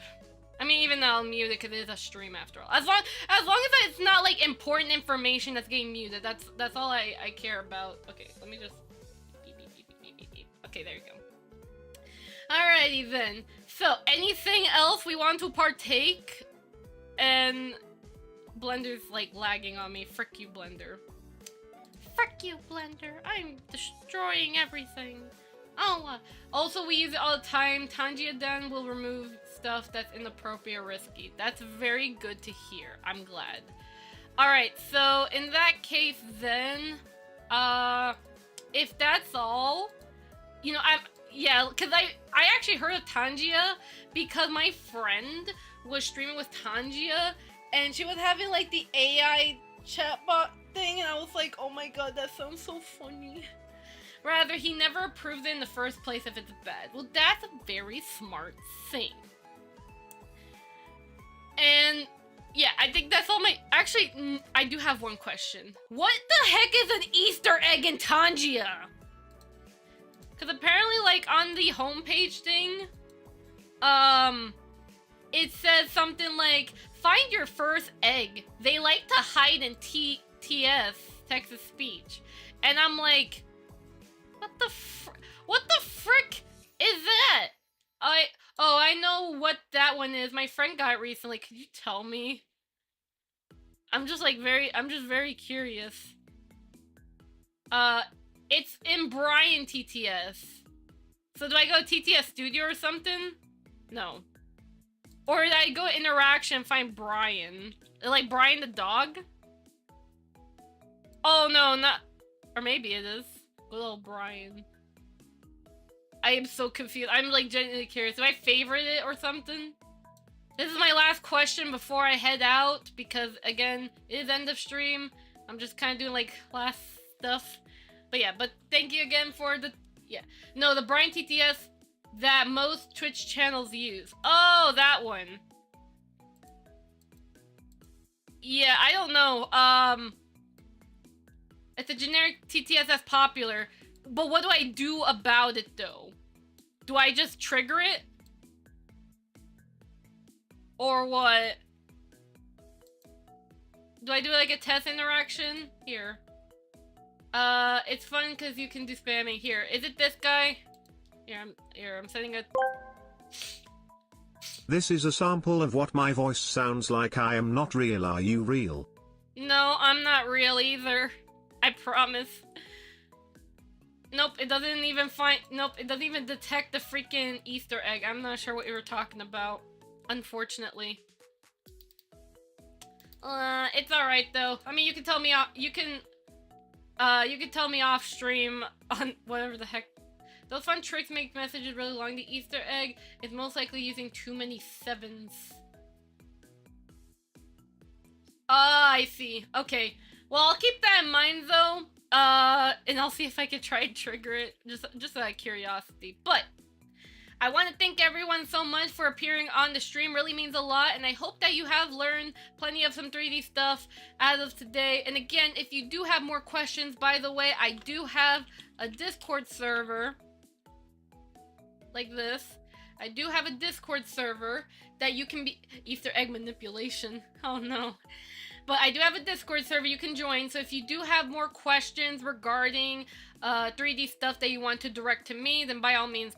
I mean, even though I'll mute it because it is a stream after all. As long as it's not like important information that's getting muted, that's all I care about. Okay, let me just beep, beep, beep, beep, beep, beep. Okay, there you go. Alrighty then. So, anything else we want to partake? And Blender's like lagging on me. Frick you, Blender. Frick you, Blender. I'm destroying everything. Oh, also we use it all the time. Tangia Den will remove stuff that's inappropriate or risky. That's very good to hear. I'm glad. Alright, so in that case then, if that's all, you know, because I actually heard of Tangia because my friend was streaming with Tangia and she was having like the AI chatbot thing and I was like, oh my god, that sounds so funny. Rather, he never approved it in the first place if it's bad. Well, that's a very smart thing. And yeah, I think that's all my... Actually, I do have one question. What the heck is an Easter egg in Tangia? Because apparently, like, on the homepage thing, it says something like, find your first egg. They like to hide in TS, text-to speech. And I'm like... What the frick is that? I know what that one is. My friend got it recently. Could you tell me? I'm just very curious. It's in Brian TTS. So do I go TTS Studio or something? No. Or did I go Interaction and find Brian? Like Brian the dog? Oh no, not... Or maybe it is. Good old Brian. I am so confused. I'm like genuinely curious. Do I favorite it or something? This is my last question before I head out because again, it is end of stream. I'm just kind of doing like last stuff. But yeah, but thank you again for the... Yeah. No, the Brian TTS that most Twitch channels use. Oh, that one. Yeah, I don't know. It's a generic TTS that's popular, but what do I do about it though? Do I just trigger it? Or what? Do I do like a test interaction? Here. It's fun because you can do spamming. Here, is it this guy? Here, I'm setting a... This is a sample of what my voice sounds like. I am not real. Are you real? No, I'm not real either. I promise. Nope, it doesn't even find... Nope, it doesn't even detect the freaking Easter egg. I'm not sure what you were talking about. Unfortunately. It's alright though. I mean, you can tell me off... You can tell me off stream on whatever the heck. Those fun tricks make messages really long. The Easter egg is most likely using too many 7s. Ah, I see. Okay. Well, I'll keep that in mind though. And I'll see if I can try and trigger it. Just out of curiosity. But I want to thank everyone so much for appearing on the stream. Really means a lot. And I hope that you have learned plenty of some 3D stuff as of today. And again, if you do have more questions, by the way, I do have a Discord server. Like this. I do have a Discord server that you can be... Easter egg manipulation. Oh no. But I do have a Discord server you can join, so if you do have more questions regarding 3D stuff that you want to direct to me, then by all means,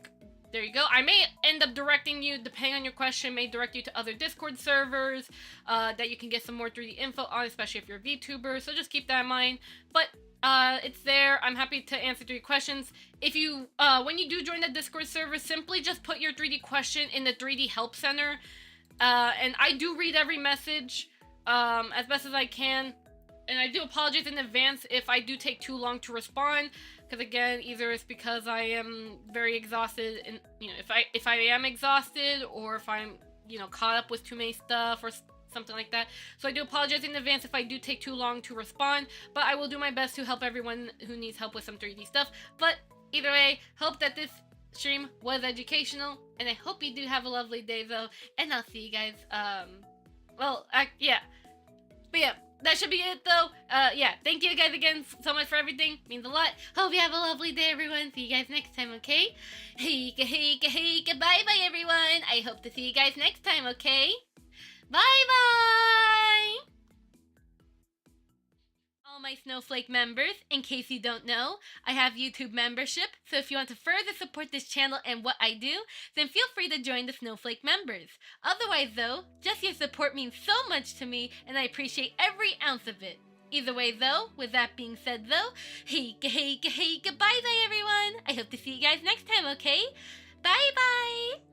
there you go. I may end up directing you, depending on your question, may direct you to other Discord servers that you can get some more 3D info on, especially if you're a VTuber, so just keep that in mind. But it's there. I'm happy to answer 3D questions. If you, when you do join the Discord server, simply just put your 3D question in the 3D Help Center, and I do read every message. As best as I can, and I do apologize in advance if I do take too long to respond, because again, either it's because I am very exhausted, and you know, if I am exhausted, or if I'm, you know, caught up with too many stuff or something like that. So I do apologize in advance if I do take too long to respond, but I will do my best to help everyone who needs help with some 3D stuff. But either way, hope that this stream was educational, and I hope you do have a lovely day though, and I'll see you guys, yeah. But yeah, that should be it, though. Yeah, thank you guys again so much for everything. Means a lot. Hope you have a lovely day, everyone. See you guys next time, okay? Hey, bye-bye, everyone. I hope to see you guys next time, okay? Bye-bye! All my Snowflake members, in case you don't know, I have YouTube membership, so if you want to further support this channel and what I do, then feel free to join the Snowflake members. Otherwise though, just your support means so much to me, and I appreciate every ounce of it. Either way though, with that being said though, hey, goodbye bye everyone! I hope to see you guys next time, okay? Bye bye!